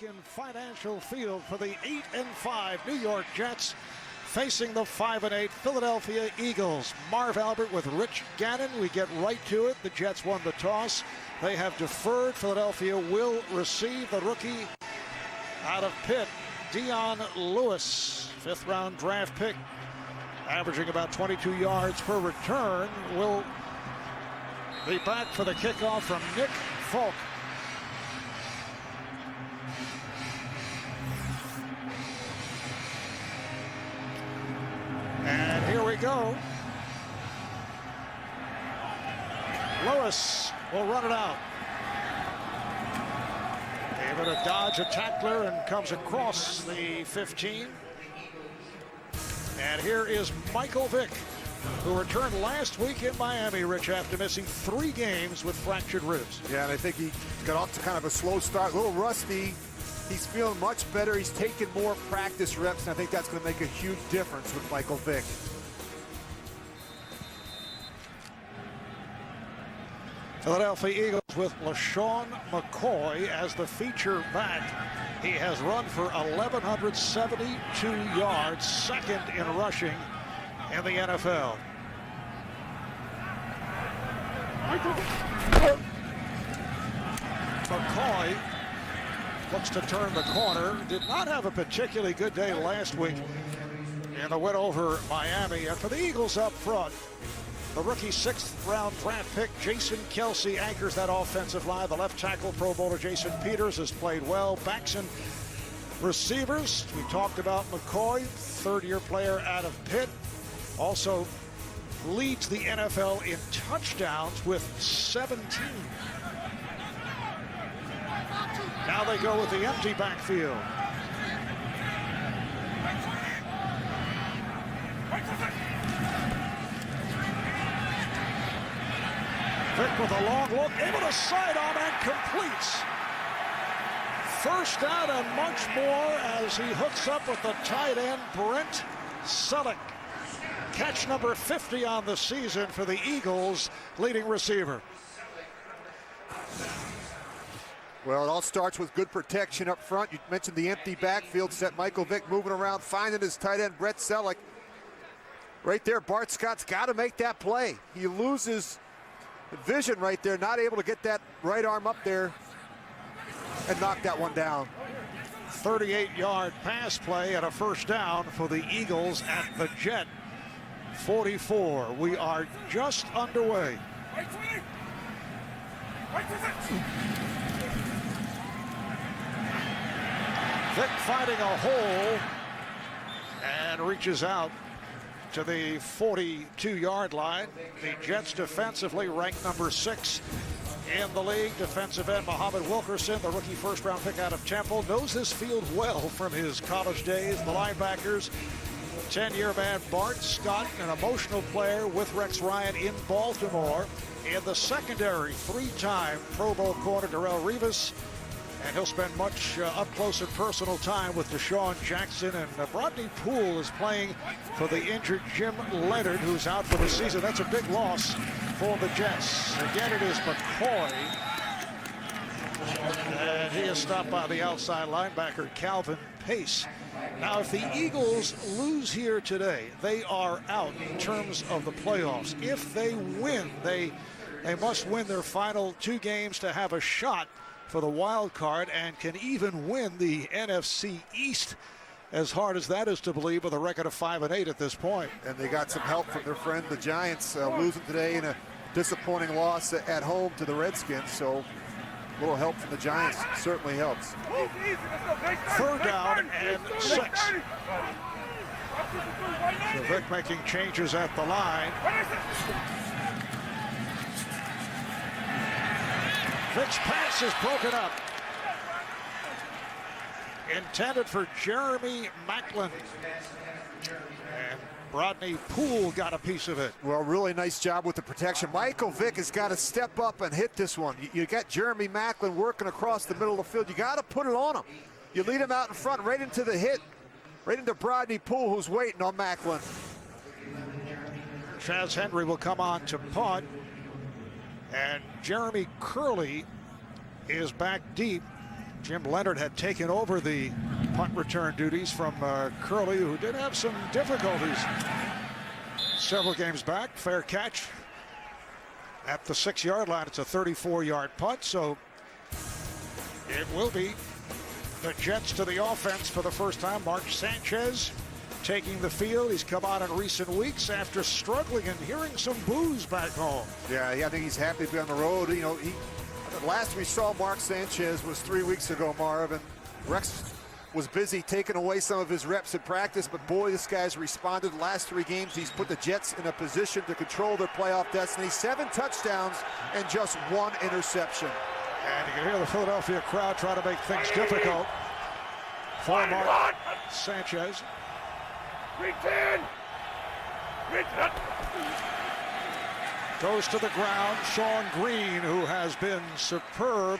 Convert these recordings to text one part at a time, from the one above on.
In financial field for the 8-5 New York Jets facing the 5-8 Philadelphia Eagles. Marv Albert with Rich Gannon. We get right to it. The Jets won the toss. They have deferred. Philadelphia will receive the rookie out of Pitt, Dion Lewis, fifth-round draft pick, averaging about 22 yards per return. Will be back for the kickoff from Nick Folk. And here we go. Lewis will run it out. Able to dodge a tackler and comes across the 15. And here is Michael Vick, who returned last week in Miami, Rich, after missing 3 games with fractured ribs. Yeah, and I think he got off to kind of a slow start, a little rusty. He's feeling much better. He's taking more practice reps, and I think that's going to make a huge difference with Michael Vick. Philadelphia Eagles with LaShawn McCoy as the feature back. He has run for 1,172 yards, second in rushing in the NFL. McCoy looks to turn the corner. Did not have a particularly good day last week in the win over Miami. And for the Eagles up front, the rookie 6th-round draft pick Jason Kelce anchors that offensive line. The left tackle, Pro Bowler Jason Peters, has played well. Backs and receivers, we talked about McCoy, third-year player out of Pitt. Also leads the NFL in touchdowns with 17. Now they go with the empty backfield. Vick with a long look, able to sidearm and completes. First down and much more as he hooks up with the tight end, Brent Selleck. Catch number 50 on the season for the Eagles, leading receiver. Well, it all starts with good protection up front. You mentioned the empty backfield set. Michael Vick moving around, finding his tight end, Brett Selleck. Right there, Bart Scott's got to make that play. He loses vision right there, not able to get that right arm up there and knock that one down. 38-yard pass play and a first down for the Eagles at the Jet 44. We are just underway. Vick finding a hole and reaches out to the 42-yard line. The Jets defensively ranked number 6 in the league. Defensive end Muhammad Wilkerson, the rookie first-round pick out of Temple, knows this field well from his college days. The linebackers, 10-year man Bart Scott, an emotional player with Rex Ryan in Baltimore. In the secondary, 3-time Pro Bowl corner Darrelle Revis. And he'll spend much up-close and personal time with Deshaun Jackson. And Rodney Poole is playing for the injured Jim Leonard, who's out for the season. That's a big loss for the Jets. Again, it is McCoy. And he is stopped by the outside linebacker, Calvin Pace. Now, if the Eagles lose here today, they are out in terms of the playoffs. If they win, they must win their final 2 games to have a shot for the wild card and can even win the NFC East, as hard as that is to believe, with a record of 5-8 at this point. And they got some help from their friend the Giants, losing today in a disappointing loss at home to the Redskins. So a little help from the Giants certainly helps. Third down and 6. So Vick making changes at the line. Vick's pass is broken up. Intended for Jeremy Maclin. And Rodney Poole got a piece of it. Well, really nice job with the protection. Michael Vick has got to step up and hit this one. You got Jeremy Maclin working across the middle of the field. You got to put it on him. You lead him out in front, right into the hit, right into Rodney Poole, who's waiting on Maclin. Chaz Henry will come on to punt. And Jeremy Curley is back deep Jim Leonard had taken over the punt return duties from Curley, who did have some difficulties several games back. Fair catch at the 6-yard line. It's a 34-yard punt, so it will be the Jets to the offense for the first time. Mark Sanchez taking the field. He's come on in recent weeks after struggling and hearing some boos back home. Yeah, I think he's happy to be on the road. You know, last we saw Mark Sanchez was 3 weeks ago, Marv, and Rex was busy taking away some of his reps at practice, but boy, this guy's responded. The last 3 games, he's put the Jets in a position to control their playoff destiny. 7 touchdowns and just 1 interception. And you can hear the Philadelphia crowd trying to make things difficult for Mark Sanchez. Goes to the ground. Sean Green, who has been superb.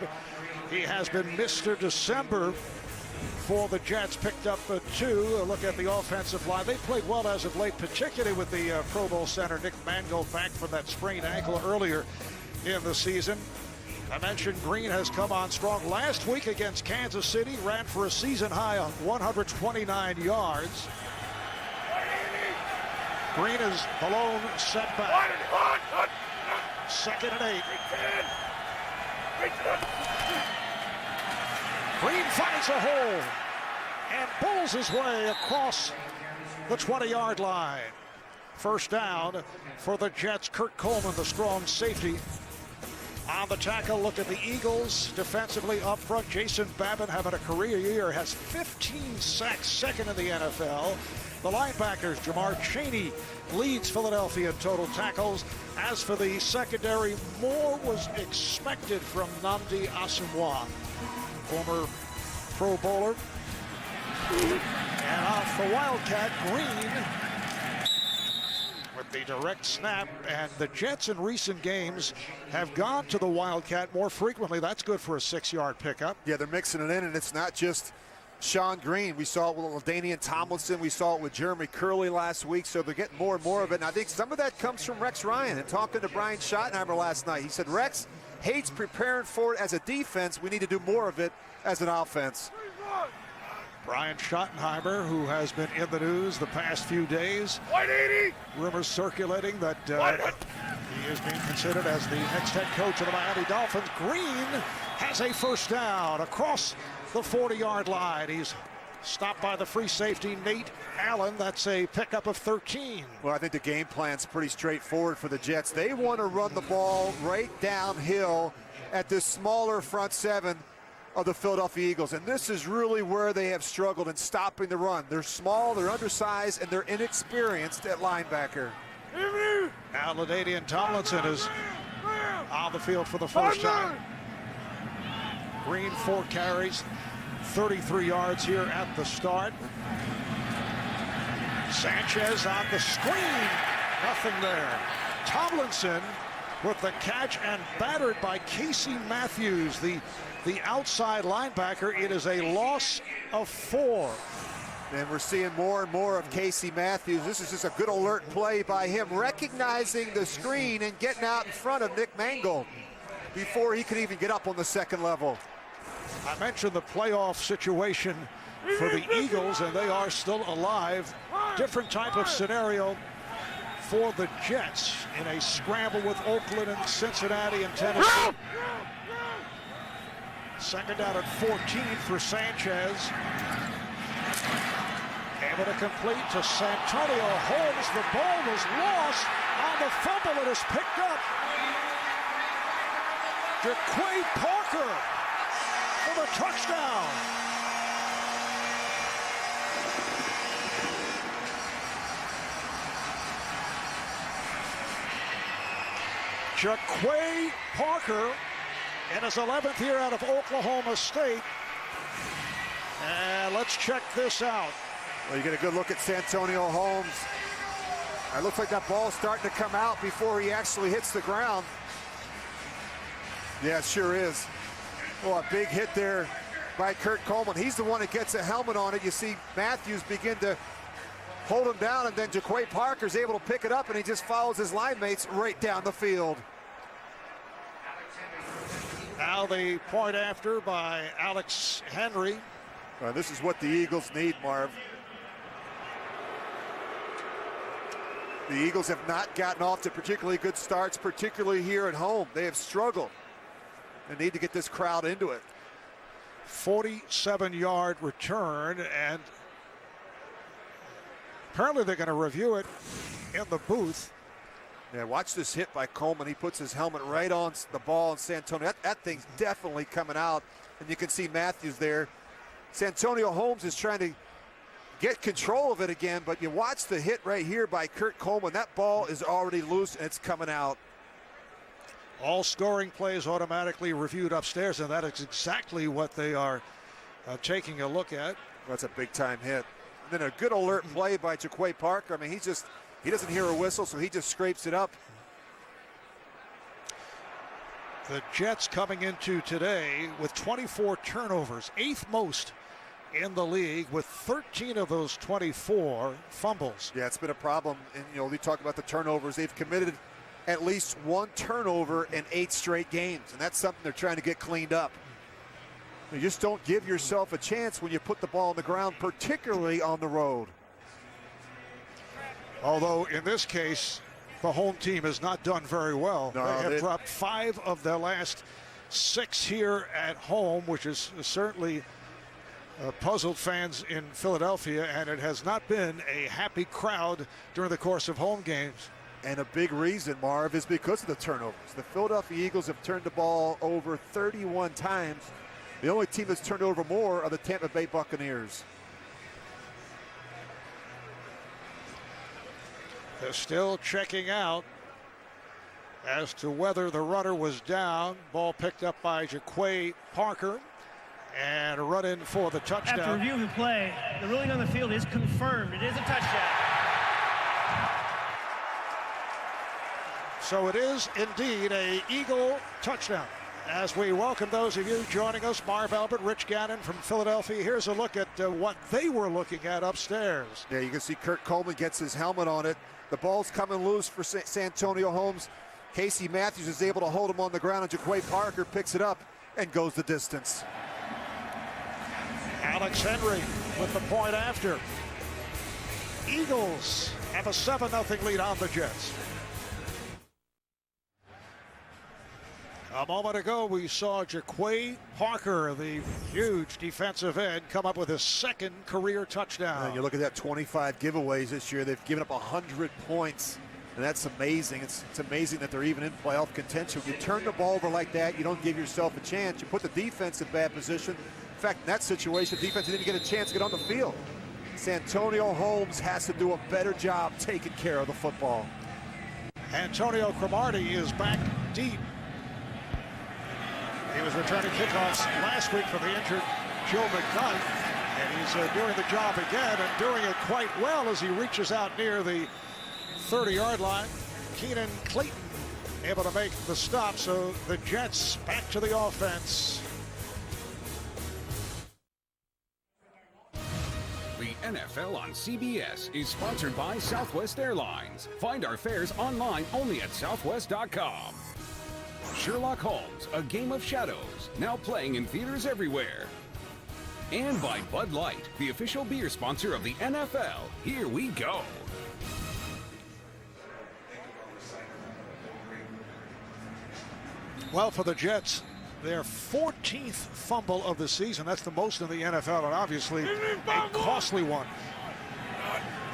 He has been Mr. December for the Jets. Picked up 2. A look at the offensive line. They played well as of late, particularly with the Pro Bowl center Nick Mangold back from that sprained ankle earlier in the season. I mentioned Green has come on strong. Last week against Kansas City, ran for a season high on 129 yards. Green is the lone setback. 2nd and 8. Green finds a hole and pulls his way across the 20-yard line. First down for the Jets. Kurt Coleman, the strong safety, on the tackle. Look at the Eagles defensively up front. Jason Babin having a career year, has 15 sacks, 2nd in the NFL. The linebackers, Jamar Chaney leads Philadelphia in total tackles. As for the secondary, more was expected from Nnamdi Asomugha, former Pro Bowler. And off the Wildcat, Green with the direct snap. And the Jets in recent games have gone to the Wildcat more frequently. That's good for a 6-yard pickup. Yeah, they're mixing it in, and it's not just Sean Green. We saw it with LaDainian Tomlinson. We saw it with Jeremy Curley last week. So they're getting more and more of it. And I think some of that comes from Rex Ryan. And talking to Brian Schottenheimer last night, he said Rex hates preparing for it as a defense. We need to do more of it as an offense. Brian Schottenheimer, who has been in the news the past few days. Rumors circulating that he is being considered as the next head coach of the Miami Dolphins. Green has a first down across the 40-yard line. He's stopped by the free safety, Nate Allen. That's a pickup of 13. Well, I think the game plan's pretty straightforward for the Jets. They want to run the ball right downhill at this smaller front 7 of the Philadelphia Eagles. And this is really where they have struggled in stopping the run. They're small, they're undersized, and they're inexperienced at linebacker. Now LaDainian Tomlinson is on the field for the first time. Green 4 carries, 33 yards here at the start. Sanchez on the screen, nothing there. Tomlinson with the catch and battered by Casey Matthews, the outside linebacker. It is a loss of 4. And we're seeing more and more of Casey Matthews. This is just a good alert play by him, recognizing the screen and getting out in front of Nick Mangold before he could even get up on the 2nd level. I mentioned the playoff situation for the Eagles, and they are still alive. Different type of scenario for the Jets in a scramble with Oakland and Cincinnati and Tennessee. 2nd down at 14 for Sanchez. Able to complete to Santonio Holmes. The ball was lost on the fumble. It is picked up. Jaquay Parker for the touchdown. Jaquay Parker in his 11th year out of Oklahoma State. And let's check this out. Well, you get a good look at Santonio Holmes. It looks like that ball's starting to come out before he actually hits the ground. Yeah, it sure is. Oh, a big hit there by Kurt Coleman. He's the one that gets a helmet on it. You see Matthews begin to hold him down, and then Jaquay Parker's able to pick it up, and he just follows his line mates right down the field. Now the point after by Alex Henry. This is what the Eagles need, Marv. The Eagles have not gotten off to particularly good starts, particularly here at home. They have struggled. They need to get this crowd into it. 47-yard return, and apparently they're going to review it in the booth. Yeah, watch this hit by Coleman. He puts his helmet right on the ball, and Santonio, that thing's definitely coming out, and you can see Matthews there. Santonio Holmes is trying to get control of it again, but you watch the hit right here by Kurt Coleman. That ball is already loose, and it's coming out. All scoring plays automatically reviewed upstairs, and that is exactly what they are taking a look at. That's a big-time hit. And then a good alert play by Jaquay Parker. I mean, he doesn't hear a whistle, so he just scrapes it up. The Jets coming into today with 24 turnovers, 8th most in the league, with 13 of those 24 fumbles. Yeah, it's been a problem. And, we talk about the turnovers. They've committed at least one turnover in 8 straight games, and that's something they're trying to get cleaned up. You just don't give yourself a chance when you put the ball on the ground, particularly on the road. Although in this case, the home team has not done very well. No, they have dropped 5 of their last 6 here at home, which is certainly puzzled fans in Philadelphia, and it has not been a happy crowd during the course of home games. And a big reason, Marv, is because of the turnovers. The Philadelphia Eagles have turned the ball over 31 times. The only team that's turned over more are the Tampa Bay Buccaneers. They're still checking out as to whether the runner was down. Ball picked up by Jaquay Parker, and a run in for the touchdown. After review of the play, the ruling on the field is confirmed. It is a touchdown. So it is indeed a Eagle touchdown. As we welcome those of you joining us, Marv Albert, Rich Gannon from Philadelphia. Here's a look at what they were looking at upstairs. Yeah, you can see Kurt Coleman gets his helmet on it. The ball's coming loose for Santonio Holmes. Casey Matthews is able to hold him on the ground, and Jaquay Parker picks it up and goes the distance. Alex Henry with the point after. Eagles have a 7-0 lead on the Jets. A moment ago, we saw Jaquay Parker, the huge defensive end, come up with his 2nd career touchdown. You look at that, 25 giveaways this year. They've given up 100 points, and that's amazing. It's amazing that they're even in playoff contention. When you turn the ball over like that, you don't give yourself a chance. You put the defense in bad position. In fact, in that situation, the defense didn't even get a chance to get on the field. Santonio Holmes has to do a better job taking care of the football. Antonio Cromartie is back deep. He was returning kickoffs last week for the injured Joe McNutt, and he's doing the job again and doing it quite well as he reaches out near the 30-yard line. Keenan Clayton able to make the stop, so the Jets back to the offense. The NFL on CBS is sponsored by Southwest Airlines. Find our fares online only at southwest.com. Sherlock Holmes, A Game of Shadows, now playing in theaters everywhere. And by Bud Light, the official beer sponsor of the NFL. Here we go. Well, for the Jets, their 14th fumble of the season. That's the most in the NFL, and obviously a costly one.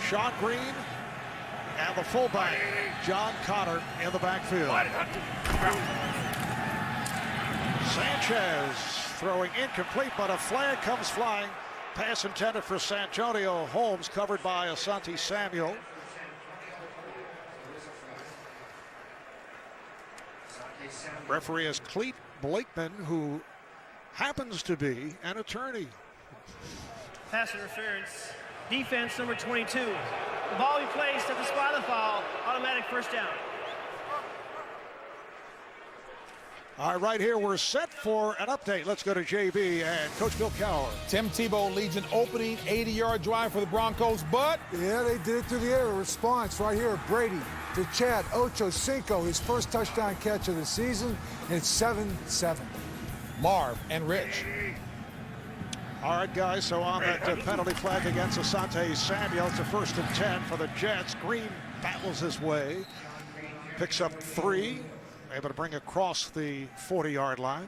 Sean Green and the fullback, John Connor, in the backfield. Sanchez throwing incomplete, but a flag comes flying. Pass intended for Santonio Holmes, covered by Asante Samuel. Referee is Cleet Blakeman, who happens to be an attorney. Pass interference. Defense number 22. The ball he placed at the spot of the foul. Automatic first down. All right, right here, we're set for an update. Let's go to JB and Coach Bill Cowher. Tim Tebow leads an opening 80-yard drive for the Broncos, but yeah, they did it through the air. A response right here. Brady to Chad Ochocinco, his first touchdown catch of the season, and it's 7-7. Marv, and Rich. All right, guys, so on that penalty flag against Asante Samuel, it's a 1st and 10 for the Jets. Green battles his way, picks up 3, able to bring across the 40-yard line.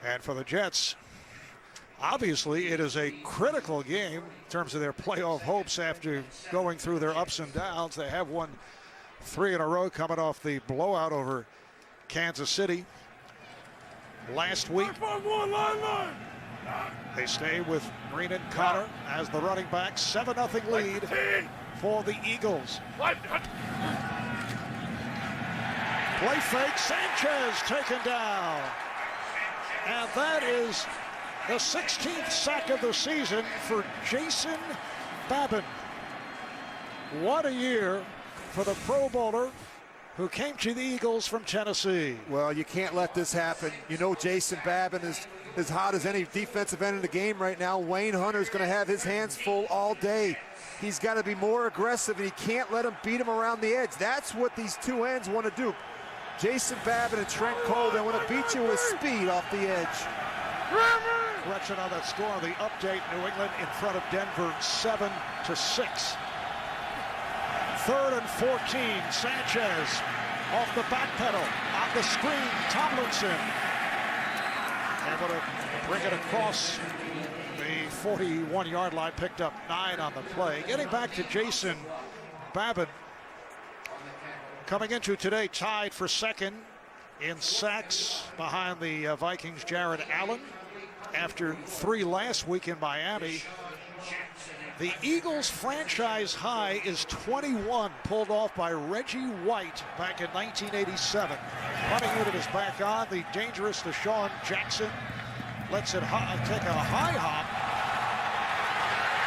And for the Jets, obviously it is a critical game in terms of their playoff hopes after going through their ups and downs. They have won 3 in a row coming off the blowout over Kansas City last week. They stay with Green and Connor as the running back. 7-0 lead for the Eagles. Play fake, Sanchez taken down. And that is the 16th sack of the season for Jason Babin. What a year for the Pro Bowler who came to the Eagles from Tennessee. Well, you can't let this happen. You know Jason Babin is as hot as any defensive end in the game right now. Wayne Hunter's going to have his hands full all day. He's got to be more aggressive, and he can't let him beat him around the edge. That's what these two ends want to do. Jason Babin and Trent Cole, they want to beat you with speed off the edge. Correction on that score on the update. New England in front of Denver 7-6. 3rd and 14. Sanchez off the back pedal. On the screen, Tomlinson. Able to bring it across the 41-yard line. Picked up 9 on the play. Getting back to Jason Babin. Coming into today, tied for 2nd in sacks behind the Vikings' Jared Allen. After 3 last week in Miami. The Eagles' franchise high is 21, pulled off by Reggie White back in 1987. Punting unit is back on. The dangerous Deshaun Jackson lets it take a high hop.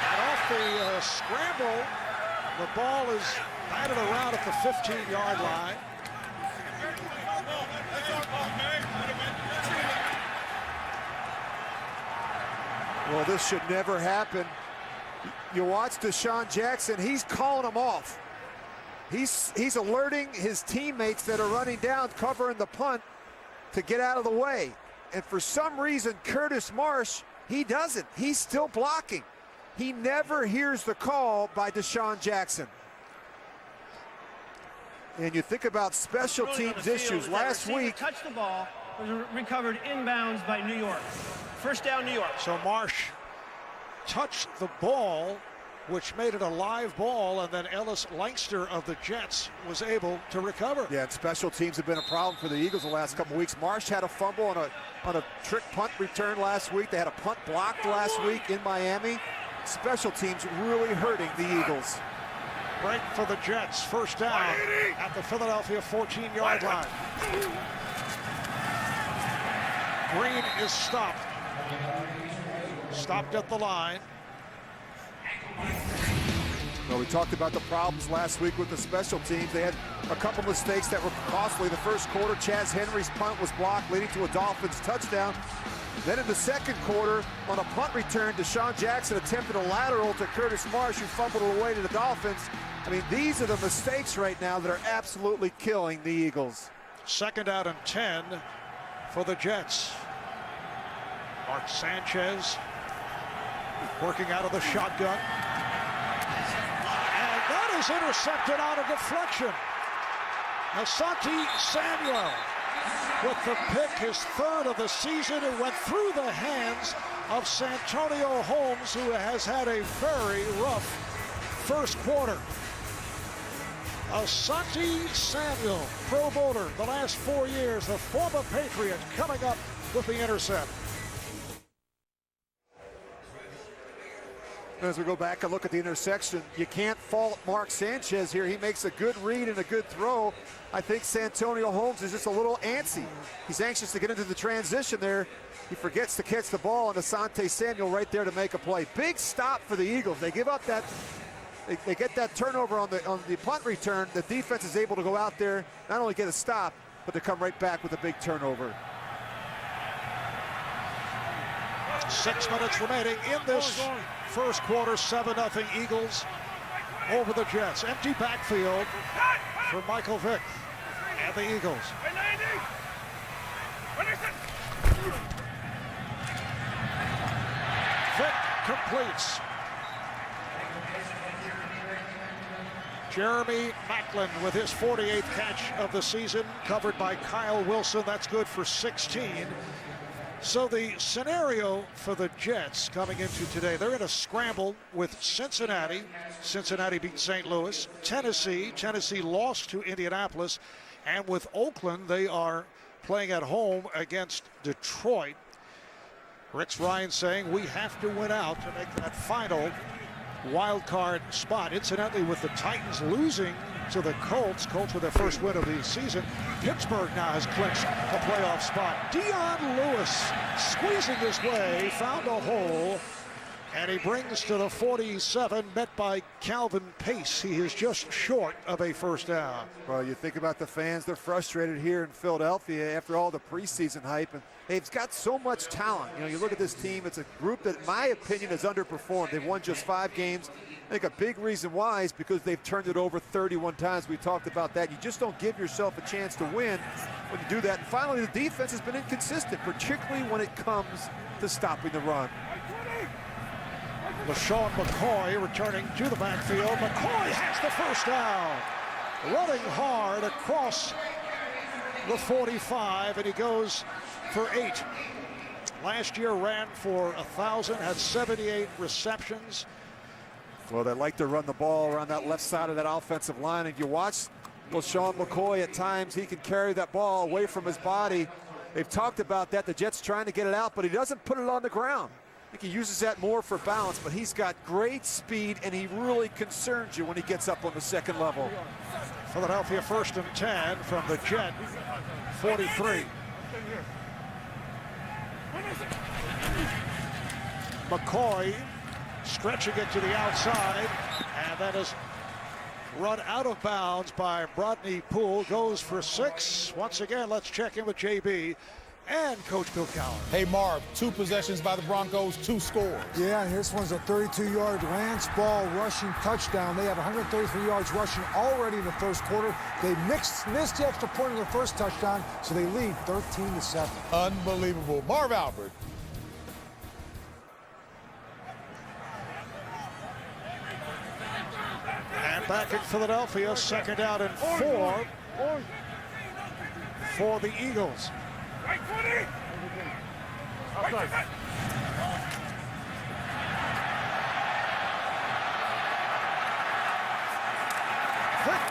And off the scramble, the ball is batted around at the 15-yard line. Well, this should never happen. You watch Deshaun Jackson, he's calling them off. He's alerting his teammates that are running down, covering the punt to get out of the way. And for some reason, Curtis Marsh, he doesn't. He's still blocking. He never hears the call by Deshaun Jackson. And you think about special teams issues. Last week, touched the ball, was recovered inbounds by New York. 1st down, New York. So Marsh touched the ball, which made it a live ball, and then Ellis Langster of the Jets was able to recover. yeah, and special teams have been a problem for the Eagles the last couple weeks. Marsh had a fumble on a trick punt return last week. They had a punt blocked last week in Miami. Special teams really hurting the Eagles. Break for the Jets. 1st down at the Philadelphia 14-yard line. Green is stopped. Stopped at the line. Well, we talked about the problems last week with the special teams. They had a couple mistakes that were costly. The 1st quarter, Chaz Henry's punt was blocked, leading to a Dolphins touchdown. Then in the 2nd quarter, on a punt return, Deshaun Jackson attempted a lateral to Curtis Marsh, who fumbled it away to the Dolphins. I mean, these are the mistakes right now that are absolutely killing the Eagles. 2nd out and 10 for the Jets. Mark Sanchez working out of the shotgun. And that is intercepted on a deflection. Asante Samuel with the pick, his 3rd of the season. It went through the hands of Santonio Holmes, who has had a very rough 1st quarter. Asante Samuel, Pro Bowler the last 4 years, the former Patriot, coming up with the intercept. As we go back and look at the intersection, you can't fault Mark Sanchez here. He makes a good read and a good throw. I think Santonio Holmes is just a little antsy. He's anxious to get into the transition there. He forgets to catch the ball, and Asante Samuel right there to make a play. Big stop for the Eagles. They give up that. They get that turnover on the punt return. The defense is able to go out there, not only get a stop, but to come right back with a big turnover. 6 minutes remaining in this 1st quarter. 7-0 Eagles over the Jets. Empty backfield for Michael Vick and the Eagles. Vick completes. Jeremy Macklin with his 48th catch of the season, covered by Kyle Wilson. That's good for 16. So the scenario for the Jets coming into today, they're in a scramble with Cincinnati. Cincinnati beat St. Louis. Tennessee lost to Indianapolis. And with Oakland, they are playing at home against Detroit. Rex Ryan saying we have to win out to make that final wild card spot. Incidentally, with the Titans losing to the Colts with their first win of the season, Pittsburgh now has clinched a playoff spot. Dion Lewis squeezing his way, found a hole, and he brings to the 47, met by Calvin Pace. He is just short of a first down. Well, you think about the fans, they're frustrated here in Philadelphia after all the preseason hype, and they've got so much talent. You know, you look at this team, it's a group that, in my opinion, has underperformed. They've won just 5 games. I think a big reason why is because they've turned it over 31 times. We talked about that. You just don't give yourself a chance to win when you do that. And finally, the defense has been inconsistent, particularly when it comes to stopping the run. LaShawn McCoy returning to the backfield. McCoy has the first down. Running hard across the 45, and he goes for 8. Last year ran for 1,000, had 78 receptions. Well, they like to run the ball around that left side of that offensive line. And you watch LaShawn McCoy at times, he can carry that ball away from his body. They've talked about that. The Jets trying to get it out, but he doesn't put it on the ground. I think he uses that more for balance, but he's got great speed, and he really concerns you when he gets up on the second level. Philadelphia 1st and 10 from the Jet 43. McCoy stretching it to the outside, and that is run out of bounds by Brodney Poole. Goes for 6. Once again, let's check in with JB and Coach Bill Cowher. Hey, Marv, 2 possessions by the Broncos, 2 scores. Yeah, and this one's a 32-yard Lance Ball rushing touchdown. They have 133 yards rushing already in the first quarter. They missed the extra point in the first touchdown, so they lead 13-7. Unbelievable. Marv Albert. And back in Philadelphia, 2nd down and 4 for the Eagles. Vick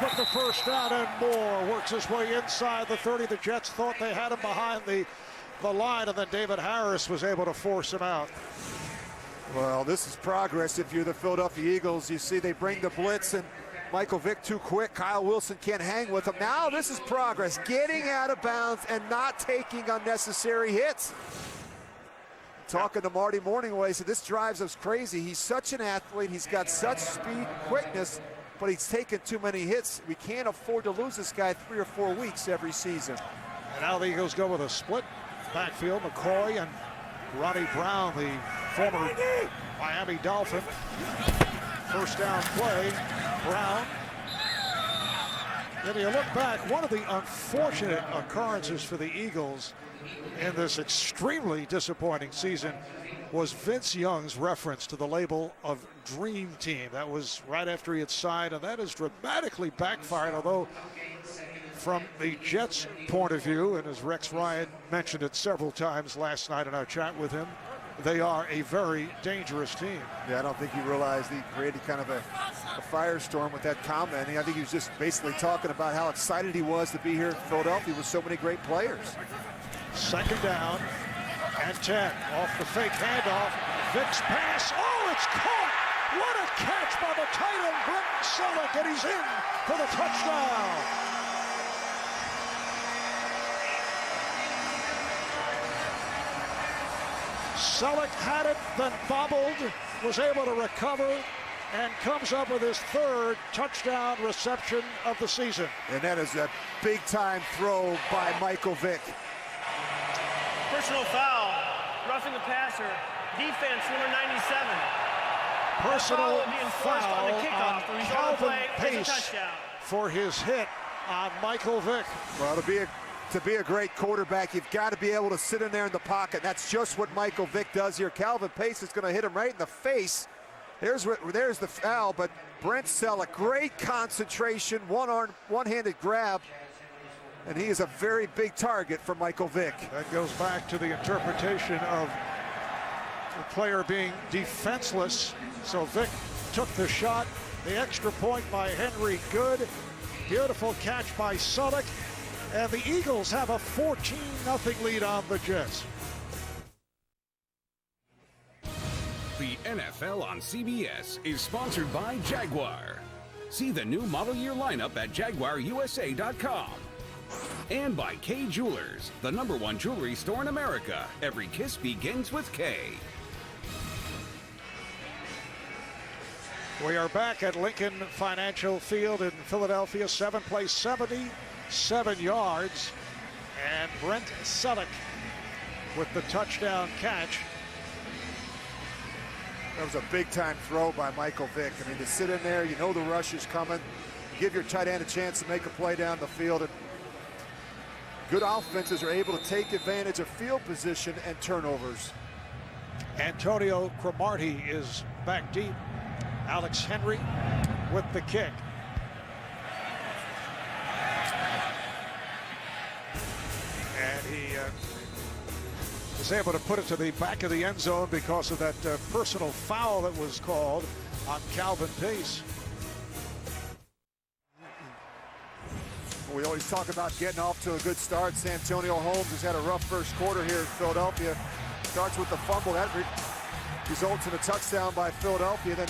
with the first down and more. Works his way inside the 30. The Jets thought they had him behind the line, and then David Harris was able to force him out. Well, this is progress if you're the Philadelphia Eagles. You see they bring the blitz, and Michael Vick too quick. Kyle Wilson can't hang with him. Now this is progress, getting out of bounds and not taking unnecessary hits. Talking to Marty Morningway, said this drives us crazy. He's such an athlete. He's got such speed, quickness, but he's taken too many hits. We can't afford to lose this guy 3 or 4 weeks every season. And now the Eagles go with a split backfield. McCoy and Ronnie Brown, the former Miami Dolphin. First down play, Brown. Then you look back, one of the unfortunate occurrences for the Eagles in this extremely disappointing season was Vince Young's reference to the label of Dream Team. That was right after he had signed, and that has dramatically backfired, although from the Jets' point of view, and as Rex Ryan mentioned it several times last night in our chat with him, they are a very dangerous team. Yeah, I don't think he realized he created kind of a firestorm with that comment. I think he was just basically talking about how excited he was to be here in Philadelphia with so many great players. 2nd down and 10. Off the fake handoff. Vick's pass. Oh, it's caught! What a catch by the tight end, Britton Selleck, and he's in for the touchdown. Selleck had it, then bobbled, was able to recover, and comes up with his 3rd touchdown reception of the season. And that is a big-time throw by Michael Vick. Personal foul, roughing the passer, defense number 97. Personal foul foul on the kickoff. on The result of the Calvin play is a Pace touchdown. for his hit on Michael Vick. Well, it'll be a To be a great quarterback, you've got to be able to sit in there in the pocket. That's just what Michael Vick does here. Calvin Pace is going to hit him right in the face. There's the foul, but Brent Selleck, great concentration, one-handed grab, and he is a very big target for Michael Vick. That goes back to the interpretation of the player being defenseless. So Vick took the shot. The extra point by Henry, good. Beautiful catch by Selleck. And the Eagles have a 14-0 lead on the Jets. The NFL on CBS is sponsored by Jaguar. See the new model year lineup at JaguarUSA.com. And by K Jewelers, the #1 jewelry store in America. Every kiss begins with K. We are back at Lincoln Financial Field in Philadelphia. 7 plays, 77 yards. And Brent Selleck with the touchdown catch. That was a big-time throw by Michael Vick. I mean, to sit in there, you know the rush is coming. Give your tight end a chance to make a play down the field. And good offenses are able to take advantage of field position and turnovers. Antonio Cromartie is back deep. Alex Henry with the kick. And he was able to put it to the back of the end zone because of that personal foul that was called on Calvin Pace. We always talk about getting off to a good start. Santonio Holmes has had a rough first quarter here in Philadelphia. Starts with the fumble. That results in a touchdown by Philadelphia. Then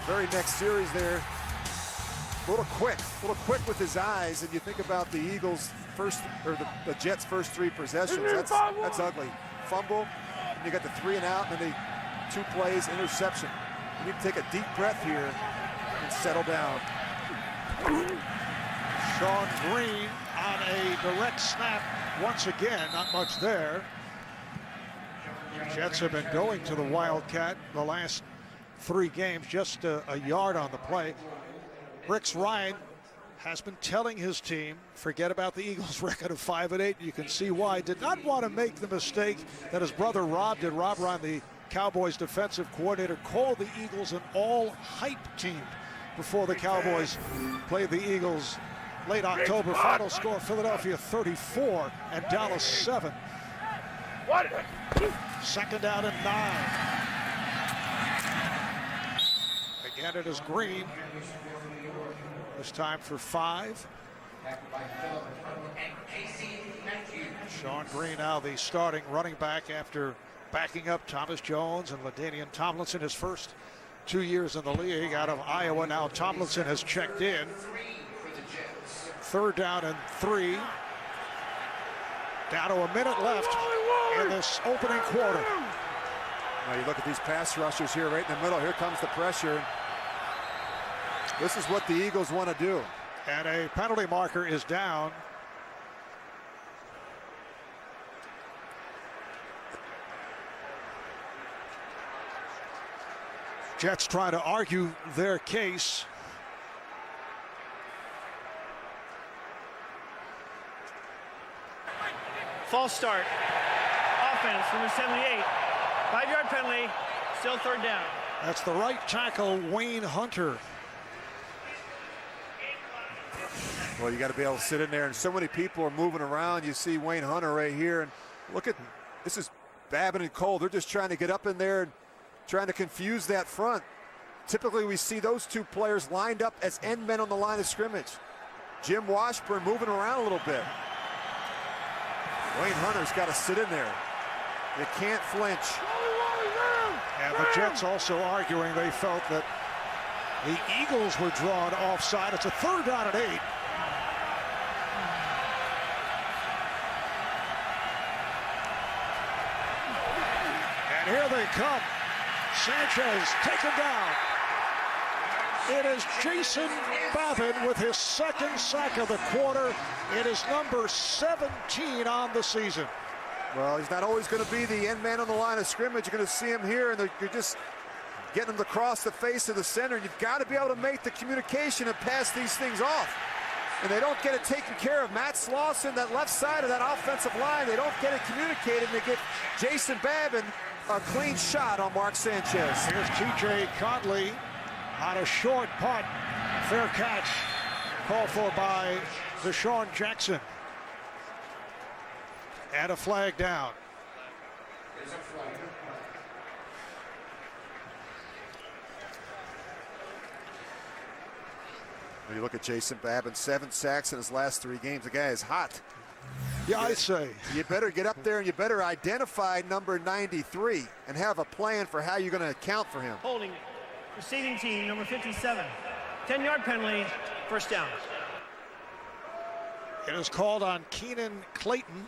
very next series there, a little quick with his eyes. And you think about the Eagles' first, or the Jets' first 3 possessions. That's ugly. Fumble, and you got the 3 and out, and then the 2 plays, interception. You need to take a deep breath here and settle down. Sean Green on a direct snap once again. Not much there. Jets have been going to the Wildcat the last 3 games, just a yard on the play. Rex Ryan has been telling his team, forget about the Eagles' record of 5-8. You can see why. Did not want to make the mistake that his brother Rob did. Rob Ryan, the Cowboys defensive coordinator, called the Eagles an all-hype team before the Cowboys played the Eagles late October. Final score, Philadelphia 34 and Dallas 7. Second down and 9. Again, it is Green. This time for 5. Sean Green now the starting running back after backing up Thomas Jones and LaDainian Tomlinson his first 2 years in the league out of Iowa. Now Tomlinson has checked in. 3rd down and 3. Down to a minute left in this opening quarter. Now you look at these pass rushers here right in the middle. Here comes the pressure. This is what the Eagles want to do. And a penalty marker is down. Jets trying to argue their case. False start. Offense, number 78. 5-yard penalty, still 3rd down. That's the right tackle, Wayne Hunter. Well, you got to be able to sit in there, and so many people are moving around. You see Wayne Hunter right here, and look at this is Babin and Cole. They're just trying to get up in there and trying to confuse that front. Typically, we see those 2 players lined up as end men on the line of scrimmage. Jim Washburn moving around a little bit. Wayne Hunter's got to sit in there. You can't flinch. And the Jets also arguing they felt that the Eagles were drawn offside. It's a 3rd down and 8. And here they come. Sanchez taken down. It is Jason Babin with his 2nd sack of the quarter. It is number 17 on the season. Well, he's not always going to be the end man on the line of scrimmage. You're going to see him here, and you're just getting him across the face of the center. You've got to be able to make the communication and pass these things off. and they don't get it taken care of. Matt Slauson, that left side of that offensive line, they don't get it communicated, and they get Jason Babin a clean shot on Mark Sanchez. Here's T.J. Conley on a short punt. Fair catch called for by Deshaun Jackson. And a flag down. When you look at Jason Babin, 7 sacks in his last 3 games. The guy is hot. Yeah, I say. You better get up there and you better identify number 93 and have a plan for how you're going to account for him. Holding receiving team number 57. 10-yard penalty, first down. It is called on Keenan Clayton.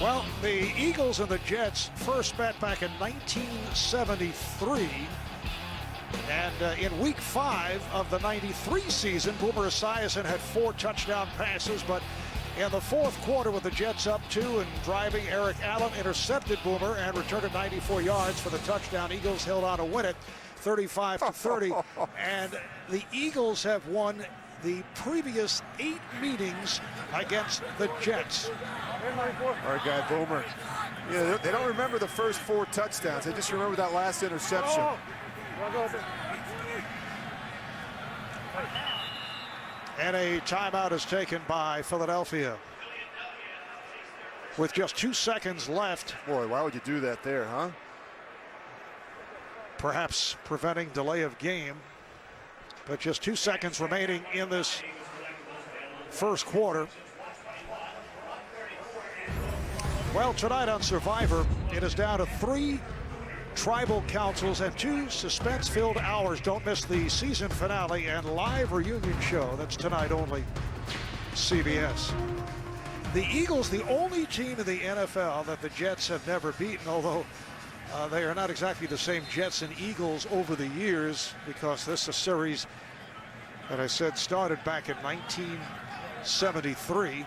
Well, the Eagles and the Jets first met back in 1973. And in week 5 of the 93 season, Boomer Esiason had 4 touchdown passes, but in the fourth quarter with the Jets up 2 and driving, Eric Allen intercepted Boomer and returned it 94 yards for the touchdown. Eagles held on to win it 35-30. And the Eagles have won the previous 8 meetings against the Jets. Our guy Boomer. Yeah, they don't remember the first 4 touchdowns. They just remember that last interception. And a timeout is taken by Philadelphia. With just 2 seconds left. Boy, why would you do that there, huh? Perhaps preventing delay of game. But just 2 seconds remaining in this first quarter. Well, tonight on Survivor, it is down to 3 tribal councils and 2 suspense-filled hours. Don't miss the season finale and live reunion show. That's tonight only. CBS. The Eagles, the only team in the NFL that the Jets have never beaten, although they are not exactly the same Jets and Eagles over the years, because this is a series that I said started back in 1973.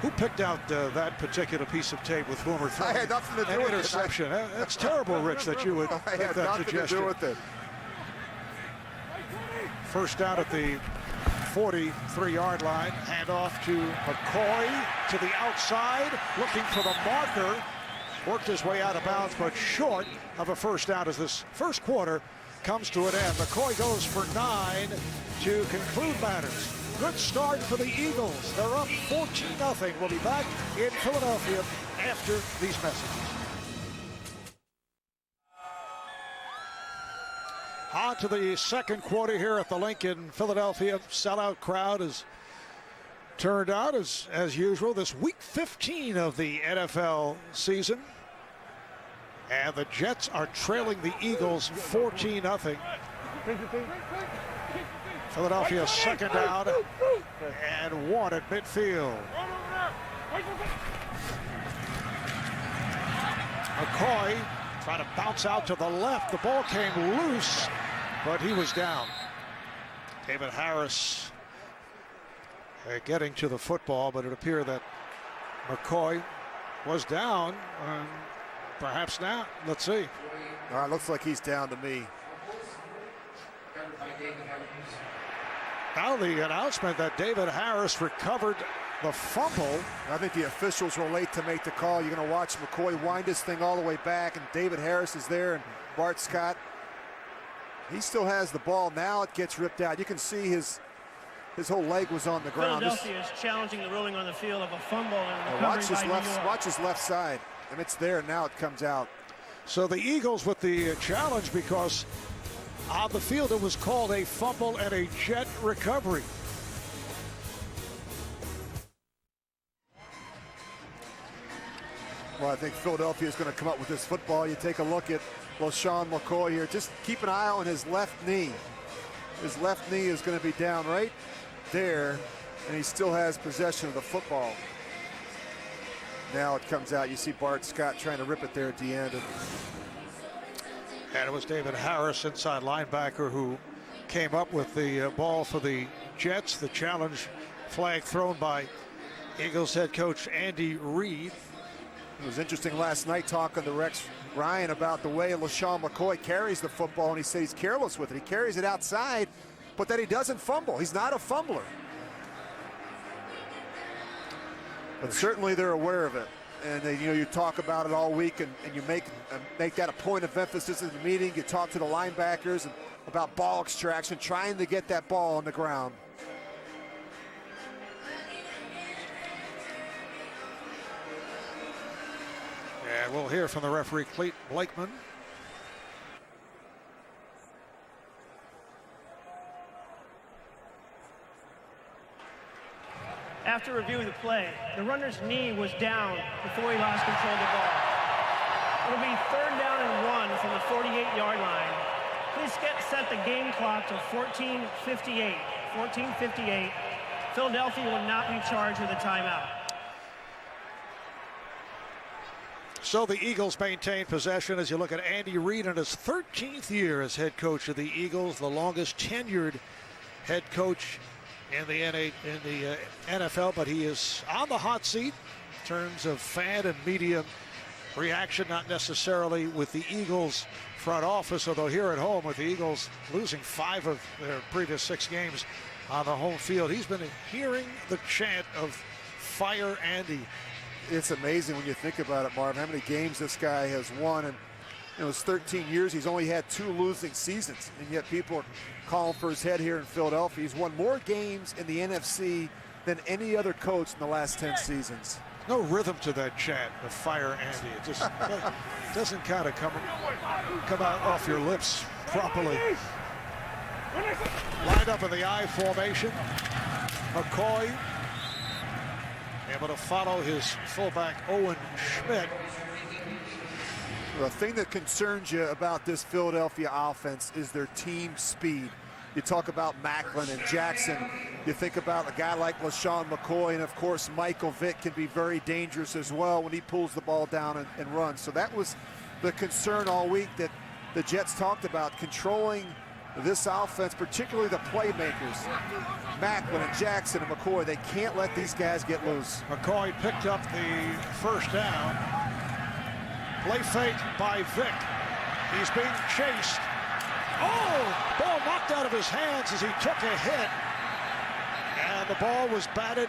Who picked out that particular piece of tape with Boomer throwing? I had nothing to do an with interception? That's terrible, Rich, that you would I make had that nothing suggestion. to do with it. First down at the 43-yard line. Handoff to McCoy to the outside, looking for the marker. Worked his way out of bounds, but short of a first down as this first quarter comes to an end. McCoy goes for 9 to conclude matters. Good start for the Eagles. They're up 14-0. We'll be back in Philadelphia after these messages. On to the second quarter here at the Lincoln, Philadelphia. Sellout crowd has turned out as usual. This week 15 of the NFL season. And the Jets are trailing the Eagles 14-0. Philadelphia second down and 1 at midfield. McCoy trying to bounce out to the left. The ball came loose, but he was down. David Harris getting to the football, but it appeared that McCoy was down. Perhaps not. Let's see. Looks like he's down to me. Now the announcement that David Harris recovered the fumble. I think the officials were late to make the call. You're going to watch McCoy wind this thing all the way back, and David Harris is there, and Bart Scott. He still has the ball. Now it gets ripped out. You can see his whole leg was on the ground. Philadelphia is challenging the ruling on the field of a fumble and watch his left side, and it's there. Now it comes out. So the Eagles with the challenge, because on the field it was called a fumble and a Jet recovery. Well, I think Philadelphia is going to come up with this football. You take a look at LaShawn McCoy here. Just keep an eye on his left knee. His left knee is going to be down right there, and he still has possession of the football. Now it comes out. You see Bart Scott trying to rip it there at the end. And it was David Harris, inside linebacker, who came up with the ball for the Jets. The challenge flag thrown by Eagles head coach Andy Reid. It was interesting last night talking to Rex Ryan about the way LaShawn McCoy carries the football, and he said he's careless with it. He carries it outside, but that he doesn't fumble. He's not a fumbler. But certainly they're aware of it. And you know, you talk about it all week, and you make that a point of emphasis in the meeting. You talk to the linebackers about ball extraction, trying to get that ball on the ground. And we'll hear from the referee, Cleet Blakeman. After reviewing the play, the runner's knee was down before he lost control of the ball. It'll be 3rd down and 1 from the 48-yard line. Please set the game clock to 14:58. 14:58. Philadelphia will not be charged with a timeout. So the Eagles maintain possession as you look at Andy Reid in his 13th year as head coach of the Eagles, the longest tenured head coach in the NFL, but he is on the hot seat in terms of fan and media reaction, not necessarily with the Eagles front office, although here at home with the Eagles losing 5 of their previous 6 games on the home field, he's been hearing the chant of "Fire Andy." It's amazing when you think about it, Marv, how many games this guy has won. And in his 13 years, he's only had 2 losing seasons, and yet people are calling for his head here in Philadelphia. He's won more games in the NFC than any other coach in the last 10 seasons. No rhythm to that chant of "Fire Andy." It just doesn't kind of come out off your lips properly. Lined up in the I formation. McCoy able to follow his fullback Owen Schmidt. The thing that concerns you about this Philadelphia offense is their team speed. You talk about Macklin and Jackson. You think about a guy like LaShawn McCoy, and of course Michael Vick can be very dangerous as well when he pulls the ball down and runs. So that was the concern all week that the Jets talked about, controlling this offense, particularly the playmakers. Macklin and Jackson and McCoy, they can't let these guys get loose. McCoy picked up the 1st down. Play fake by Vick. He's being chased. Oh, ball knocked out of his hands as he took a hit. And the ball was batted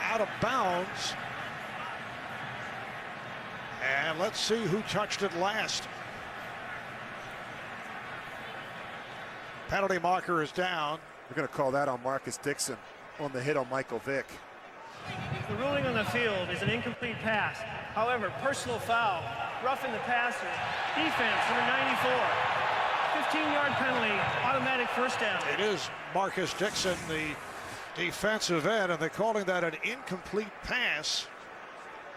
out of bounds. And let's see who touched it last. Penalty marker is down. We're going to call that on Marcus Dixon on the hit on Michael Vick. The ruling on the field is an incomplete pass. However, personal foul, roughing the passer, defense number 94. 15-yard penalty, automatic 1st down. It is Marcus Dixon, the defensive end, and they're calling that an incomplete pass.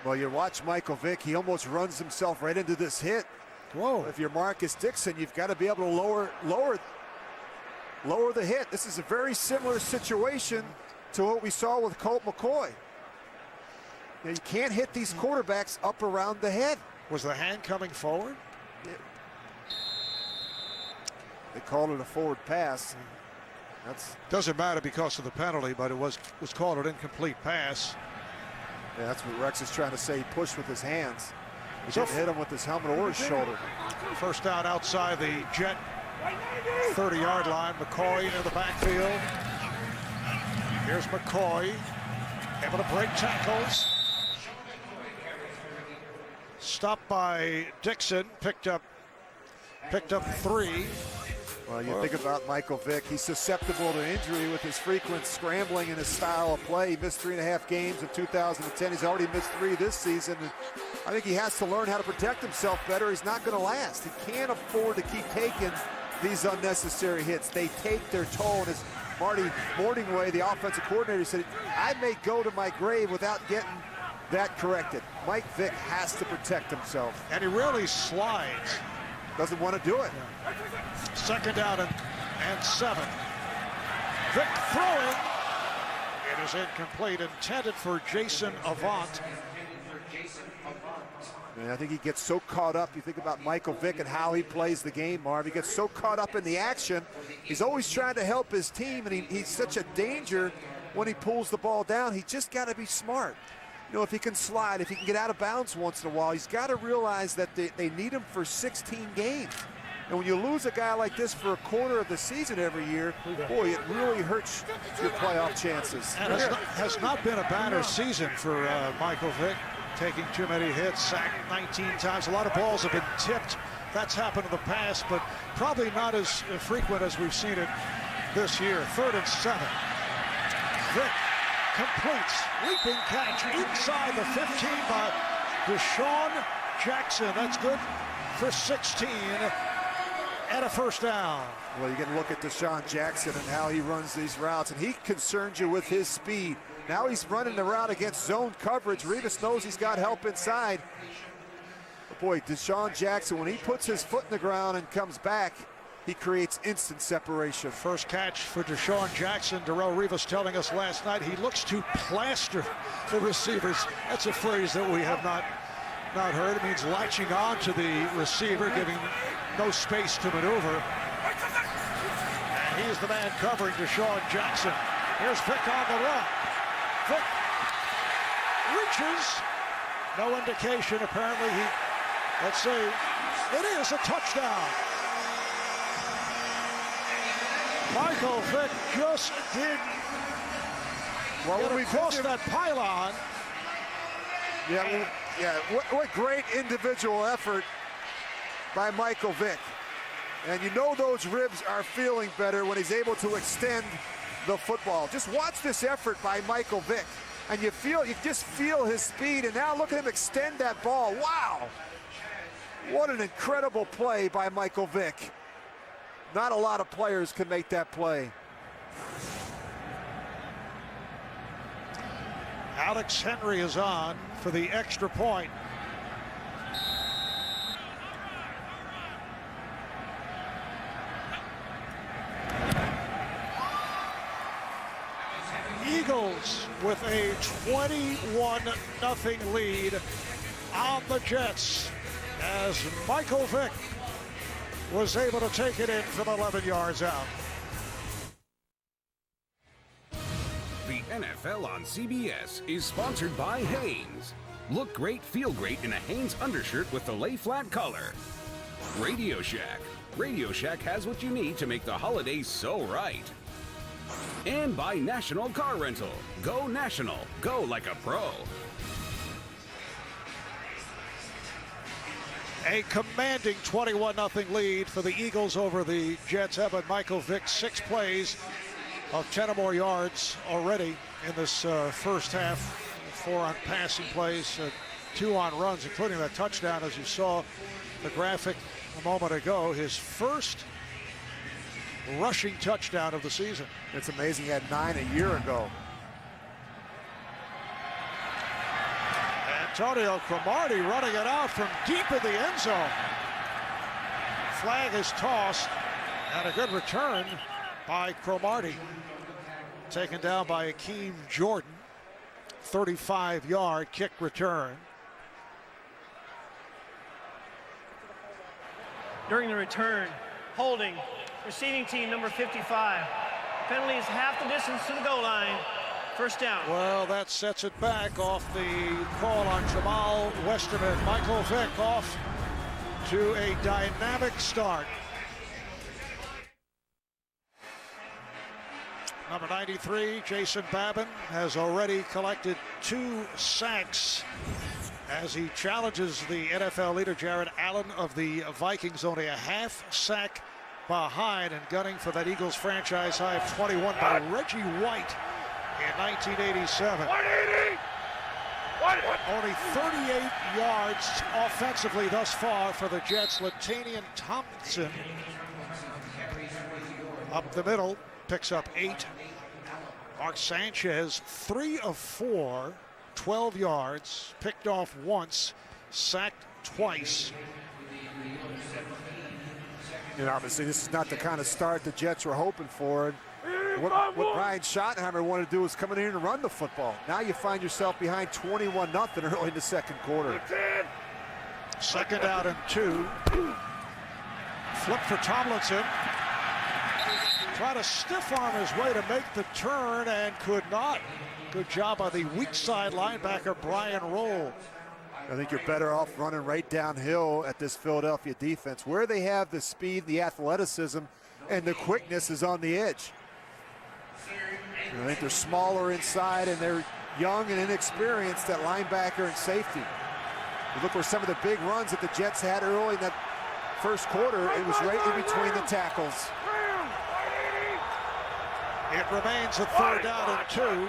Well, you watch Michael Vick, he almost runs himself right into this hit. Whoa. If you're Marcus Dixon, you've got to be able to lower the hit. This is a very similar situation to what we saw with Colt McCoy. You can't hit these quarterbacks up around the head. Was the hand coming forward? They called it a forward pass. Doesn't matter because of the penalty, but it was called an incomplete pass. Yeah, that's what Rex is trying to say. He pushed with his hands. He didn't hit him with his helmet or his shoulder. 1st down outside the Jet 30-yard line. McCoy in the backfield. Here's McCoy, able to break tackles. Stopped by Dixon, picked up 3. Well, you think about Michael Vick, he's susceptible to injury with his frequent scrambling and his style of play. He missed 3.5 games in 2010. He's already missed 3 this season. And I think he has to learn how to protect himself better. He's not going to last. He can't afford to keep taking these unnecessary hits. They take their toll. And as Marty Morningway, the offensive coordinator, said, I may go to my grave without getting that corrected. Mike Vick has to protect himself. And he really slides. Doesn't want to do it. 2nd down and 7. Vick throwing. It is incomplete, intended for Jason Avant. And I think he gets so caught up. You think about Michael Vick and how he plays the game, Marv. He gets so caught up in the action. He's always trying to help his team, and he's such a danger when he pulls the ball down. He just got to be smart. you know, if he can slide, if he can get out of bounds once in a while, he's got to realize that they need him for 16 games. And when you lose a guy like this for a quarter of the season every year, boy, it really hurts your playoff chances. And has not been a banner season for Michael Vick, taking too many hits, sacked 19 times. A lot of balls have been tipped. That's happened in the past, but probably not as frequent as we've seen it this year. 3rd and 7. Vick completes, leaping catch inside the 15 by Deshaun Jackson. That's good for 16 and a first down. Well, you get a look at Deshaun Jackson and how he runs these routes, and he concerns you with his speed. Now he's running the route against zone coverage. Revis knows he's got help inside. But boy, Deshaun Jackson, when he puts his foot in the ground and comes back, he creates instant separation. First catch for Deshaun Jackson. Darrelle Revis telling us last night he looks to plaster the receivers. That's a phrase that we have not heard. It means latching on to the receiver, giving no space to maneuver. And he's the man covering Deshaun Jackson. Here's Vick on the run. Vick reaches. No indication. Apparently let's see. It is a touchdown. Michael Vick just did get across that pylon. What great individual effort by Michael Vick. And you know those ribs are feeling better when he's able to extend the football. Just watch this effort by Michael Vick. And you just feel his speed, and now look at him extend that ball. Wow! What an incredible play by Michael Vick. Not a lot of players can make that play. Alex Henry is on for the extra point. Eagles with a 21-0 lead on the Jets as Michael Vick was able to take it in from 11 yards out. The NFL on CBS is sponsored by Hanes. Look great, feel great in a Hanes undershirt with the lay flat collar. Radio Shack. Radio Shack has what you need to make the holidays so right. And by National Car Rental. Go National. Go like a pro. A commanding 21-0 lead for the Eagles over the Jets. Evan Michael Vick, 6 plays of 10 or more yards already in this first half. 4 on passing plays, 2 on runs, including that touchdown, as you saw the graphic a moment ago. His first rushing touchdown of the season. It's amazing, he had 9 a year ago. Antonio Cromartie running it out from deep in the end zone. Flag is tossed, and a good return by Cromartie. Taken down by Akeem Jordan. 35-yard kick return. During the return, holding, receiving team number 55. Penalty is half the distance to the goal line. First down. Well, that sets it back off the call on Jamal Westerman. Michael Vick off to a dynamic start. Number 93, Jason Babin, has already collected 2 sacks as he challenges the NFL leader Jared Allen of the Vikings, only a half sack behind, and gunning for that Eagles franchise high of 21 by Reggie White in 1987. Only 38 yards offensively thus far for the Jets. Latanian Thompson up the middle picks up 8. Mark Sanchez, 3 of 4, 12 yards, picked off once, sacked twice. And obviously this is not the kind of start the Jets were hoping for. What Brian Schottenheimer wanted to do was come in here and run the football. Now you find yourself behind 21-0 early in the second quarter. Second out and 2. Flip for Tomlinson. Try to stiff arm his way to make the turn and could not. Good job by the weak side linebacker, Brian Roll. I think you're better off running right downhill at this Philadelphia defense. Where they have the speed, the athleticism, and the quickness is on the edge. I think they're smaller inside, and they're young and inexperienced at linebacker and safety. You look where some of the big runs that the Jets had early in that first quarter, it was right in between the tackles. It remains a 3rd down and 2.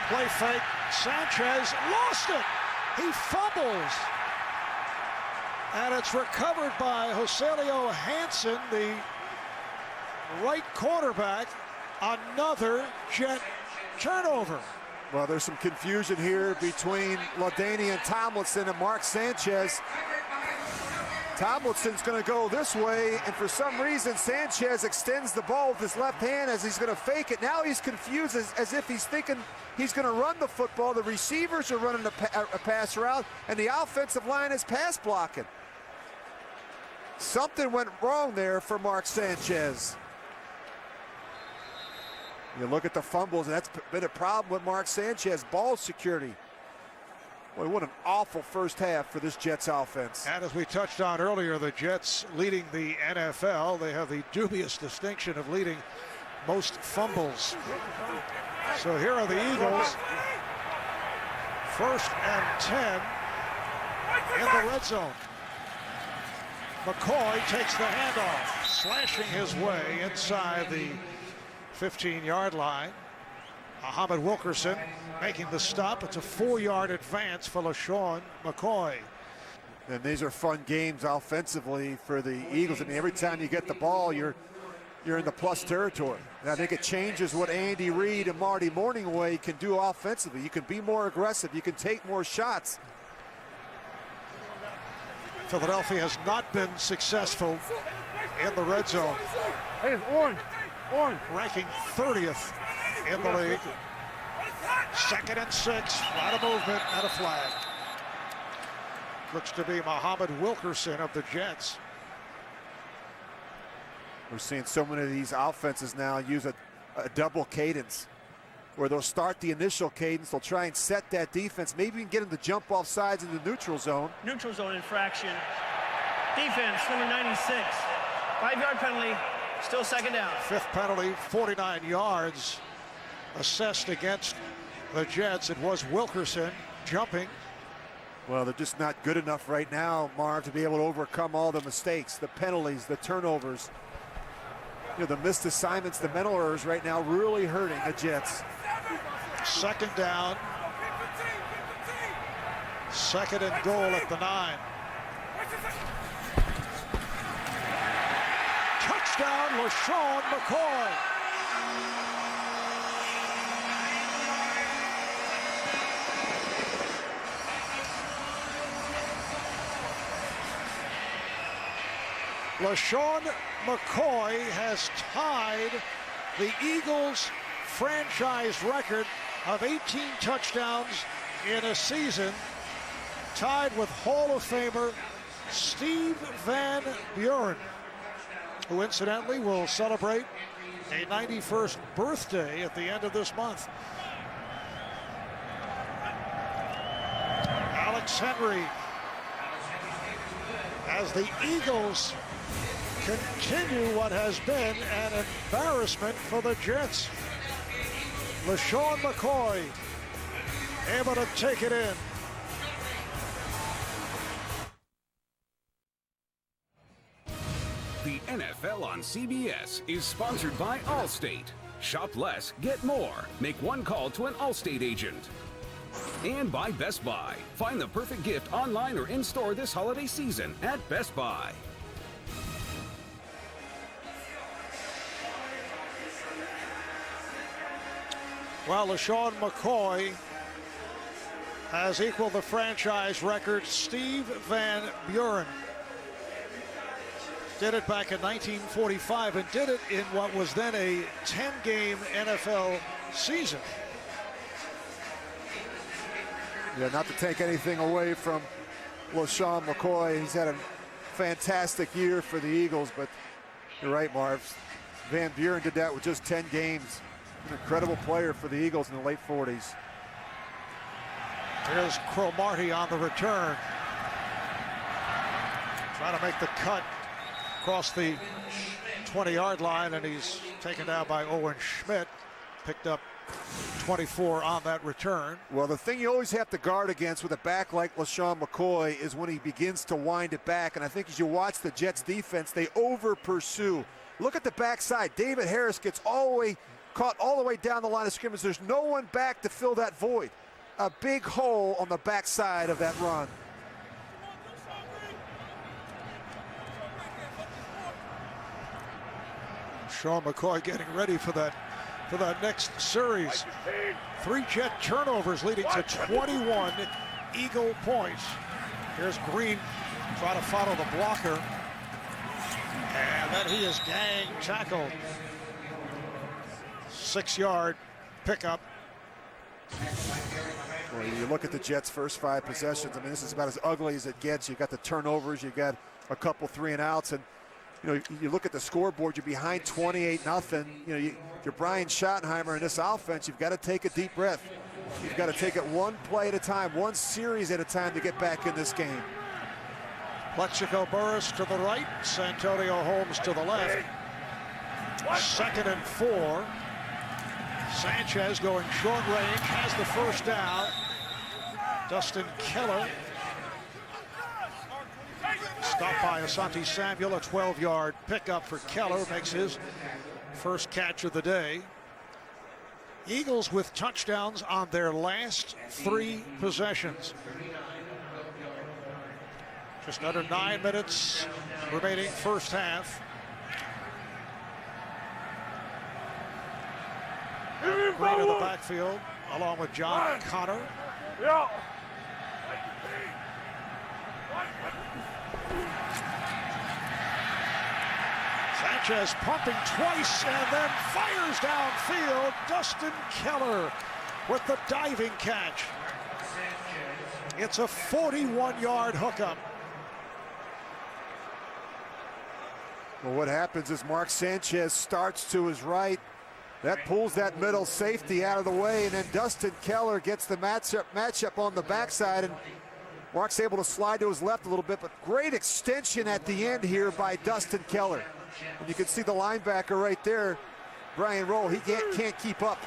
Play fake. Sanchez lost it. He fumbles. And it's recovered by Joselio Hansen, the right quarterback. Another Jet turnover. Well, there's some confusion here between LaDainian Tomlinson and Mark Sanchez. Tomlinson's going to go this way, and for some reason, Sanchez extends the ball with his left hand as he's going to fake it. Now he's confused as if he's thinking he's going to run the football. The receivers are running a pass route, and the offensive line is pass blocking. Something went wrong there for Mark Sanchez. You look at the fumbles, and that's been a problem with Mark Sanchez. Ball security. Boy, what an awful first half for this Jets offense. And as we touched on earlier, the Jets leading the NFL. They have the dubious distinction of leading most fumbles. So here are the Eagles. 1st and 10 in the red zone. McCoy takes the handoff, slashing his way inside the 15-yard line. Muhammad Wilkerson making the stop. It's a 4-yard advance for LaShawn McCoy. And these are fun games offensively for the Eagles. I mean, every time you get the ball, you're in the plus territory. And I think it changes what Andy Reid and Marty Morningway can do offensively. You can be more aggressive. You can take more shots. Philadelphia has not been successful in the red zone. Hey, it's orange. Ranking 30th in the league. 2nd and 6, a lot of movement and a flag. Looks to be Muhammad Wilkerson of the Jets. We're seeing so many of these offenses now use a double cadence, where they'll start the initial cadence, they'll try and set that defense, maybe even get them to jump off sides in the neutral zone. Neutral zone infraction. Defense, number 96. 5-yard penalty, still 2nd down. 5th penalty, 49 yards assessed against the Jets. It was Wilkerson jumping. Well, they're just not good enough right now, Marv, to be able to overcome all the mistakes, the penalties, the turnovers. You know, the missed assignments, the mental errors right now really hurting the Jets. 2nd down. 2nd and goal at the 9. Touchdown, LaShawn McCoy. LaShawn McCoy has tied the Eagles' franchise record of 18 touchdowns in a season, tied with Hall of Famer Steve Van Buren, who incidentally will celebrate a 91st birthday at the end of this month. Alex Henry, as the Eagles continue what has been an embarrassment for the Jets. LaShawn McCoy able to take it in. The NFL on CBS is sponsored by Allstate. Shop less, get more. Make one call to an Allstate agent. And by Best Buy. Find the perfect gift online or in-store this holiday season at Best Buy. Well, LaShawn McCoy has equaled the franchise record. Steve Van Buren did it back in 1945 and did it in what was then a 10-game NFL season. Yeah, not to take anything away from LaShawn McCoy. He's had a fantastic year for the Eagles, but You're right, Marv. Van Buren did that with just 10 games. An incredible player for the Eagles in the late 40s. Here's Cromartie on the return. Trying to make the cut across the 20-yard line, and he's taken down by Owen Schmidt. Picked up 24 on that return. Well, the thing you always have to guard against with a back like LaShawn McCoy is when he begins to wind it back. And I think as you watch the Jets defense, they over-pursue. Look at the backside. David Harris gets caught all the way down the line of scrimmage. There's no one back to fill that void. A big hole on the backside of that run. Sean McCoy getting ready for that next series. 3 Jet turnovers leading to 21 Eagle points. Here's Green trying to follow the blocker. And then he is gang tackled. 6-yard pickup. Well, you look at the Jets' first 5 possessions. I mean, this is about as ugly as it gets. You got the turnovers, you got a couple 3-and-outs, and you know, you look at the scoreboard, you're behind 28-0. You know, you're Brian Schottenheimer in this offense. You've got to take a deep breath. You've got to take it one play at a time, one series at a time to get back in this game. Plexico Burris to the right, Santonio Holmes to the left. 2nd and 4. Sanchez going short range, has the first down. Dustin Keller stopped by Asante Samuel. A 12-yard pickup for Keller, makes his first catch of the day. Eagles with touchdowns on their last 3 possessions. Just under 9 minutes remaining first half. Green in the backfield along with John Connor. Sanchez pumping twice and then fires downfield. Dustin Keller with the diving catch. It's a 41-yard hookup. Well, what happens is Mark Sanchez starts to his right. That pulls that middle safety out of the way, and then Dustin Keller gets the matchup on the backside, and Mark's able to slide to his left a little bit, but great extension at the end here by Dustin Keller. And you can see the linebacker right there, Brian Roll. He can't keep up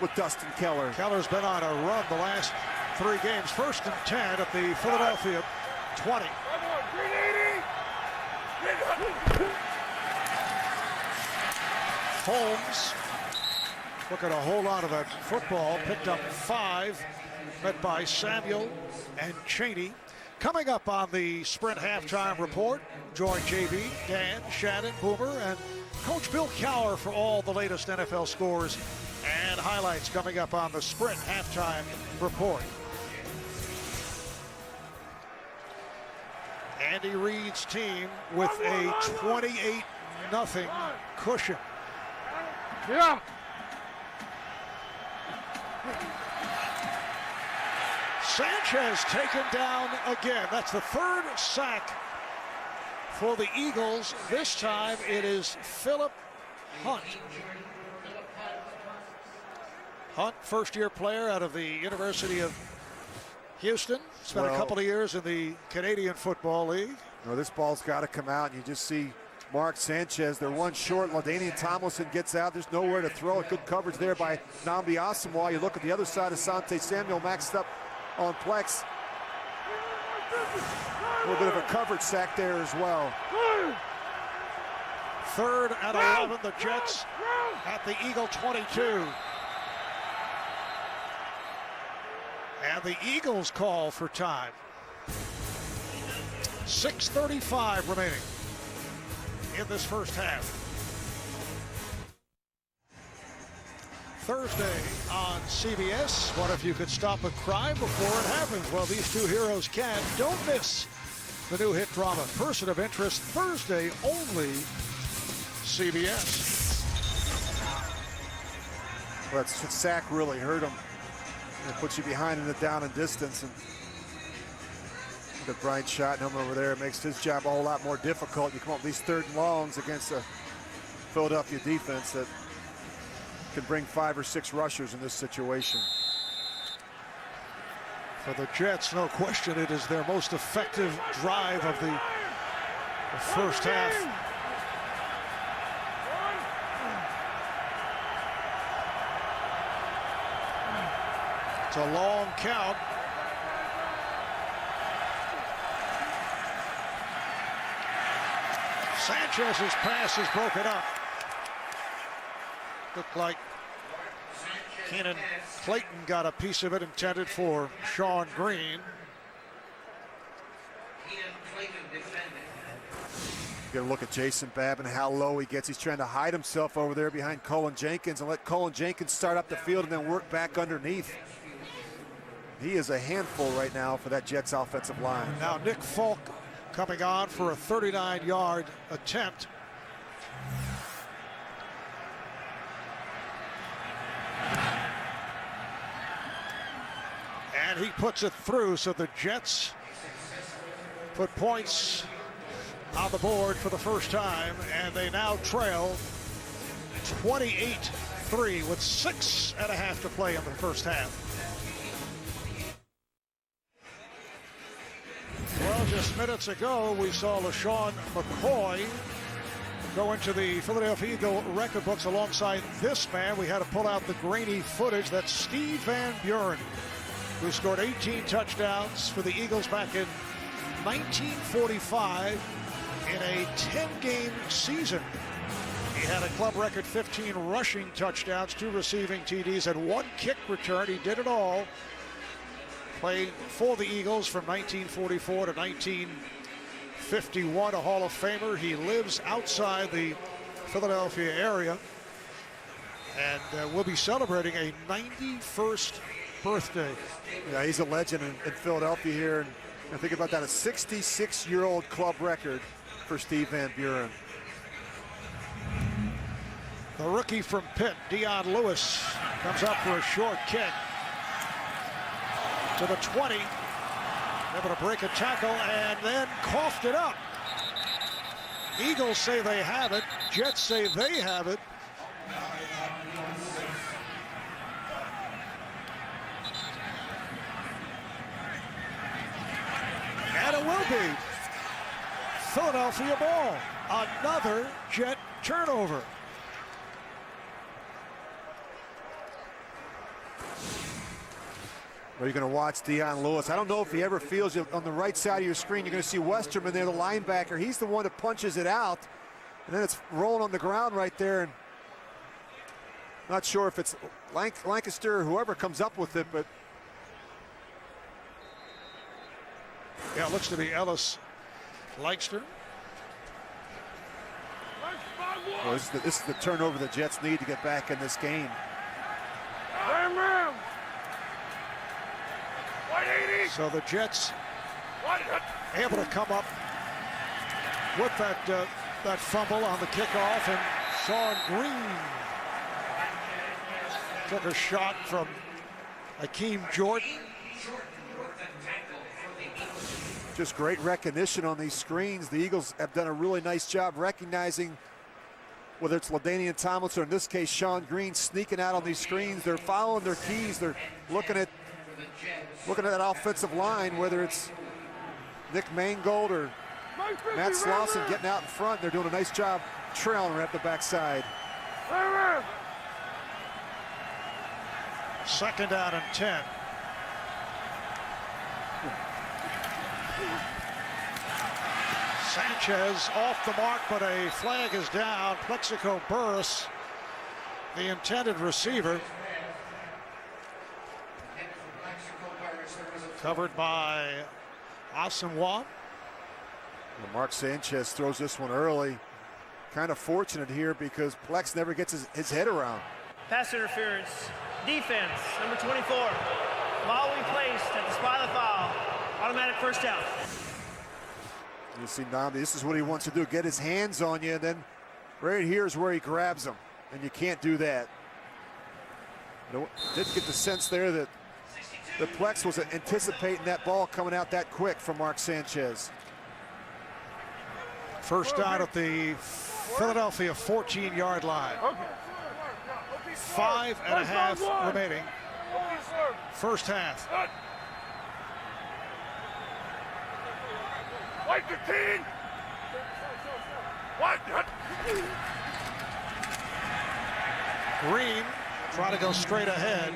with Dustin Keller. Keller's been on a run the last 3 games. 1st and 10 at the Philadelphia 20. Holmes looking to hold on to that football, picked up 5, met by Samuel and Cheney. Coming up on the Sprint halftime report, join JB, Dan, Shannon, Boomer, and Coach Bill Cowher for all the latest NFL scores and highlights coming up on the Sprint halftime report. Andy Reid's team with a 28-0 cushion. Yeah. Sanchez taken down again. That's the 3rd sack for the Eagles. This time it is Philip Hunt. Hunt, first-year player out of the University of Houston. Spent a couple of years in the Canadian Football League. No, this ball's got to come out, and you just see Mark Sanchez. They're one short. LaDainian Tomlinson gets out. There's nowhere to throw it. Good coverage there by Nnamdi Asomugha. You look at the other side, Asante Samuel maxed up on Plex. A little bit of a coverage sack there as well. 3rd and 11, the Jets at the Eagle 22. And the Eagles call for time. 6:35 remaining in this first half. Thursday on CBS. What if you could stop a crime before it happens? Well, these 2 heroes can. Don't miss the new hit drama, Person of Interest, Thursday only, CBS. Well, that sack really hurt him. It puts you behind in the down and distance. And The Brian Schottenham over there makes his job a whole lot more difficult. You come up with these 3rd and longs against a Philadelphia defense that can bring 5 or 6 rushers in this situation. For the Jets, no question, it is their most effective drive of the first half. It's a long count. Sanchez's pass is broken up. Looked like Kenan Clayton got a piece of it, intended for Sean Green. Get a look at Jason Babb and how low he gets. He's trying to hide himself over there behind Cullen Jenkins and let Cullen Jenkins start up the field and then work back underneath. He is a handful right now for that Jets offensive line. Now Nick Folk coming on for a 39-yard attempt. And he puts it through, so the Jets put points on the board for the first time, and they now trail 28-3 with 6.5 to play in the first half. Well, just minutes ago, we saw LaShawn McCoy go into the Philadelphia Eagle record books alongside this man. We had to pull out the grainy footage. That's Steve Van Buren, who scored 18 touchdowns for the Eagles back in 1945 in a 10-game season. He had a club record 15 rushing touchdowns, 2 receiving TDs, and 1 kick return. He did it all. Played for the Eagles from 1944 to 1951, a Hall of Famer. He lives outside the Philadelphia area and will be celebrating a 91st birthday. Yeah, he's a legend in Philadelphia here. And think about that, a 66-year-old club record for Steve Van Buren. The rookie from Pitt, Dion Lewis, comes up for a short kick to the 20, able to break a tackle and then coughed it up. Eagles say they have it, Jets say they have it. And it will be Philadelphia ball. Another Jet turnover. Well, you're going to watch Dion Lewis. I don't know if he ever feels it on the right side of your screen. You're going to see Westerman there, the linebacker. He's the one that punches it out. And then it's rolling on the ground right there. And not sure if it's Lancaster or whoever comes up with it, but yeah, it looks to be Ellis Lancaster. well, this is the turnover the Jets need to get back in this game. So the Jets able to come up with that fumble on the kickoff, and Sean Green took a shot from Hakeem Jordan. Just great recognition on these screens. The Eagles have done a really nice job recognizing whether it's LaDainian Tomlinson or in this case Sean Green sneaking out on these screens. They're following their keys. They're looking at that offensive line, whether it's Nick Mangold or Matt Slauson getting out in front. They're doing a nice job trailing right up the backside. Second down and 10. Sanchez off the mark, but a flag is down. Plexico Burris, the intended receiver, covered by Asamoah. Well, Mark Sanchez throws this one early. Kind of fortunate here because Plex never gets his head around. Pass interference. Defense, number 24. Ball we placed at the spot of the foul. Automatic first down. You see Namdi, this is what he wants to do, get his hands on you, and then right here is where he grabs him, and you can't do that. Didn't get the sense there that the Plex was anticipating that ball coming out that quick from Mark Sanchez. First down at the Philadelphia 14-yard line. 5.5 remaining. First half. Like the team. Green trying to go straight ahead.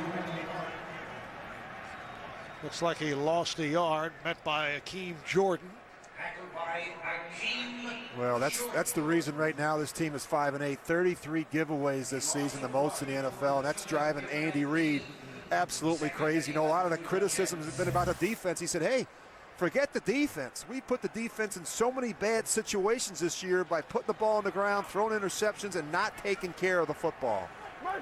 Looks like he lost a yard, met by Akeem Jordan. Well, that's the reason right now this team is 5-8. 33 giveaways this season, the most in the NFL, and that's driving Andy Reid absolutely crazy. You know, a lot of the criticism has been about the defense. He said, hey, forget the defense. We put the defense in so many bad situations this year by putting the ball on the ground, throwing interceptions, and not taking care of the football. My 5-1.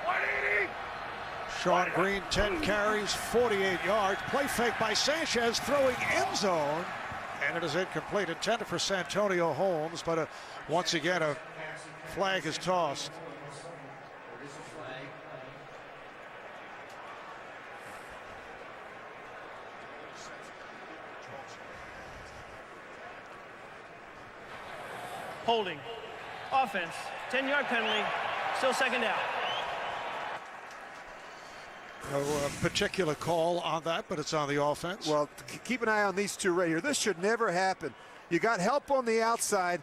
180. Sean Green, 10 carries, 48 yards. Play fake by Sanchez, throwing end zone. And it is incomplete, intended for Santonio Holmes, but once again, a flag is tossed. Holding. Offense. 10-yard penalty. Still second down. No particular call on that, but it's on the offense. Well, keep an eye on these two right here. This should never happen. You got help on the outside.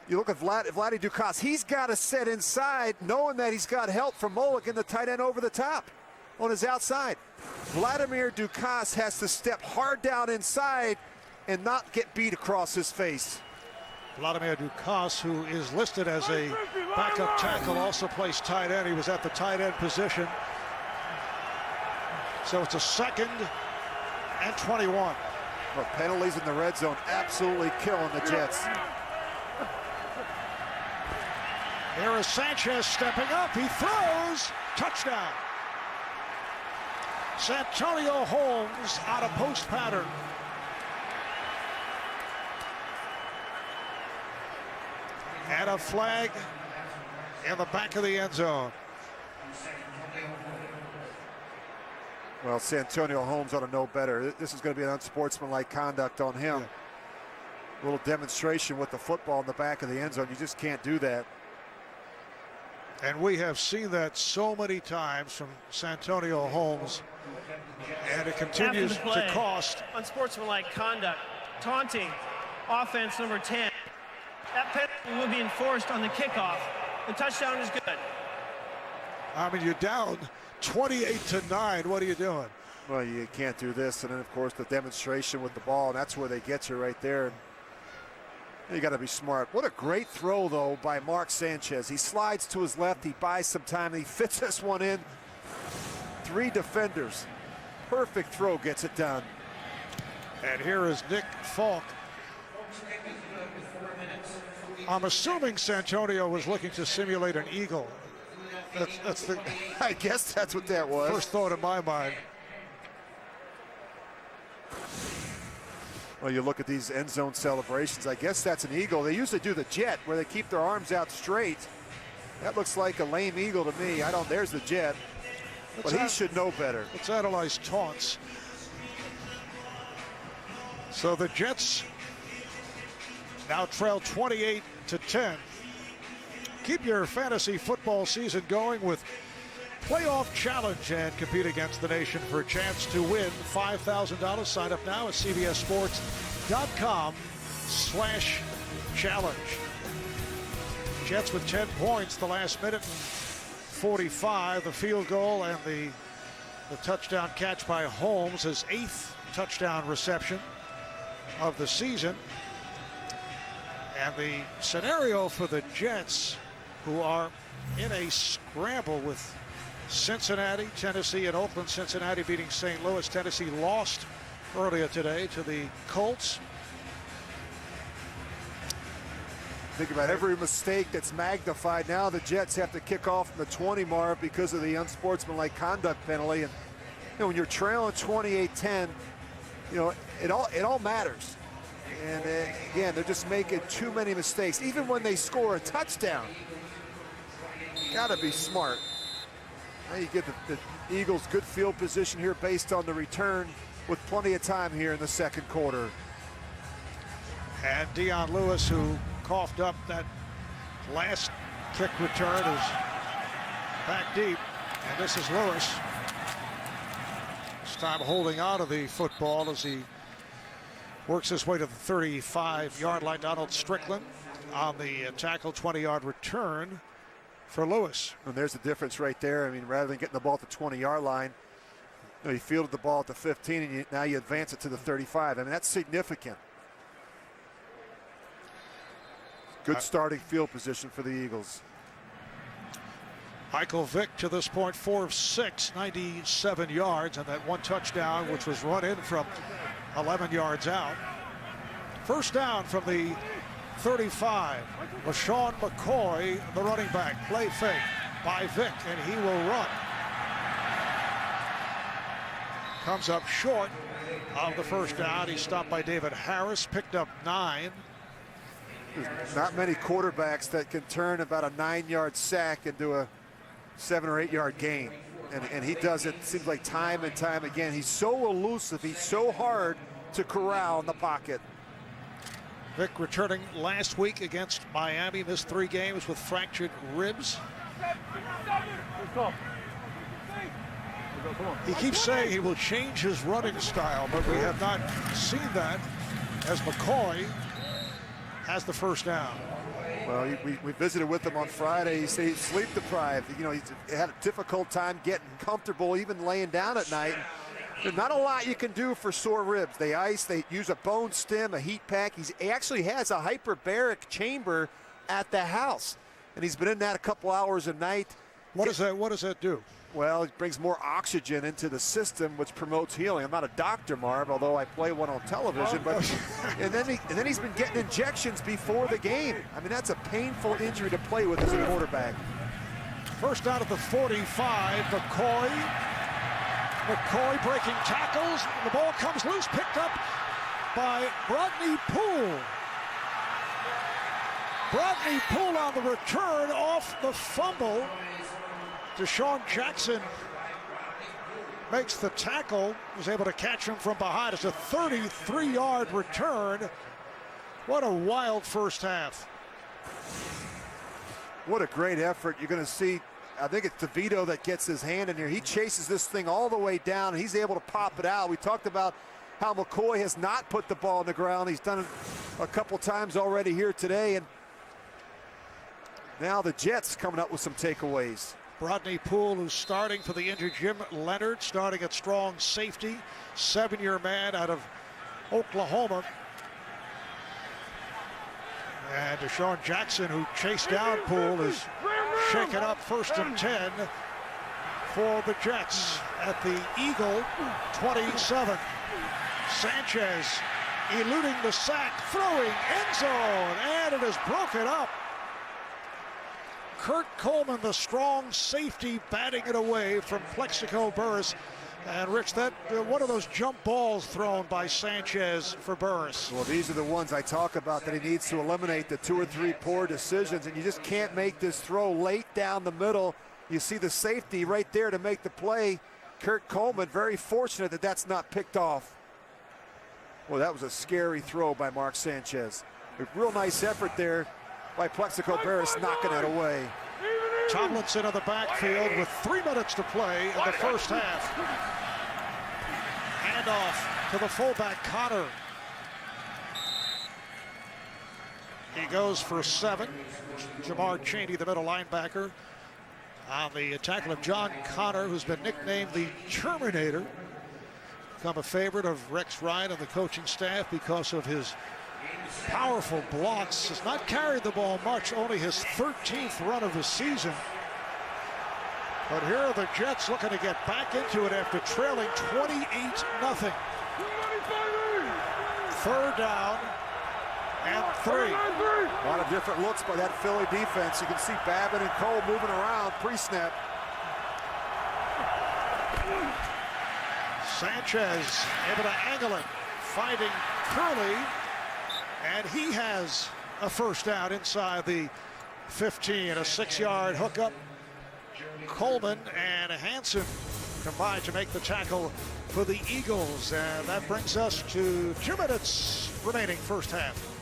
You look at Vladdy Dukas. He's got to set inside, knowing that he's got help from Mulligan, the tight end, over the top on his outside. Vladimir Dukas has to step hard down inside and not get beat across his face. Vladimir Dukas, who is listed as a backup tackle, also plays tight end. He was at the tight end position. So it's a 2nd and 21. Well, penalties in the red zone absolutely killing the Jets. Here is Sanchez stepping up. He throws. Touchdown. Santonio Holmes out of post pattern. And a flag in the back of the end zone. Well, Santonio Holmes ought to know better. This is going to be an unsportsmanlike conduct on him. A little demonstration with the football in the back of the end zone. You just can't do that. And we have seen that so many times from Santonio Holmes. And it continues to cost. Unsportsmanlike conduct. Taunting. Offense number 10. That penalty will be enforced on the kickoff. The touchdown is good. I mean, you're down 28-9. What are you doing? Well, you can't do this. And then, of course, the demonstration with the ball. And that's where they get you right there. You got to be smart. What a great throw, though, by Mark Sanchez. He slides to his left. He buys some time. And he fits this one in. 3 defenders. Perfect throw, gets it done. And here is Nick Falk. I'm assuming Santonio was looking to simulate an eagle. That's the I guess that's what that was. First thought in my mind. Well, you look at these end zone celebrations. I guess that's an eagle. They usually do the jet where they keep their arms out straight. That looks like a lame eagle to me. There's the jet. But he should know better. Let's analyze taunts. So the Jets now trail 28-10. Keep your fantasy football season going with Playoff Challenge and compete against the nation for a chance to win $5,000. Sign up now at cbssports.com/challenge. Jets with 10 points the last minute, 45. The field goal and the touchdown catch by Holmes, his 8th touchdown reception of the season. And the scenario for the Jets, who are in a scramble with Cincinnati, Tennessee, and Oakland. Cincinnati beating St. Louis. Tennessee lost earlier today to the Colts. Think about every mistake that's magnified. Now the Jets have to kick off from the 20, Marv, because of the unsportsmanlike conduct penalty. And when you're trailing 28-10, it all matters. And again, they're just making too many mistakes. Even when they score a touchdown, Got to be smart. Now you get the Eagles good field position here based on the return with plenty of time here in the second quarter. And Dion Lewis, who coughed up that last kick return, is back deep. And this is Lewis. This time holding on to the football as he works his way to the 35-yard line. Donald Strickland on the tackle, 20-yard return for Lewis. And there's the difference right there. I mean, rather than getting the ball at the 20-yard line, you fielded the ball at the 15, and now you advance it to the 35. I mean, that's significant. Good starting field position for the Eagles. Michael Vick to this point 4 of 6, 97 yards, and that one touchdown which was run in from 11 yards out. First down from the 35. LaShawn McCoy, the running back. Play fake by Vick, and he will run. Comes up short of the first down. He's stopped by David Harris, picked up 9. There's not many quarterbacks that can turn about a 9-yard sack into a 7 or 8 yard gain. And he does it, seems like time and time again. He's so elusive. He's so hard to corral in the pocket. Vick returning last week against Miami, missed 3 games with fractured ribs. He keeps saying he will change his running style, but we have not seen that as McCoy has the first down. Well, we visited with him on Friday. He said he's sleep deprived. You know, he's had a difficult time getting comfortable, even laying down at night. There's not a lot you can do for sore ribs. They ice, they use a bone stim, a heat pack. He actually has a hyperbaric chamber at the house, and he's been in that a couple hours a night. What does that do? Well, it brings more oxygen into the system, which promotes healing. I'm not a doctor, Marv, although I play one on television. But and then he's been getting injections before the game. I mean, that's a painful injury to play with as a quarterback. First down at the 45. McCoy breaking tackles. The ball comes loose, picked up by Rodney Poole. Rodney Poole on the return off the fumble. Deshaun Jackson makes the tackle, was able to catch him from behind. It's a 33-yard return. What a wild first half. What a great effort. You're going to see, I think it's DeVito that gets his hand in here. He chases this thing all the way down, and he's able to pop it out. We talked about how McCoy has not put the ball on the ground. He's done it a couple times already here today, and now the Jets coming up with some takeaways. Rodney Poole, who's starting for the injured Jim Leonard, starting at strong safety, 7-year man out of Oklahoma. And Deshaun Jackson, who chased down Poole, is shaken up 1st and 10 for the Jets at the Eagle 27. Sanchez eluding the sack, throwing end zone, and it is broken up. Kurt Coleman, the strong safety, batting it away from Plexico Burris. And Rich, that one of those jump balls thrown by Sanchez for Burris. Well, these are the ones I talk about that he needs to eliminate, the 2 or 3 poor decisions, and you just can't make this throw late down the middle. You see the safety right there to make the play. Kurt Coleman, very fortunate that that's not picked off. Well, that was a scary throw by Mark Sanchez. A real nice effort there by Plexico Burris, knocking it away. Tomlinson in the backfield with 3 minutes to play in the first half. Handoff to the fullback, Connor. He goes for 7. Jamar Chaney, the middle linebacker, on the tackle of John Connor, who's been nicknamed the Terminator. Become a favorite of Rex Ryan and the coaching staff because of his powerful blocks. Has not carried the ball much, only his 13th run of the season. But here are the Jets looking to get back into it after trailing 28-0. 3rd down and 3. A lot of different looks by that Philly defense. You can see Babbitt and Cole moving around pre-snap. Sanchez able to angle it, finding Curley. And he has a first down inside the 15. A 6-yard hookup Coleman and Hanson combined to make the tackle for the Eagles. And that brings us to 2 minutes remaining first half.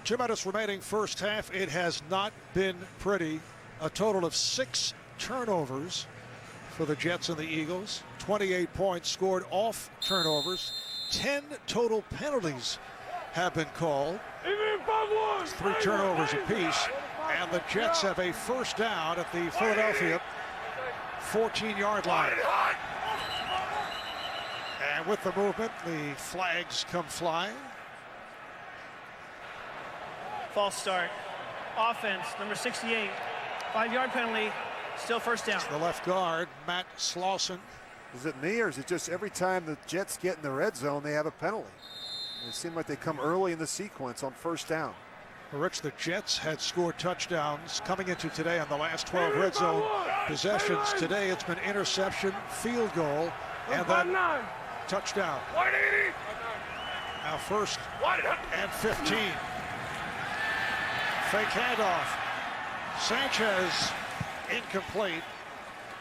2 minutes remaining first half. It has not been pretty. A total of 6 turnovers for the Jets and the Eagles. 28 points scored off turnovers. 10 total penalties have been called. 3 turnovers apiece. And the Jets have a first down at the Philadelphia 14-yard line. And with the movement, the flags come flying. False start. Offense, number 68. 5-yard penalty. Still first down. The left guard, Matt Slauson. Is it me, or is it just every time the Jets get in the red zone, they have a penalty? It seemed like they come early in the sequence on first down. Rich, the Jets had scored touchdowns coming into today on the last 12 red zone possessions. Today it's been interception, field goal, and then touchdown. Now first and 15. Fake handoff. Sanchez incomplete.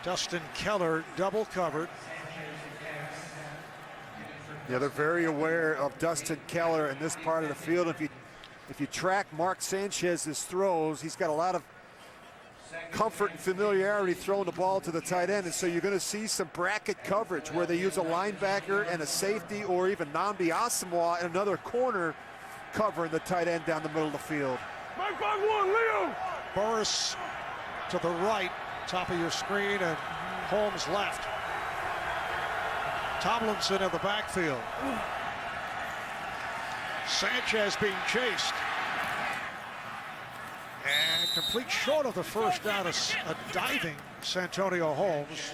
Dustin Keller double covered. Yeah, they're very aware of Dustin Keller in this part of the field. If you track Mark Sanchez's throws, he's got a lot of comfort and familiarity throwing the ball to the tight end, and so you're going to see some bracket coverage where they use a linebacker and a safety, or even Nnamdi Asamoah and another corner covering the tight end down the middle of the field. Burris to the right, top of your screen, and Holmes left. Tomlinson in the backfield. Sanchez being chased. And complete short of the first down, a diving Santonio Holmes.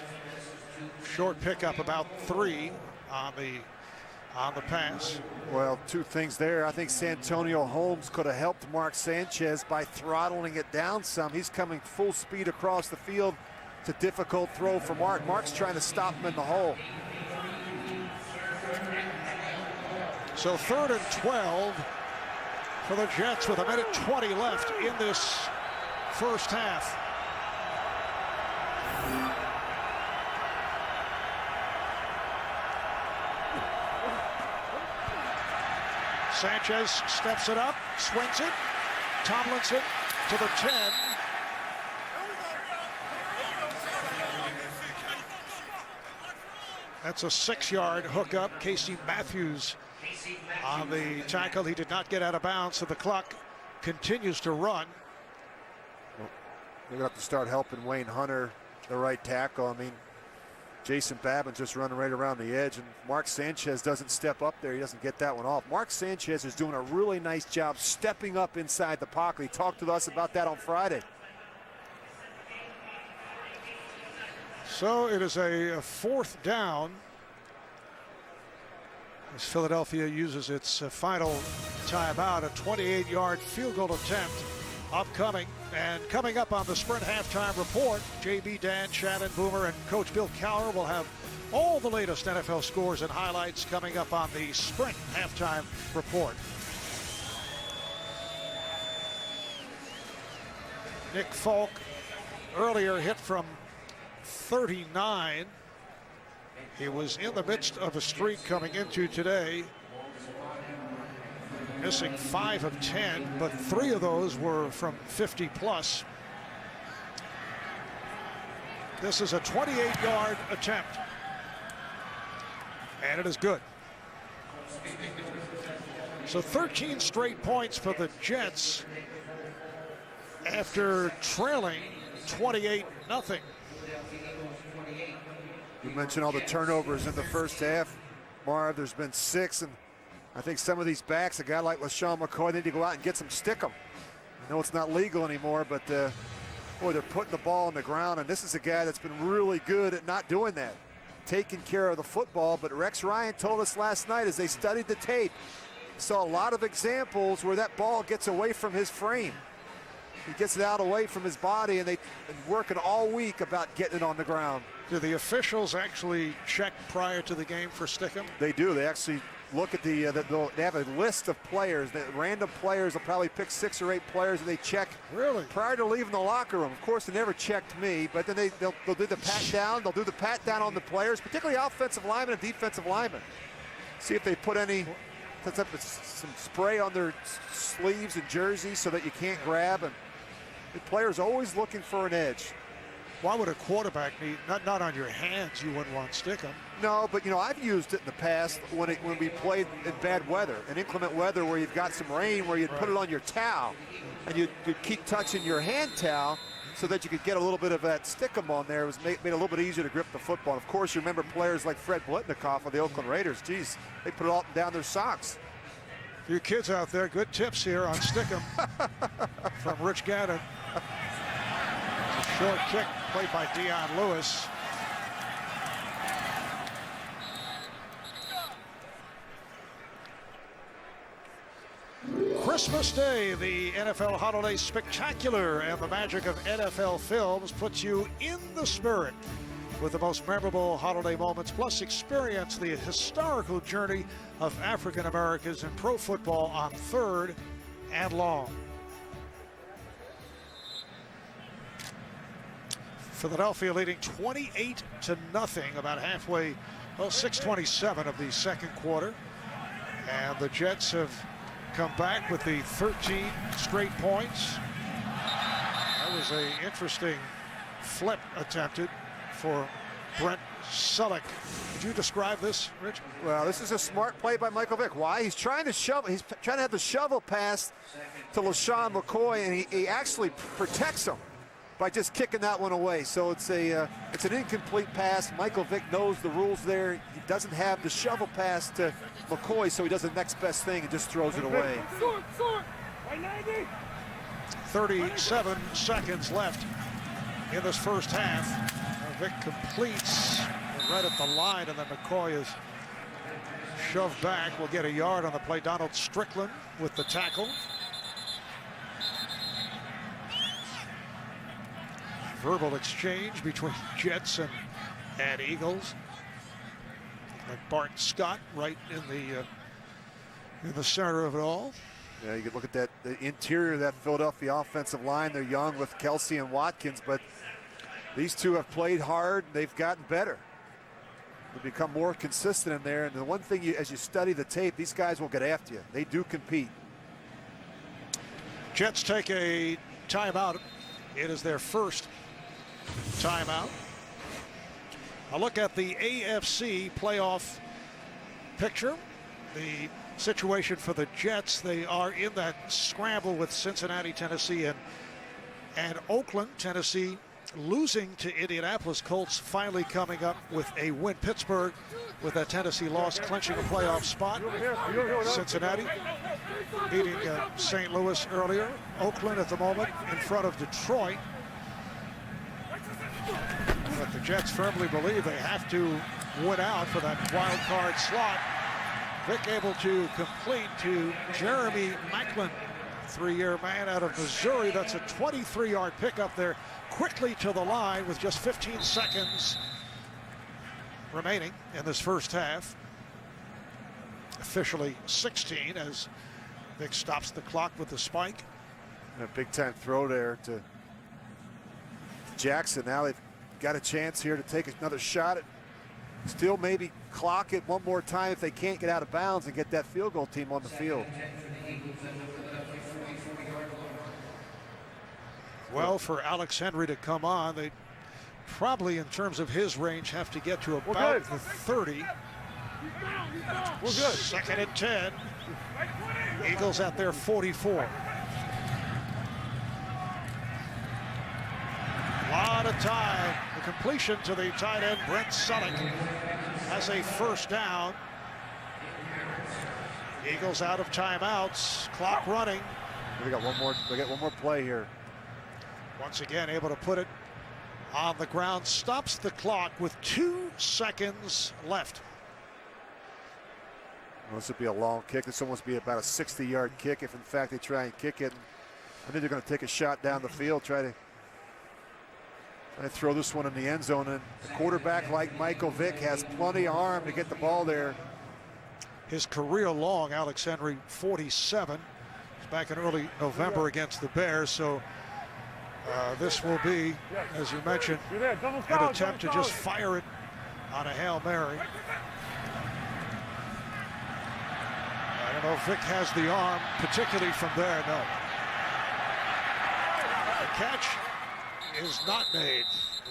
Short pickup, about 3 on the pass. Well, 2 things there. I think Santonio Holmes could have helped Mark Sanchez by throttling it down some. He's coming full speed across the field. It's a difficult throw for Mark. Mark's trying to stop him in the hole. So 3rd and 12 for the Jets with 1:20 left in this first half. Sanchez steps it up, swings it. Tomlinson to the 10. That's a 6-yard hookup. Casey Matthews on the tackle. He did not get out of bounds, so the clock continues to run. Well, they're going to have to start helping Wayne Hunter, the right tackle. I mean, Jason Babin's just running right around the edge, and Mark Sanchez doesn't step up there. He doesn't get that one off. Mark Sanchez is doing a really nice job stepping up inside the pocket. He talked to us about that on Friday. So it is a 4th down as Philadelphia uses its final timeout. A 28-yard field goal attempt upcoming. And coming up on the Sprint halftime report, JB, Dan, Shannon, Boomer, and Coach Bill Cowher will have all the latest NFL scores and highlights coming up on the Sprint halftime report. Nick Folk earlier hit from 39. He was in the midst of a streak coming into today, missing 5 of 10, but 3 of those were from 50 plus. This is a 28-yard attempt, and it is good. So 13 straight points for the Jets after trailing 28-0. You mentioned all the turnovers in the first half. Marv, there's been 6, and I think some of these backs, a guy like LaShawn McCoy, they need to go out and get some stickum. I know it's not legal anymore, but boy, they're putting the ball on the ground, and this is a guy that's been really good at not doing that, taking care of the football. But Rex Ryan told us last night as they studied the tape, saw a lot of examples where that ball gets away from his frame. He gets it out away from his body, and they've been working all week about getting it on the ground. Do the officials actually check prior to the game for Stickum? They do. They actually look at they have a list of players. Random players will probably pick 6 or 8 players, and they check really prior to leaving the locker room. Of course, they never checked me, but then they'll do the pat down. They'll do the pat down on the players, particularly offensive linemen and defensive linemen. See if they put some spray on their sleeves and jerseys so that you can't grab. And the player's always looking for an edge. Why would a quarterback need, not on your hands, you wouldn't want Stickum? No, but I've used it in the past when we played in bad weather, in inclement weather where you've got some rain, where you'd put it on your towel and you'd keep touching your hand towel so that you could get a little bit of that Stickum on there. It was made a little bit easier to grip the football. And of course, you remember players like Fred Blitnikoff of the Oakland Raiders. Geez, they put it all down their socks. You kids out there, good tips here on Stickum from Rich Gannon. Short kick played by Dion Lewis. Christmas Day, the NFL Holiday Spectacular, and the magic of NFL Films puts you in the spirit with the most memorable holiday moments, plus experience the historical journey of African Americans in pro football on 3rd and Long. Philadelphia leading 28-0 about halfway, 6:27 of the second quarter. And the Jets have come back with the 13 straight points. That was an interesting flip attempted for Brent Selleck. Could you describe this, Rich? Well, this is a smart play by Michael Vick. Why? He's trying to shovel. He's trying to have the shovel pass to LaShawn McCoy, and he actually protects him by just kicking that one away. So it's an incomplete pass. Michael Vick knows the rules there. He doesn't have the shovel pass to McCoy, so he does the next best thing and just throws it away. 37 seconds left in this first half. Vick completes right at the line, and then McCoy is shoved back. We'll get a yard on the play. Donald Strickland with the tackle. Verbal exchange between Jets and Eagles. Like Bart Scott right in the center of it all. Yeah, you could look at the interior of that Philadelphia offensive line. They're young with Kelsey and Watkins, but these two have played hard. They've gotten better. They've become more consistent in there. And the one thing, as you study the tape, these guys will get after you. They do compete. Jets take a timeout. It is their first timeout. A look at the AFC playoff picture. The situation for the Jets, they are in that scramble with Cincinnati, Tennessee, and Oakland. Tennessee losing to Indianapolis. Colts finally coming up with a win. Pittsburgh, with that Tennessee loss, clinching a playoff spot. Cincinnati beating St. Louis earlier. Oakland at the moment in front of Detroit. But the Jets firmly believe they have to win out for that wild card slot. Vick able to complete to Jeremy Maclin, 3-year man out of Missouri. That's a 23-yard pickup there, quickly to the line with just 15 seconds remaining in this first half. Officially 16 as Vick stops the clock with the spike. And a big-time throw there to Jackson. Now they've got a chance here to take another shot at still maybe clock it one more time if they can't get out of bounds and get that field goal team on the field. Well, for Alex Henry to come on, they probably, in terms of his range, have to get to about the 30. We're good. 2nd and 10. Eagles at their 44. A lot of time. The completion to the tight end, Brent Selleck, has a first down. Eagles out of timeouts. Clock running. They got one more play here. Once again, able to put it on the ground. Stops the clock with 2 seconds left. Well, this would be a long kick. This almost be about a 60-yard kick if, in fact, they try and kick it. I think they're going to take a shot down the field, try to I throw this one in the end zone, and a quarterback like Michael Vick has plenty of arm to get the ball there. His career long, Alex Henry, 47. It's back in early November against the Bears, so this will be, as you mentioned, an attempt to just fire it on a Hail Mary. I don't know if Vick has the arm, particularly from there, no. The catch is not made.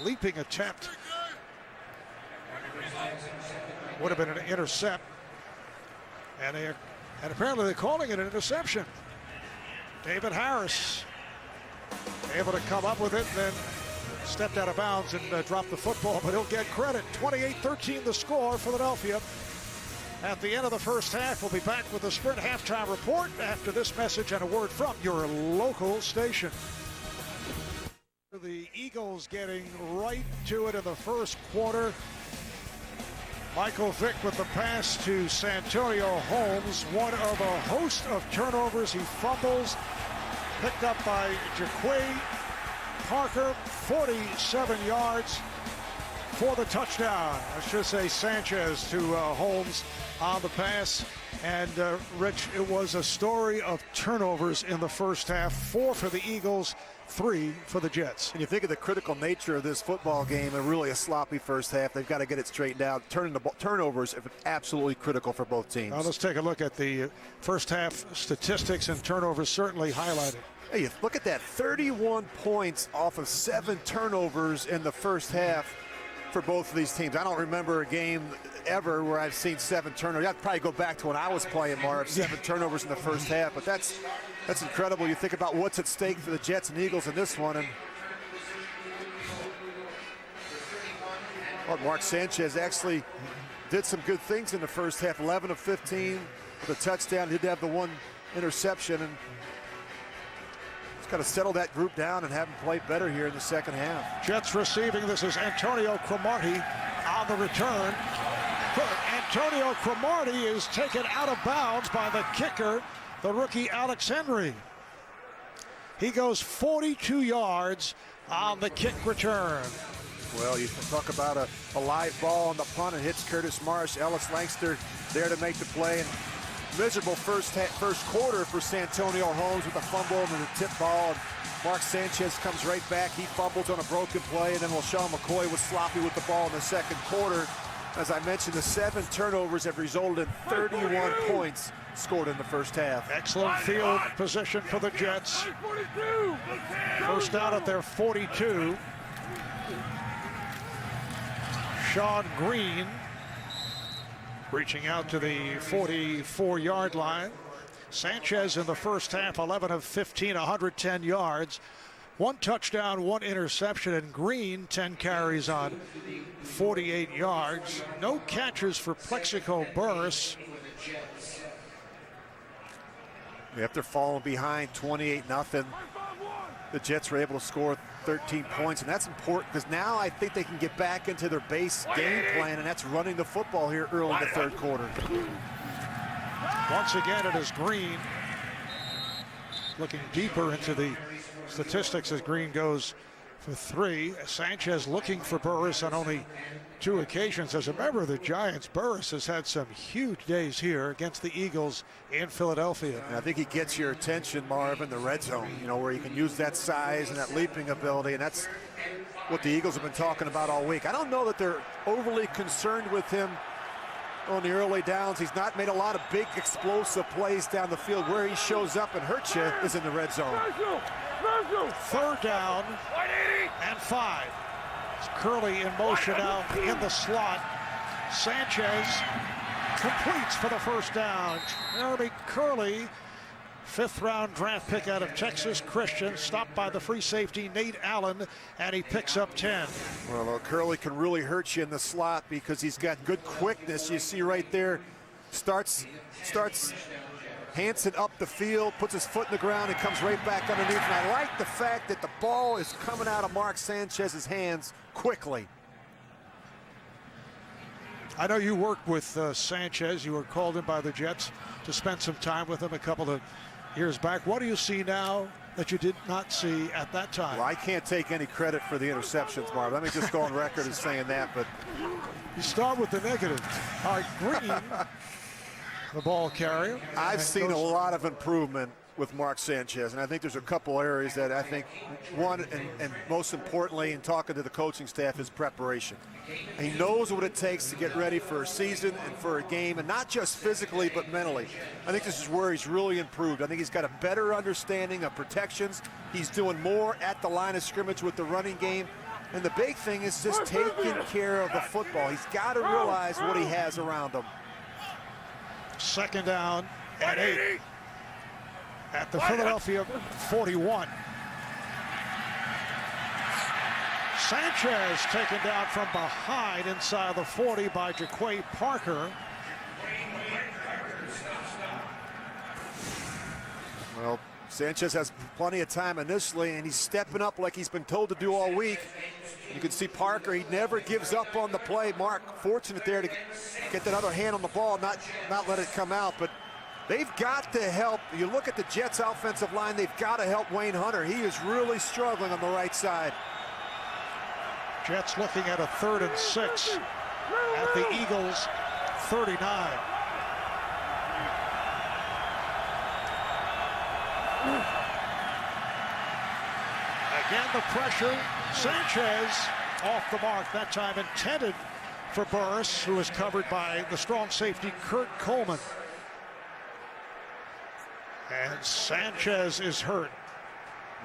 Leaping attempt. Would have been an intercept. And apparently they're calling it an interception. David Harris able to come up with it, then stepped out of bounds and dropped the football, but he'll get credit. 28-13 the score, Philadelphia. At the end of the first half, we'll be back with the Sprint halftime report after this message and a word from your local station. The Eagles getting right to it in the first quarter. Michael Vick with the pass to Santonio Holmes, one of a host of turnovers. He fumbles, picked up by Jaquay Parker, 47 yards for the touchdown. I should say Sanchez to Holmes on the pass. And Rich, it was a story of turnovers in the first half. 4 for the Eagles, 3 for the Jets. And you think of the critical nature of this football game and really a sloppy first half. They've got to get it straightened out. Turnovers are absolutely critical for both teams. Now let's take a look at the first half statistics, and turnovers certainly highlighted. Hey, look at that, 31 points off of 7 turnovers in the first half for both of these teams. I don't remember a game ever where I've seen 7 turnovers. I'd probably go back to when I was playing, Marv, 7 turnovers in the first half, but that's incredible. You think about what's at stake for the Jets and Eagles in this one. And well, Mark Sanchez actually did some good things in the first half, 11 of 15 with a touchdown. He did have the 1 interception, and he's got to settle that group down and have them play better here in the second half. Jets receiving. This is Antonio Cromartie on the return. Antonio Cromartie is taken out of bounds by the kicker, the rookie Alex Henry. He goes 42 yards on the kick return. Well, you can talk about a live ball on the punt. It hits Curtis Marsh. Ellis Langster there to make the play. And miserable first quarter for Santonio Holmes with a fumble and a tip ball. And Mark Sanchez comes right back. He fumbles on a broken play. And then LaShawn McCoy was sloppy with the ball in the second quarter. As I mentioned, the 7 turnovers have resulted in 31 points scored in the first half. Excellent field position for the Jets. First down at their 42. Sean Green reaching out to the 44-yard line. Sanchez in the first half, 11 of 15, 110 yards. 1 touchdown, 1 interception, and Green 10 carries on 48 yards. No catches for Plexico Burris. After falling behind 28-0, the Jets were able to score 13 points, and that's important because now I think they can get back into their base game plan, and that's running the football here early in the third quarter. Once again, it is Green looking deeper into the statistics as Green goes for 3. Sanchez looking for Burris on only 2 occasions. As a member of the Giants, Burris has had some huge days here against the Eagles in Philadelphia. And I think he gets your attention, Marv, in the red zone, you know, where you can use that size and that leaping ability, and that's what the Eagles have been talking about all week. I don't know that they're overly concerned with him on the early downs. He's not made a lot of big explosive plays down the field. Where he shows up and hurts you is in the red zone. Third down and 5. It's Curley in motion now in the slot. Sanchez completes for the first down. Jeremy Curley, 5th-round draft pick out of Texas Christian, stopped by the free safety Nate Allen, and he picks up 10. Well, Curley can really hurt you in the slot because he's got good quickness. You see right there, starts Hansen up the field, puts his foot in the ground, and comes right back underneath. And I like the fact that the ball is coming out of Mark Sanchez's hands quickly. I know you worked with Sanchez. You were called in by the Jets to spend some time with him a couple of years back. What do you see now that you did not see at that time? Well, I can't take any credit for the interceptions, Marv. Let me just go on record as saying that. But you start with the negative. All right, Green, the ball carrier. I've seen a lot of improvement with Mark Sanchez, and I think there's a couple areas that I think, one, and most importantly, in talking to the coaching staff, is preparation. He knows what it takes to get ready for a season and for a game, and not just physically, but mentally. I think this is where he's really improved. I think he's got a better understanding of protections. He's doing more at the line of scrimmage with the running game. And the big thing is just taking care of the football. He's got to realize what he has around him. Second down and 8 at the Philadelphia 41. Sanchez taken down from behind inside the 40 by Jaquay Parker. Well, Sanchez has plenty of time initially, and he's stepping up like he's been told to do all week. You can see Parker, he never gives up on the play. Mark, fortunate there to get that other hand on the ball, not let it come out. But they've got to help. You look at the Jets' offensive line, they've got to help Wayne Hunter. He is really struggling on the right side. Jets looking at a 3rd and 6 at the Eagles' 39. Again, the pressure. Sanchez off the mark, that time intended for Burris, who is covered by the strong safety Kurt Coleman. And Sanchez is hurt.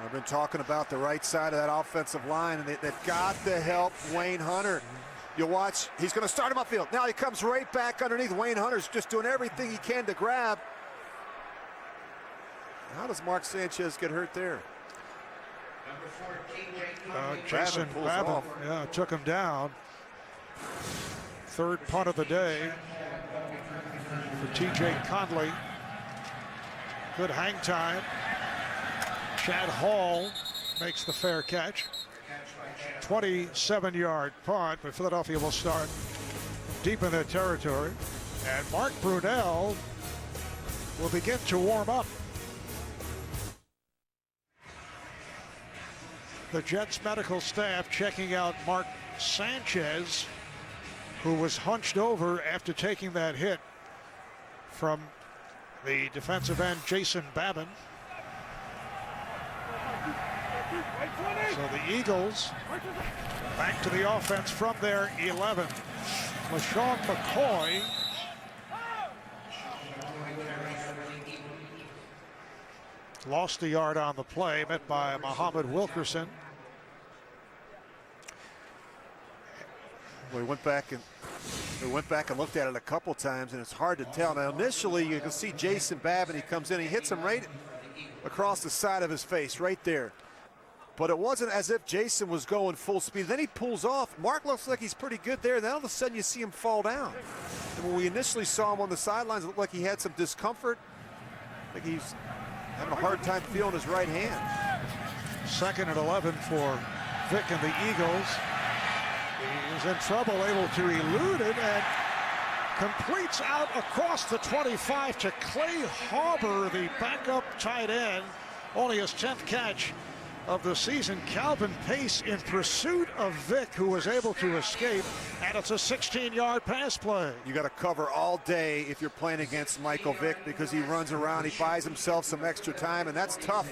I've been talking about the right side of that offensive line, and they've got to help Wayne Hunter. You'll watch, he's going to start him upfield. Now he comes right back underneath. Wayne Hunter's just doing everything he can to grab. How does Mark Sanchez get hurt there? Jason Babin, took him down. 3rd punt of the day for T.J. Conley. Good hang time. Chad Hall makes the fair catch. 27-yard punt, but Philadelphia will start deep in their territory. And Mark Brunell will begin to warm up. The Jets medical staff checking out Mark Sanchez, who was hunched over after taking that hit from the defensive end Jason Babin. So the Eagles back to the offense from their 11. LaShawn McCoy lost a yard on the play, met by Muhammad Wilkerson. We went back and looked at it a couple times, and it's hard to tell. Now initially you can see Jason Babin, he comes in, he hits him right across the side of his face, right there. But it wasn't as if Jason was going full speed. Then he pulls off. Mark looks like he's pretty good there. Then all of a sudden you see him fall down. And when we initially saw him on the sidelines, it looked like he had some discomfort. Like he's having a hard time feeling his right hand. 2nd and 11 for Vic and the Eagles. He was in trouble, able to elude it, and completes out across the 25 to Clay Harbor, the backup tight end. Only his 10th catch of the season. Calvin Pace in pursuit of Vic, who was able to escape, and it's a 16-yard pass play. You got to cover all day if you're playing against Michael Vick, because he runs around, he buys himself some extra time, and that's tough.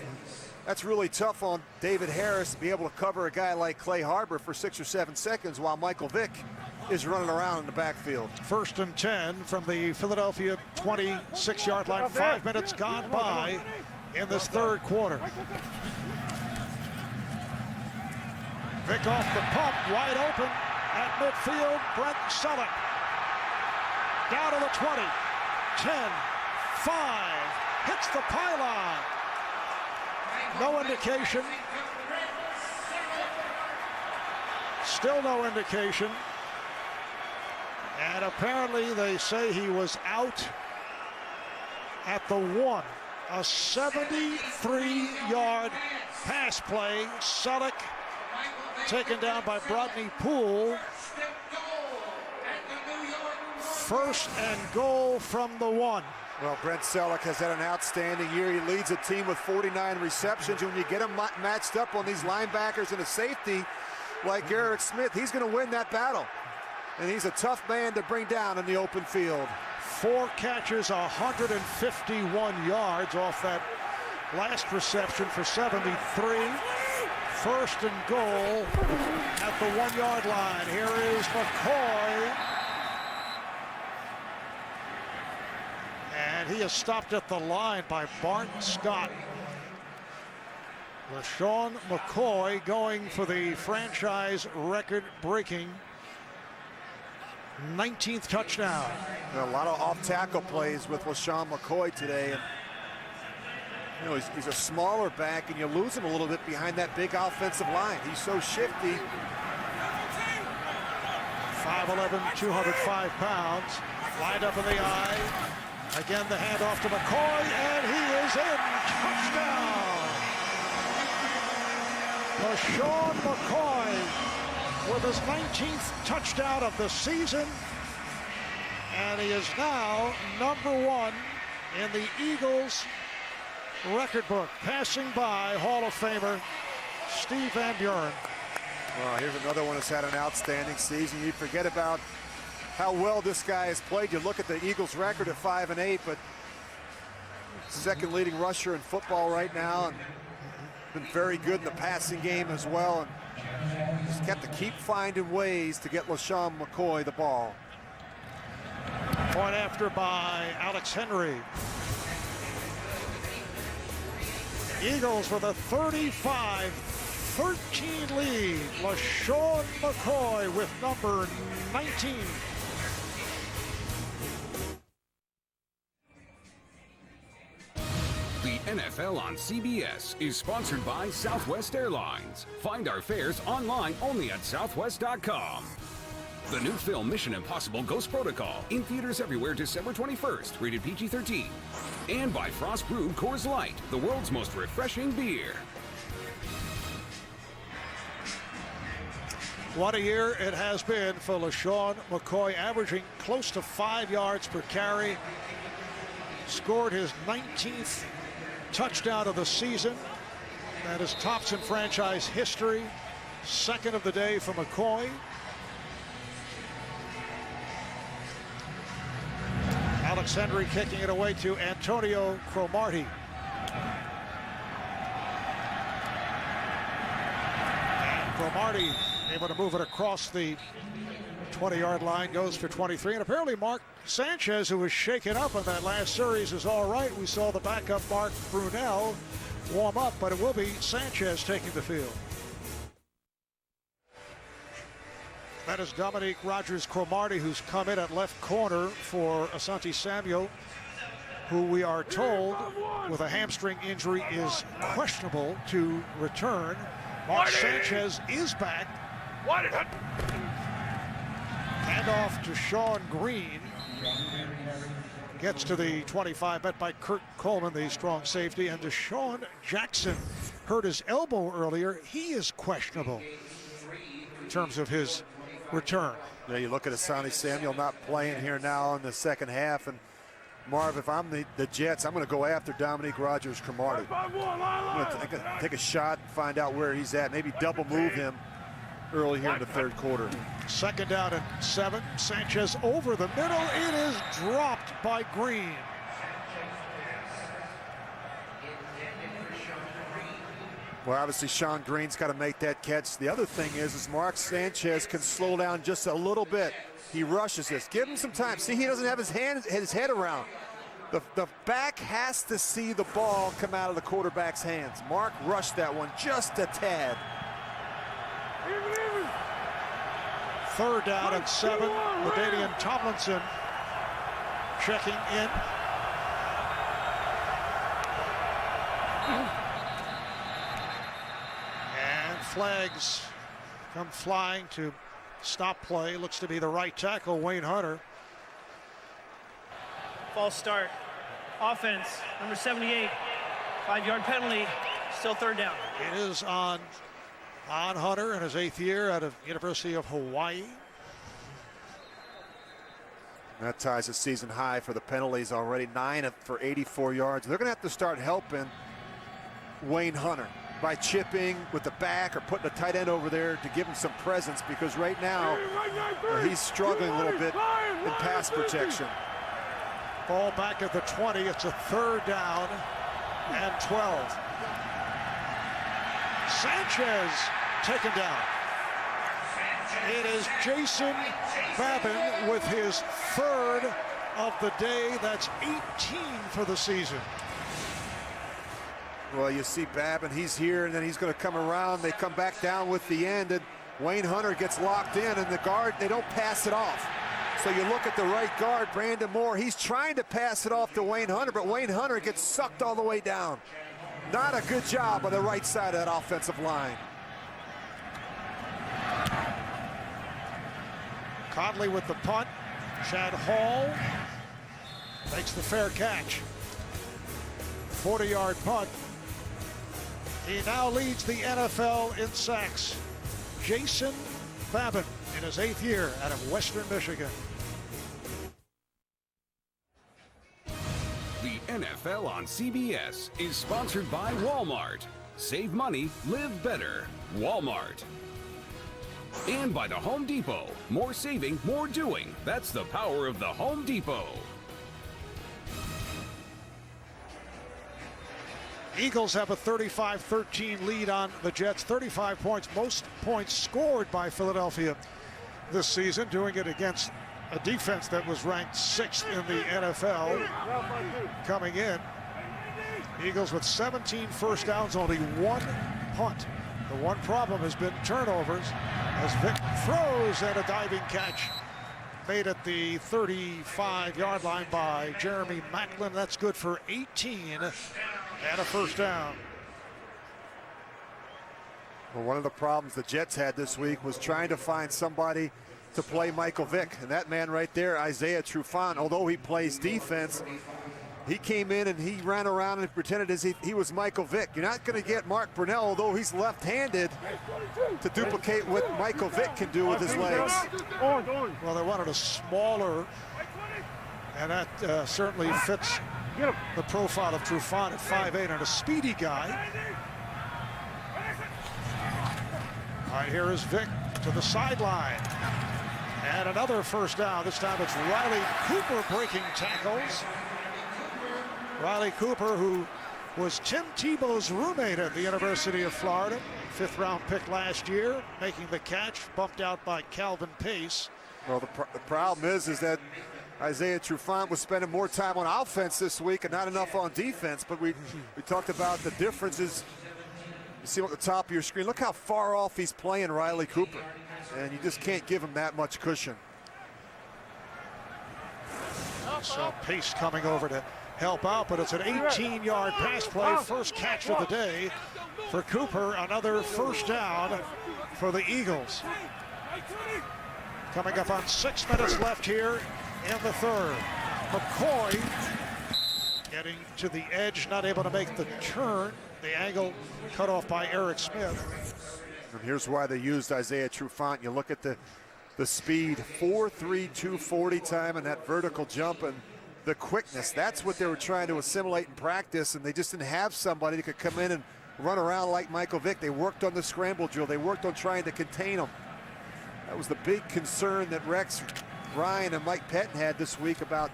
That's really tough on David Harris to be able to cover a guy like Clay Harbor for 6 or 7 seconds while Michael Vick is running around in the backfield. 1st and 10 from the Philadelphia 26-yard line. 5 minutes gone by in this 3rd quarter. Vick off the pump, wide open at midfield. Brent Selleck down to the 20, 10, 5, hits the pylon. No indication. Still no indication. And apparently they say he was out at the 1. A 73-yard pass play. Selleck taken down by Brodney Poole. First and goal from the 1. Well, Brent Selleck has had an outstanding year. He leads a team with 49 receptions. When you get him matched up on these linebackers and a safety like Eric Smith, he's going to win that battle. And he's a tough man to bring down in the open field. 4 catches, 151 yards off that last reception for 73. First and goal at the 1-yard line. Here is McCoy. And he is stopped at the line by Bart Scott. LaShawn McCoy going for the franchise record-breaking 19th touchdown. A lot of off-tackle plays with LaShawn McCoy today. And, you know, he's a smaller back, and you lose him a little bit behind that big offensive line. He's so shifty. 5'11", 205 pounds. Lined up in the eye. Again, the handoff to McCoy, and he is in. Touchdown! LaShawn McCoy with his 19th touchdown of the season. And he is now #1 in the Eagles record book, passing by Hall of Famer Steve Van Buren. Well, here's another one that's had an outstanding season. You forget about how well this guy has played. You look at the Eagles record at 5-8, but second leading rusher in football right now, and been very good in the passing game as well. And just got to keep finding ways to get LaShawn McCoy the ball. Point after by Alex Henry. Eagles with a 35-13 lead. LaShawn McCoy with number 19. The NFL on CBS is sponsored by Southwest Airlines. Find our fares online only at southwest.com. The new film Mission Impossible Ghost Protocol in theaters everywhere December 21st, rated PG-13. And by Frost Brewed Coors Light, the world's most refreshing beer. What a year it has been for LaShawn McCoy, averaging close to 5 yards per carry. Scored his 19th touchdown of the season. That is tops in franchise history. Second of the day for McCoy. Alex Henry kicking it away to Antonio Cromartie. And Cromartie able to move it across the 20-yard line, goes for 23. And apparently Mark Sanchez, who was shaken up in that last series, is all right. We saw the backup Mark Brunell warm up, but it will be Sanchez taking the field. That is Dominique Rodgers-Cromartie, who's come in at left corner for Asante Samuel, who we are told with a hamstring injury is questionable to return. Mark Sanchez is back. Handoff to Sean Green. Gets to the 25, met by Kurt Coleman, the strong safety, and Deshaun Jackson hurt his elbow earlier. He is questionable in terms of his return. Yeah, you look at Asante Samuel not playing here now in the second half, and Marv, if I'm the Jets, I'm going to go after Dominique Rodgers-Cromartie. I'm going to take a shot and find out where he's at, maybe double move him early here in the third quarter. Second down and 7. Sanchez over the middle. It is dropped by Green. Well, obviously Sean Green's got to make that catch. The other thing is Mark Sanchez can slow down just a little bit. He rushes this. Give him some time. See, he doesn't have his head around. The back has to see the ball come out of the quarterback's hands. Mark rushed that one just a tad. Third down and 7. LaDainian Tomlinson checking in. And flags come flying to stop play. Looks to be the right tackle, Wayne Hunter. False start. Offense, number 78. 5-yard penalty. Still third down. It is on Hunter in his 8th year out of University of Hawaii. That ties a season high for the penalties already, 9 for 84 yards. They're going to have to start helping Wayne Hunter by chipping with the back or putting a tight end over there to give him some presence, because right now he's struggling a little bit in pass protection. Ball back at the 20. It's a 3rd down and 12. Sanchez taken down. It is Jason Babin with his 3rd of the day. That's 18 for the season. Well, you see Babin, he's here, and then he's going to come around. They come back down with the end, and Wayne Hunter gets locked in, and the guard, they don't pass it off. So you look at the right guard, Brandon Moore. He's trying to pass it off to Wayne Hunter, but Wayne Hunter gets sucked all the way down. Not a good job on the right side of that offensive line. Conley with the punt. Chad Hall makes the fair catch. 40-yard punt. He now leads the NFL in sacks. Jason Babin in his 8th year out of Western Michigan. The NFL on CBS is sponsored by Walmart. Save money, live better. Walmart. And by the Home Depot. More saving, more doing. That's the power of the Home Depot. Eagles have a 35-13 lead on the Jets. 35 points, most points scored by Philadelphia this season, doing it against a defense that was ranked 6th in the NFL coming in. Eagles with 17 first downs, only 1 punt. The one problem has been turnovers as Vic throws, and a diving catch made at the 35-yard line by Jeremy Maclin. That's good for 18 and a first down. Well, one of the problems the Jets had this week was trying to find somebody to play Michael Vick. And that man right there, Isaiah Trufant, although he plays defense, he came in and he ran around and pretended as he was Michael Vick. You're not going to get Mark Brunell, although he's left-handed, to duplicate what Michael Vick can do with his legs. Well, they wanted a smaller, and that certainly fits the profile of Trufant at 5'8", and a speedy guy. All right, here is Vick to the sideline. And another first down. This time it's Riley Cooper breaking tackles. Riley Cooper, who was Tim Tebow's roommate at the University of Florida, 5th-round pick last year, making the catch, bumped out by Calvin Pace. Well, the problem is that Isaiah Trufant was spending more time on offense this week and not enough on defense. But we talked about the differences. You see at the top of your screen, look how far off he's playing Riley Cooper. And you just can't give him that much cushion. So Pace coming over to help out, but it's an 18-yard pass play, first catch of the day for Cooper. Another first down for the Eagles. Coming up on 6 minutes left here in the 3rd. McCoy getting to the edge, not able to make the turn. The angle cut off by Eric Smith. And here's why they used Isaiah Trufant. You look at the speed, 4.3, 240 time, and that vertical jump and the quickness. That's what they were trying to assimilate in practice, and they just didn't have somebody that could come in and run around like Michael Vick. They worked on the scramble drill. They worked on trying to contain him. That was the big concern that Rex Ryan and Mike Pettin had this week about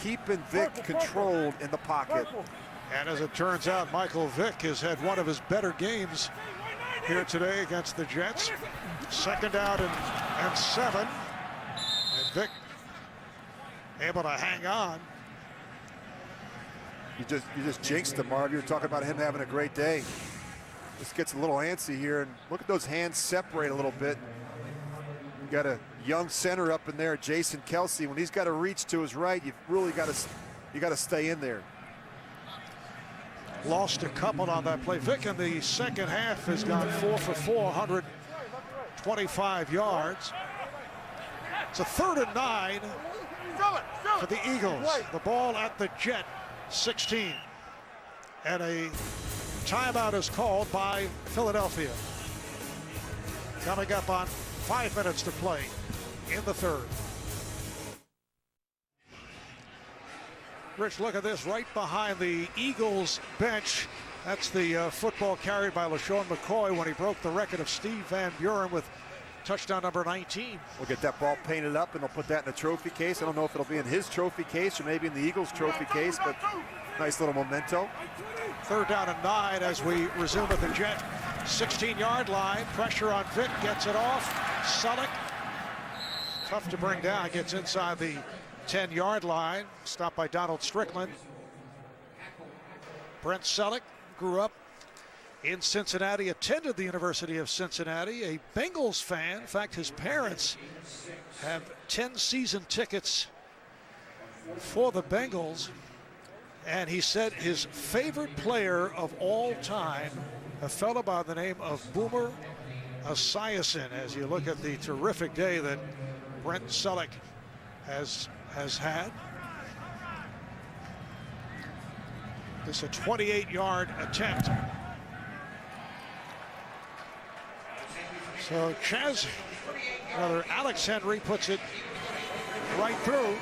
keeping Vick controlled in the pocket. And as it turns out, Michael Vick has had one of his better games here today against the Jets. 2nd down and 7. And Vick able to hang on. You just jinxed him, Marv. You were talking about him having a great day. Just gets a little antsy here, and look at those hands separate a little bit. You got a young center up in there, Jason Kelsey. When he's got to reach to his right, you've really got to stay in there. Lost a couple on that play. Vick in the second half has gone 4 for 4, 125 yards. It's a 3rd and 9 for the Eagles. The ball at the Jet 16. And a timeout is called by Philadelphia. Coming up on 5 minutes to play in the 3rd. Rich, look at this right behind the Eagles bench. That's the football carried by LaShawn McCoy when he broke the record of Steve Van Buren with touchdown number 19. We'll get that ball painted up and they'll put that in a trophy case. I don't know if it'll be in his trophy case or maybe in the Eagles trophy case, but nice little memento. 3rd down and 9 as we resume at the Jet 16-yard line. Pressure on Vick, gets it off. Selleck, tough to bring down, gets inside the 10-yard line. Stopped by Donald Strickland. Brent Selleck grew up in Cincinnati, attended the University of Cincinnati, a Bengals fan. In fact, his parents have 10 season tickets for the Bengals. And he said his favorite player of all time, a fellow by the name of Boomer Esiason, as you look at the terrific day that Brent Selleck has had. This is a 28-yard attempt. So Alex Henry puts it right through.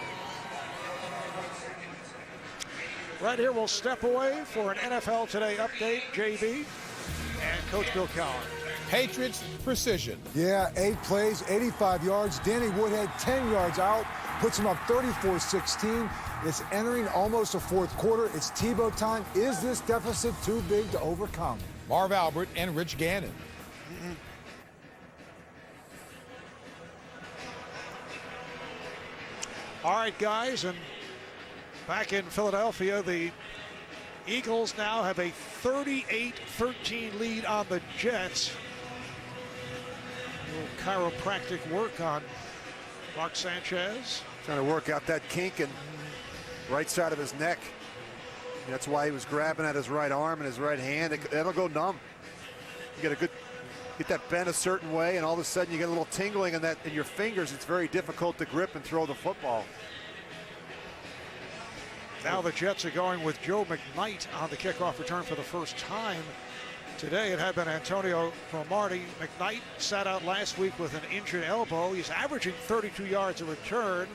Right here, we'll step away for an NFL Today update. JB and Coach Bill Cowan. Patriots precision. Yeah, 8 plays, 85 yards. Danny Woodhead 10 yards out, puts him up 34-16. It's entering almost a 4th quarter. It's Tebow time. Is this deficit too big to overcome? Marv Albert and Rich Gannon. All right, guys, and back in Philadelphia, the Eagles now have a 38-13 lead on the Jets. A little chiropractic work on Mark Sanchez. Trying to work out that kink in right side of his neck. That's why he was grabbing at his right arm and his right hand. That'll go numb. You get that bent a certain way, and all of a sudden you get a little tingling in your fingers. It's very difficult to grip and throw the football. Now the Jets are going with Joe McKnight on the kickoff return for the first time today. It had been Antonio Cromartie. McKnight sat out last week with an injured elbow. He's averaging 32 yards a return,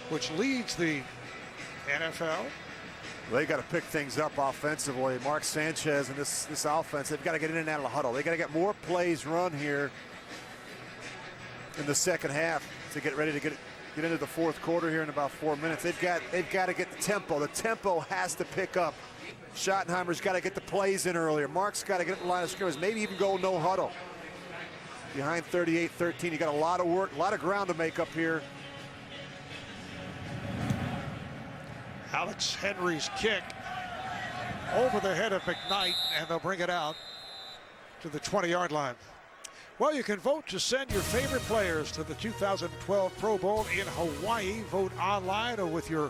which leads the NFL. They got to pick things up offensively. Mark Sanchez and this offense, they've got to get in and out of the huddle. They got to get more plays run here in the second half to get ready to get into the 4th quarter here in about 4 minutes. They've got to get the tempo. The tempo has to pick up. Schottenheimer's got to get the plays in earlier. Mark's got to get in the line of scrimmage. Maybe even go no huddle. Behind 38-13, you got a lot of work, a lot of ground to make up here. Alex Henry's kick over the head of McKnight, and they'll bring it out to the 20-yard line. Well, you can vote to send your favorite players to the 2012 Pro Bowl in Hawaii. Vote online or with your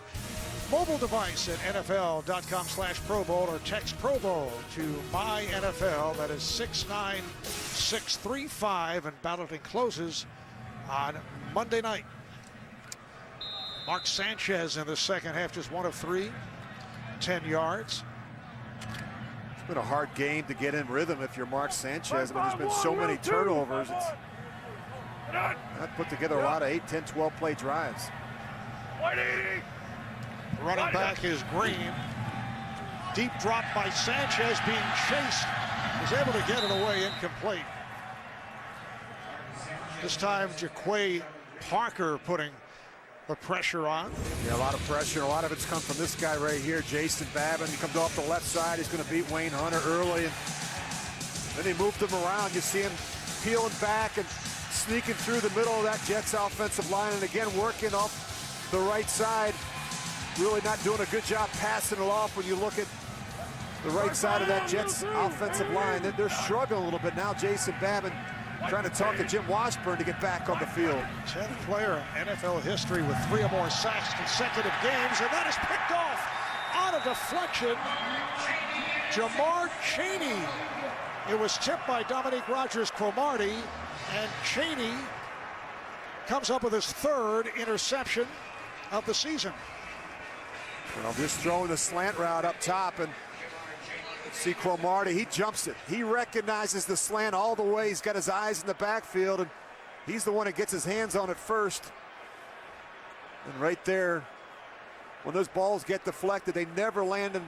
mobile device at NFL.com/Pro Bowl or text Pro Bowl to MyNFL. That is 69635, and balloting closes on Monday night. Mark Sanchez in the second half, just 1 of 3, 10 yards. It's been a hard game to get in rhythm if you're Mark Sanchez. I mean, there's been so many turnovers. It's not put together a lot of 8, 10, 12 play drives. Running back is Green. Deep drop by Sanchez, being chased. Was able to get it away, incomplete. This time, Jaquay Parker putting the pressure on. Yeah, a lot of pressure. A lot of it's come from this guy right here, Jason Babin. He comes off the left side. He's going to beat Wayne Hunter early. And then he moved him around. You see him peeling back and sneaking through the middle of that Jets offensive line. And again, working off the right side. Really not doing a good job passing it off when you look at the right side of that Jets offensive line. They're struggling a little bit now. Jason Babin trying to talk to Jim Washburn to get back on the field. 10th player in NFL history with 3 or more sacks consecutive games, and that is picked off on a deflection. Jamar Chaney. It was tipped by Dominique Rodgers-Cromartie, and Chaney comes up with his 3rd interception of the season. Well, just throwing the slant route up top, and see Cromartie, he jumps it. He recognizes the slant all the way. He's got his eyes in the backfield, and he's the one that gets his hands on it first. And right there, when those balls get deflected, they never land in,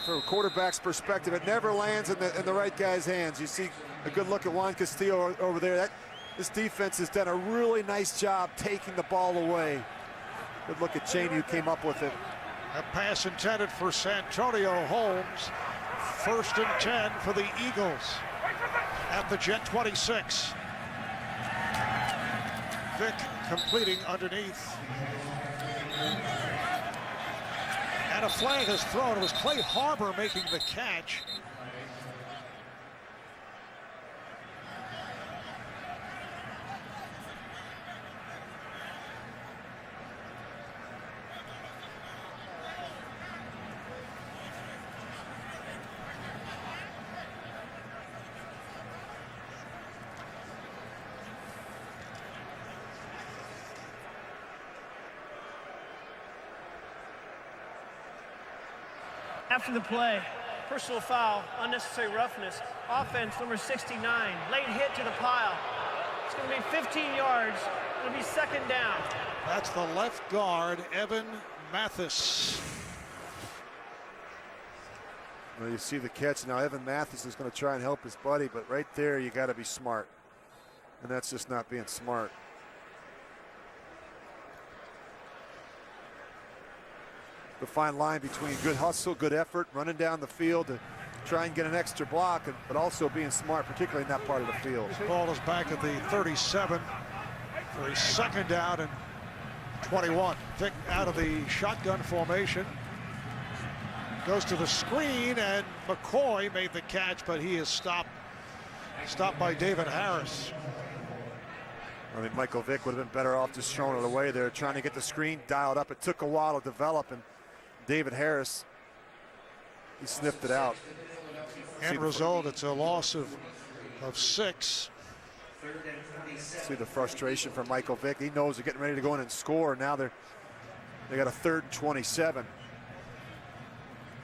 from a quarterback's perspective, it never lands in the right guy's hands. You see a good look at Juan Castillo over there. This defense has done a really nice job taking the ball away. Good look at Cheney, who came up with it. A pass intended for Santonio Holmes. 1st and 10 for the Eagles at the Jet 26. Vick completing underneath. And a flag is thrown. It was Clay Harbor making the catch. After the play, personal foul, unnecessary roughness, offense number 69, late hit to the pile. It's going to be 15 yards. It'll be 2nd down. That's the left guard, Evan Mathis. Well, you see the catch now. Evan Mathis is going to try and help his buddy, but right there you got to be smart, and that's just not being smart. The fine line between good hustle, good effort, running down the field to try and get an extra block, but also being smart, particularly in that part of the field. Ball is back at the 37 for a 2nd down and 21. Vick out of the shotgun formation. Goes to the screen, and McCoy made the catch, but he is stopped by David Harris. I think Michael Vick would have been better off just throwing it away there, trying to get the screen dialed up. It took a while to develop, and David Harris, he sniffed it out. End result, it's a loss of 6. See the frustration from Michael Vick. He knows they're getting ready to go in and score. Now they got a 3rd and 27.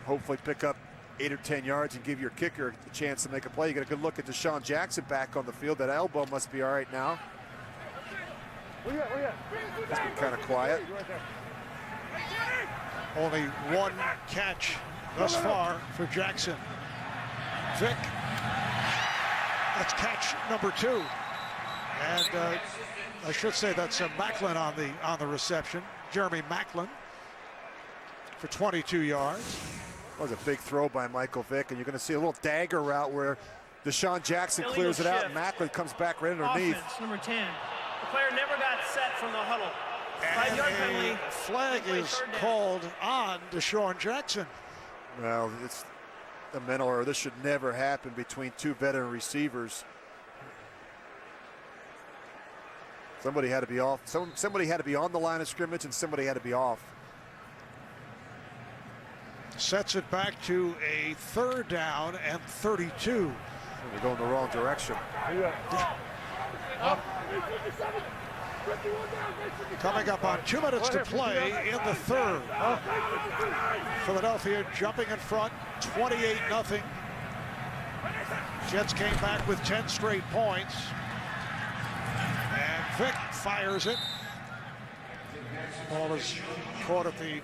Hopefully pick up 8 or 10 yards and give your kicker a chance to make a play. You get a good look at Deshaun Jackson back on the field. That elbow must be all right now. It's been kind of quiet. Only 1 catch thus far for Jackson. Vick, that's catch number 2. And I should say that's Macklin on the reception. Jeremy Macklin for 22 yards. That was a big throw by Michael Vick, and you're going to see a little dagger route where Deshaun Jackson clears it out, and Macklin comes back right underneath. Offense number 10. The player never got set from the huddle. And a flag is called on Deshaun Jackson. Well, it's a mental error. This should never happen between 2 veteran receivers. Somebody had to be off. Somebody had to be on the line of scrimmage, and somebody had to be off. Sets it back to a 3rd down and 32. We're going the wrong direction. Coming up on 2 minutes to play in the 3rd. Philadelphia jumping in front, 28-0. Jets came back with 10 straight points. And Vick fires it. Ball is caught at the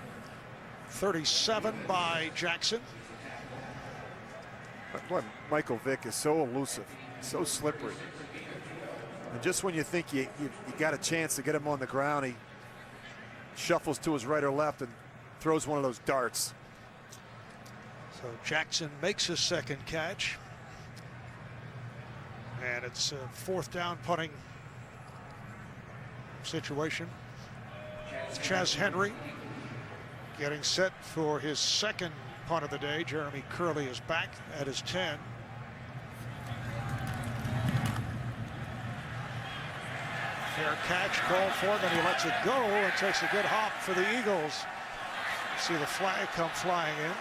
37 by Jackson. Boy, Michael Vick is so elusive, so slippery. And just when you think you got a chance to get him on the ground, he shuffles to his right or left and throws one of those darts. So Jackson makes his 2nd catch. And it's a 4th down punting situation. Chaz Henry getting set for his 2nd punt of the day. Jeremy Curley is back at his 10. Fair catch called for him, and he lets it go and takes a good hop for the Eagles. See the flag come flying in.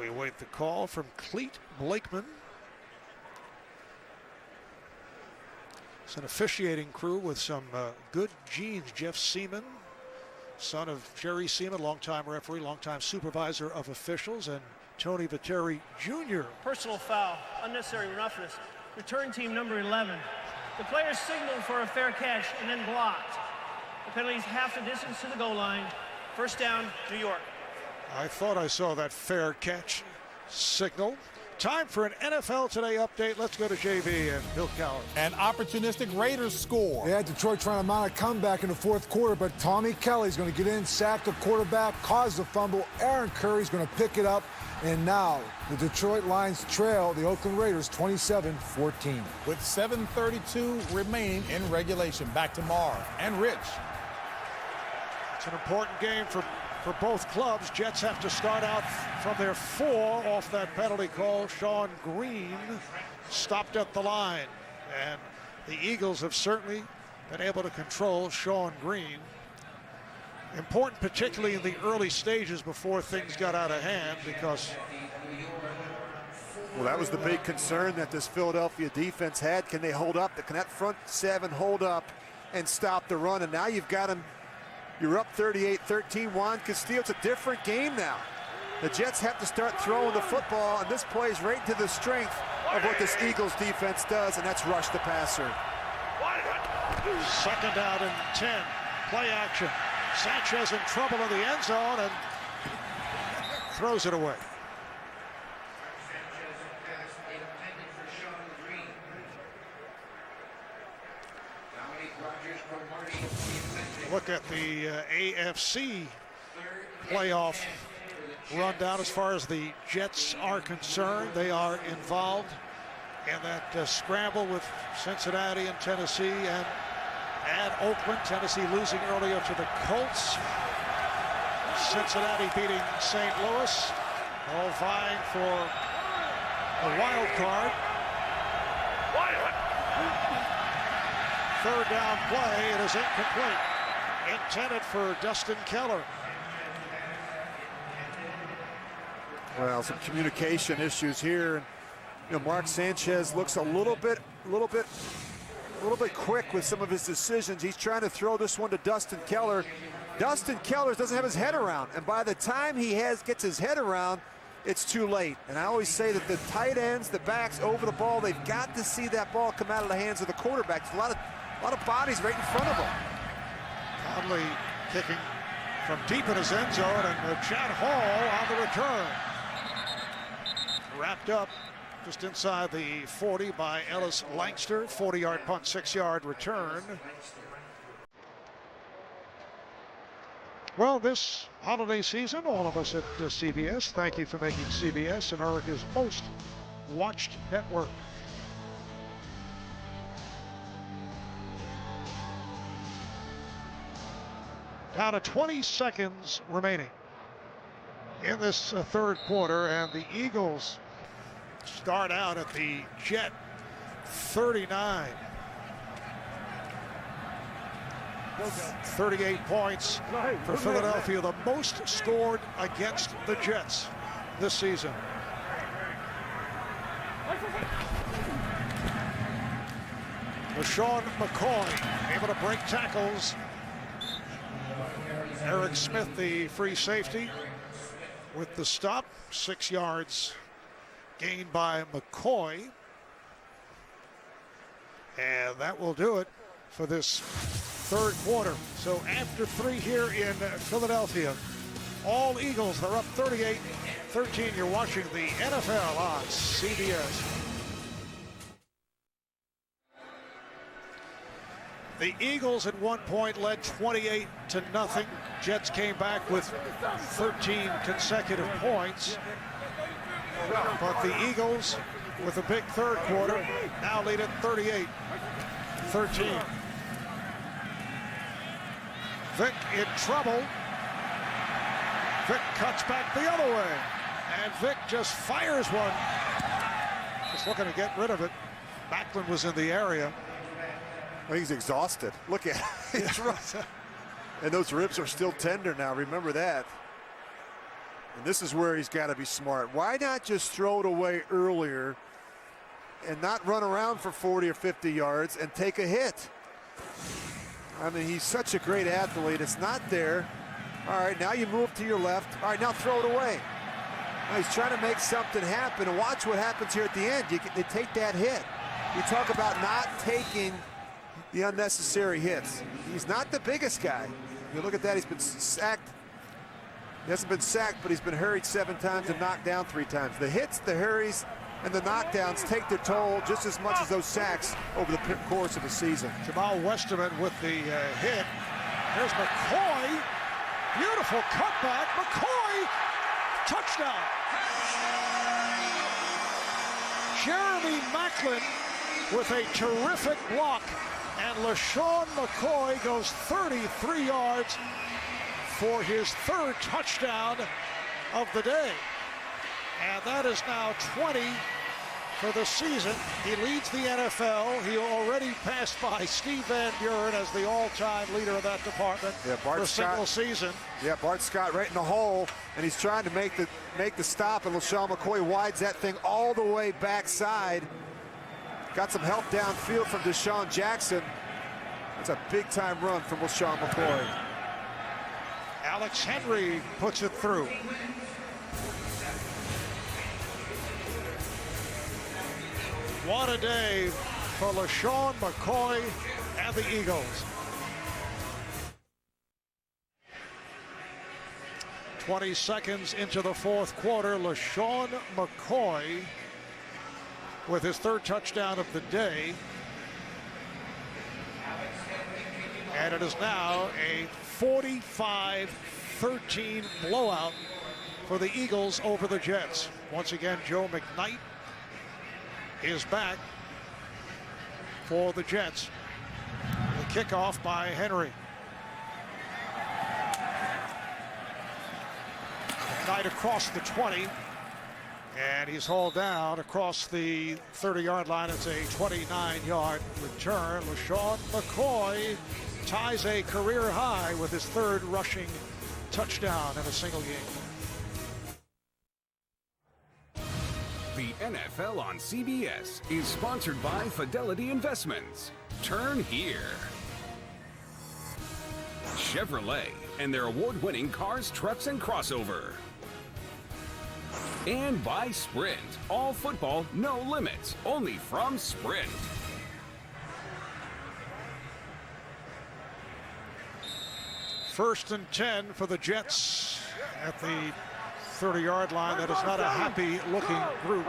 We await the call from Cleet Blakeman. It's an officiating crew with some good genes. Jeff Seaman, son of Jerry Seaman, longtime referee, longtime supervisor of officials, and Tony Viteri Jr. Personal foul, unnecessary roughness. Return team number 11. The player signaled for a fair catch and then blocked. The penalty is half the distance to the goal line. First down, New York. I thought I saw that fair catch signal. Time for an NFL Today update. Let's go to JV and Bill Cowher. An opportunistic Raiders score. Yeah, Detroit trying to mount a comeback in the fourth quarter, but Tommy Kelly's going to get in, sack the quarterback, cause the fumble. Aaron Curry's going to pick it up, and now the Detroit Lions trail the Oakland Raiders 27-14. With 7:32 remaining in regulation. Back to Marv and Rich. It's an important game for both clubs. Jets have to start out from their 4 off that penalty call. Sean Green stopped at the line, and the Eagles have certainly been able to control Sean Green. Important particularly in the early stages before things got out of hand, because well, that was the big concern that this Philadelphia defense had. Can they hold up? Can that front 7 hold up and stop the run? And now you've got them. You're up 38-13. Juan Castillo, it's a different game now. The Jets have to start throwing the football, and this plays right into the strength of what this Eagles defense does, and that's rush the passer. Second down and 10. Play action. Sanchez in trouble in the end zone and throws it away. Look at the AFC playoff rundown as far as the Jets are concerned. They are involved in that scramble with Cincinnati and Tennessee and Oakland. Tennessee losing earlier to the Colts. Cincinnati beating St. Louis, all vying for a wild card. Third down play, it is incomplete. Intended for Dustin Keller. Well, some communication issues here. You know, Mark Sanchez looks a little bit quick with some of his decisions. He's trying to throw this one to Dustin Keller. Dustin Keller doesn't have his head around, and by the time he gets his head around, it's too late. And I always say that the tight ends, the backs over the ball, they've got to see that ball come out of the hands of the quarterback. There's a lot of bodies right in front of them. Conley kicking from deep in his end zone, and Chad Hall on the return. Wrapped up just inside the 40 by Ellis Langster. 40-yard punt, 6-yard return. Well, this holiday season, all of us at CBS, thank you for making CBS America's most watched network. Down to 20 seconds remaining in this third quarter, and the Eagles start out at the Jet 39. 38 points for Philadelphia, the most scored against the Jets this season. LaShawn McCoy able to break tackles. Eric Smith, the free safety, with the stop. 6 yards gained by McCoy. And that will do it for this third quarter. So after 3 here in Philadelphia, all Eagles, they're up 38-13. You're watching the NFL on CBS. The Eagles at one point led 28-0. Jets came back with 13 consecutive points. But the Eagles, with a big third quarter, now lead at 38-13. Vick in trouble. Vick cuts back the other way. And Vick just fires one. Just looking to get rid of it. Backlund was in the area. Well, he's exhausted. Look at him. And those ribs are still tender now. Remember that. And this is where he's got to be smart. Why not just throw it away earlier and not run around for 40 or 50 yards and take a hit? I mean, he's such a great athlete. It's not there. All right, now you move to your left. All right, now throw it away. Now he's trying to make something happen, and watch what happens here at the end. They take that hit. You talk about not taking the unnecessary hits. He's not the biggest guy. You look at that, he's been sacked. He hasn't been sacked, but he's been hurried 7 times and knocked down 3 times. The hits, the hurries, and the knockdowns take their toll just as much as those sacks over the course of a season. Jamal Westerman with the hit. Here's McCoy. Beautiful cutback. McCoy, touchdown. Jeremy Macklin with a terrific block. And LaShawn McCoy goes 33 yards for his 3rd touchdown of the day. And that is now 20 for the season. He leads the NFL. He already passed by Steve Van Buren as the all-time leader of that department for a single season. Yeah, Bart Scott right in the hole, and he's trying to make the stop, and LaShawn McCoy wides that thing all the way backside. Got some help downfield from Deshaun Jackson. That's a big-time run from LaShawn McCoy. Alex Henry puts it through. What a day for LaShawn McCoy and the Eagles. 20 seconds into the 4th quarter, LaShawn McCoy with his 3rd touchdown of the day. And it is now a 45-13 blowout for the Eagles over the Jets. Once again, Joe McKnight is back for the Jets. The kickoff by Henry. McKnight across the 20. And he's hauled down across the 30-yard line. It's a 29-yard return. LaShawn McCoy ties a career high with his 3rd rushing touchdown in a single game. The NFL on CBS is sponsored by Fidelity Investments. Turn here. Chevrolet and their award-winning cars, trucks, and crossover. And by Sprint. All football, no limits. Only from Sprint. First and 10 for the Jets at the 30-yard line. That is not a happy-looking group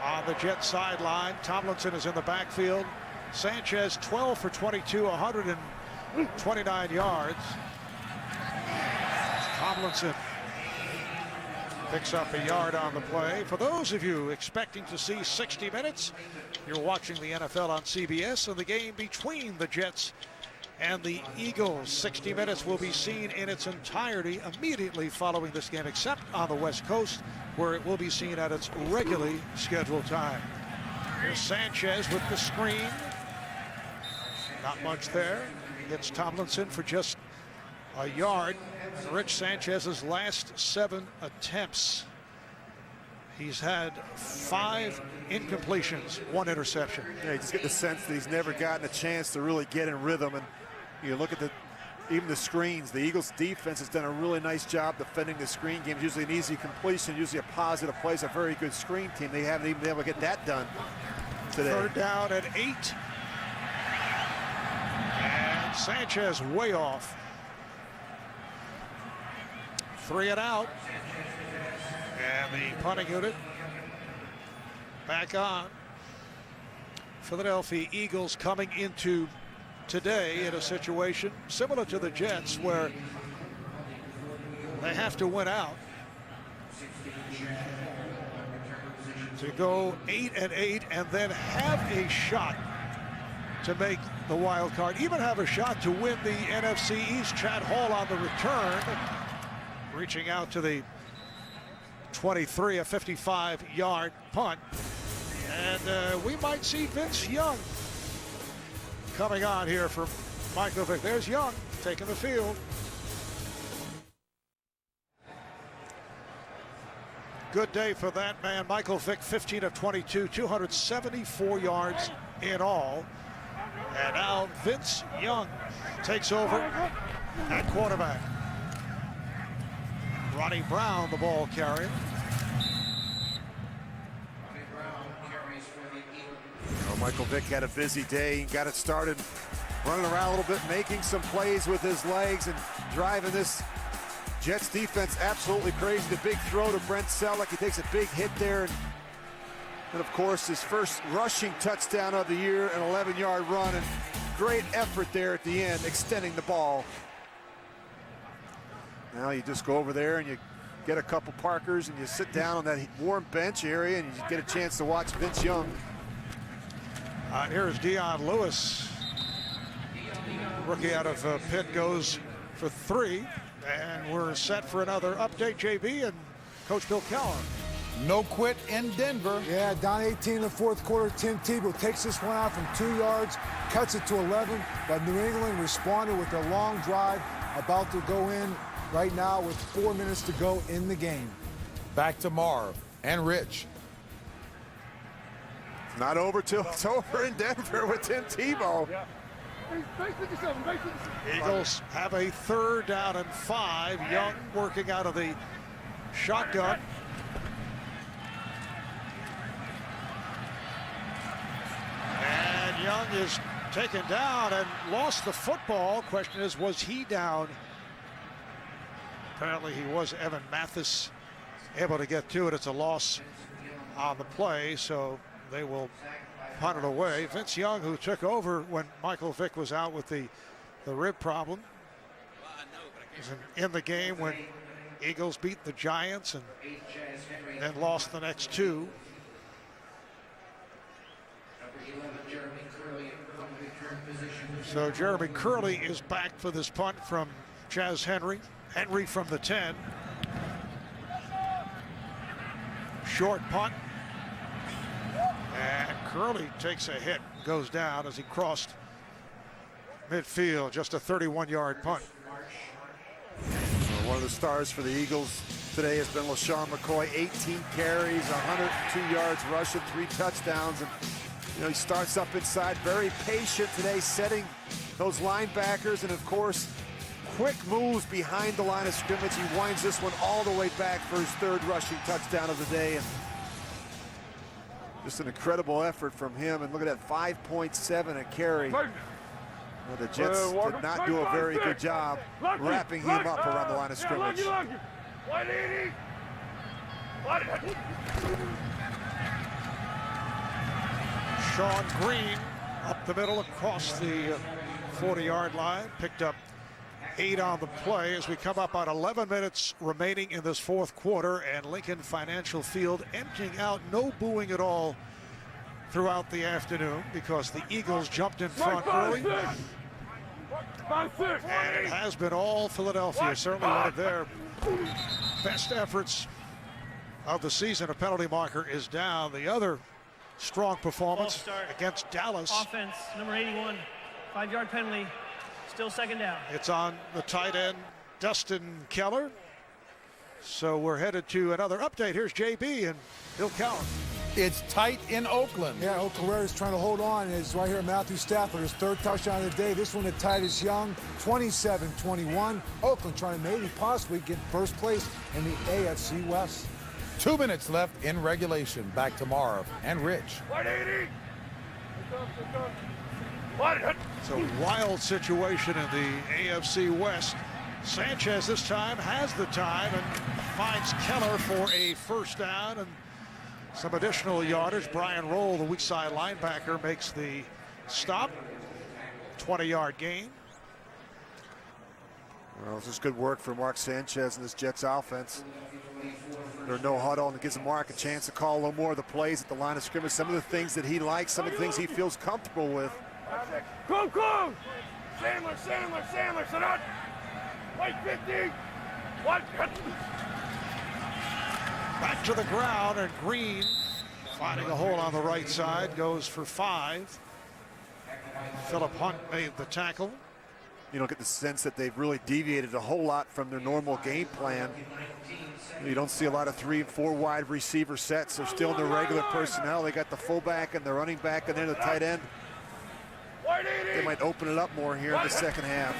on the Jets sideline. Tomlinson is in the backfield. Sanchez 12 for 22, 129 yards. Tomlinson picks up a yard on the play. For those of you expecting to see 60 minutes, you're watching the NFL on CBS, and the game between the Jets and the Eagles. 60 minutes will be seen in its entirety immediately following this game, except on the West Coast, where it will be seen at its regularly scheduled time. Here's Sanchez with the screen. Not much there. Hits Tomlinson for just a yard. Rich Sanchez's last 7 attempts, he's had 5 incompletions, 1 interception. Yeah, you just get the sense that he's never gotten a chance to really get in rhythm. And you look at even the screens. The Eagles defense has done a really nice job defending the screen game. Usually an easy completion, usually a positive play. It's a very good screen team. They haven't even been able to get that done today. 3rd down at 8. And Sanchez way off. 3 and out. And the punting unit back on. Philadelphia Eagles coming into today in a situation similar to the Jets, where they have to win out to go 8-8 and then have a shot to make the wild card, even have a shot to win the NFC East. Chad Hall on the return, reaching out to the 23, a 55-yard punt. And we might see Vince Young coming on here for Michael Vick. There's Young taking the field. Good day for that man. Michael Vick, 15 of 22, 274 yards in all. And now Vince Young takes over at quarterback. Ronnie Brown, the ball carrier. Well, Michael Vick had a busy day. He got it started running around a little bit, making some plays with his legs and driving this Jets defense absolutely crazy. The big throw to Brent Selleck. He takes a big hit there. And of course, his first rushing touchdown of the year, an 11-yard run. And great effort there at the end, extending the ball. Now you just go over there and you get a couple Parkers and you sit down on that warm bench area and you get a chance to watch Vince Young. Here's Dion Lewis. Rookie out of Pitt goes for 3. And we're set for another update, JB and Coach Bill Cowher. No quit in Denver. Yeah, down 18 in the fourth quarter. Tim Tebow takes this one out from 2 yards, cuts it to 11, but New England responded with a long drive about to go in right now with 4 minutes to go in the game. Back to Marv and Rich. It's not over till it's over in Denver with Tim Tebow. Yeah. Base 57, base 57. Eagles have a 3rd down and 5. Young working out of the shotgun. And Young is taken down and lost the football. Question is, was he down? Apparently he was. Evan Mathis able to get to it. It's a loss on the play, so they will punt it away. Vince Young, who took over when Michael Vick was out with the rib problem, is in the game when Eagles beat the Giants and then lost the next 2. So Jeremy Curley is back for this punt from Chaz Henry. Henry from the 10. Short punt. And Curley takes a hit, goes down as he crossed midfield. Just a 31-yard punt. One of the stars for the Eagles today has been LaShawn McCoy. 18 carries, 102 yards rushing, 3 touchdowns. And he starts up inside, very patient today, setting those linebackers, and of course, quick moves behind the line of scrimmage. He winds this one all the way back for his 3rd rushing touchdown of the day. And just an incredible effort from him. And look at that, 5.7 a carry. Well, the Jets did not do a very good job wrapping him up around the line of scrimmage. Sean Green up the middle across the 40-yard line. Picked up 8 on the play as we come up on 11 minutes remaining in this 4th quarter, and Lincoln Financial Field emptying out. No booing at all throughout the afternoon because the Eagles jumped in front early. And it has been all Philadelphia. Certainly one of their best efforts of the season. A penalty marker is down. The other strong performance against Dallas. Offense, number 81, 5-yard penalty, still 2nd down. It's on the tight end, Dustin Keller. So we're headed to another update. Here's JB and Bill Cowher. It's tight in Oakland. Yeah, Oakland Raiders trying to hold on. It's right here, Matthew Stafford, his 3rd touchdown of the day. This one at Titus Young, 27-21. Oakland trying to maybe possibly get first place in the AFC West. 2 minutes left in regulation. Back to Marv and Rich. It's a wild situation in the AFC West. Sanchez this time has the time and finds Keller for a 1st down and some additional yardage. Brian Roll, the weak side linebacker, makes the stop. 20-yard gain. Well, this is good work for Mark Sanchez and this Jets offense. There's no huddle, and it gives Mark a chance to call a little more of the plays at the line of scrimmage. Some of the things that he likes, some of the things he feels comfortable with. Come, come! Sandler, sit up! White 50! What? Back to the ground, and Green finding a hole on the right side, goes for 5. Philip Hunt made the tackle. You don't get the sense that they've really deviated a whole lot from their normal game plan. You don't see a lot of 3 and 4 wide receiver sets. They're still in their regular personnel. They got the fullback and the running back and then the tight end. They might open it up more here in the second half.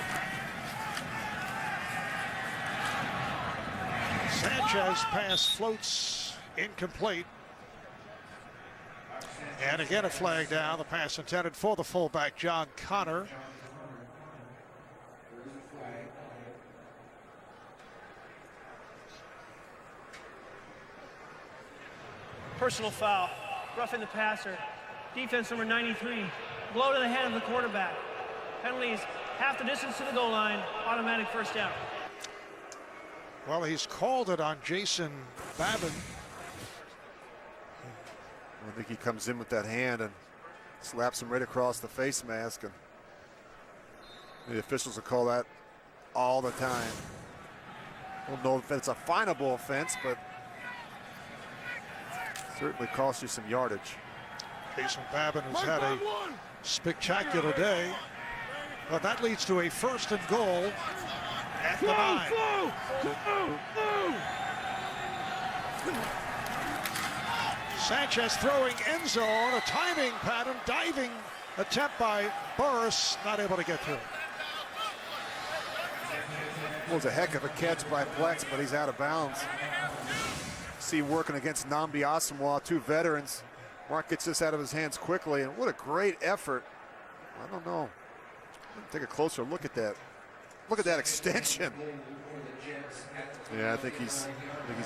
Sanchez pass floats incomplete. And again a flag down. The pass intended for the fullback, John Connor. Personal foul, roughing the passer. Defense number 93, blow to the head of the quarterback. Penalties half the distance to the goal line, automatic first down. Well, he's called it on Jason Babin. I think he comes in with that hand and slaps him right across the face mask, and the officials will call that all the time. I don't know if it's a finable offense, but certainly costs you some yardage. Jason Babin has had a spectacular day, but that leads to a 1st and goal at the 9. Sanchez throwing end zone, a timing pattern, diving attempt by Burris, not able to get through. Well, it was a heck of a catch by Plex, but he's out of bounds. See working against Nambi Asamoah, 2 veterans. Mark gets this out of his hands quickly, and what a great effort. I don't know. Take a closer look at that. Look at that extension. Yeah, I think he's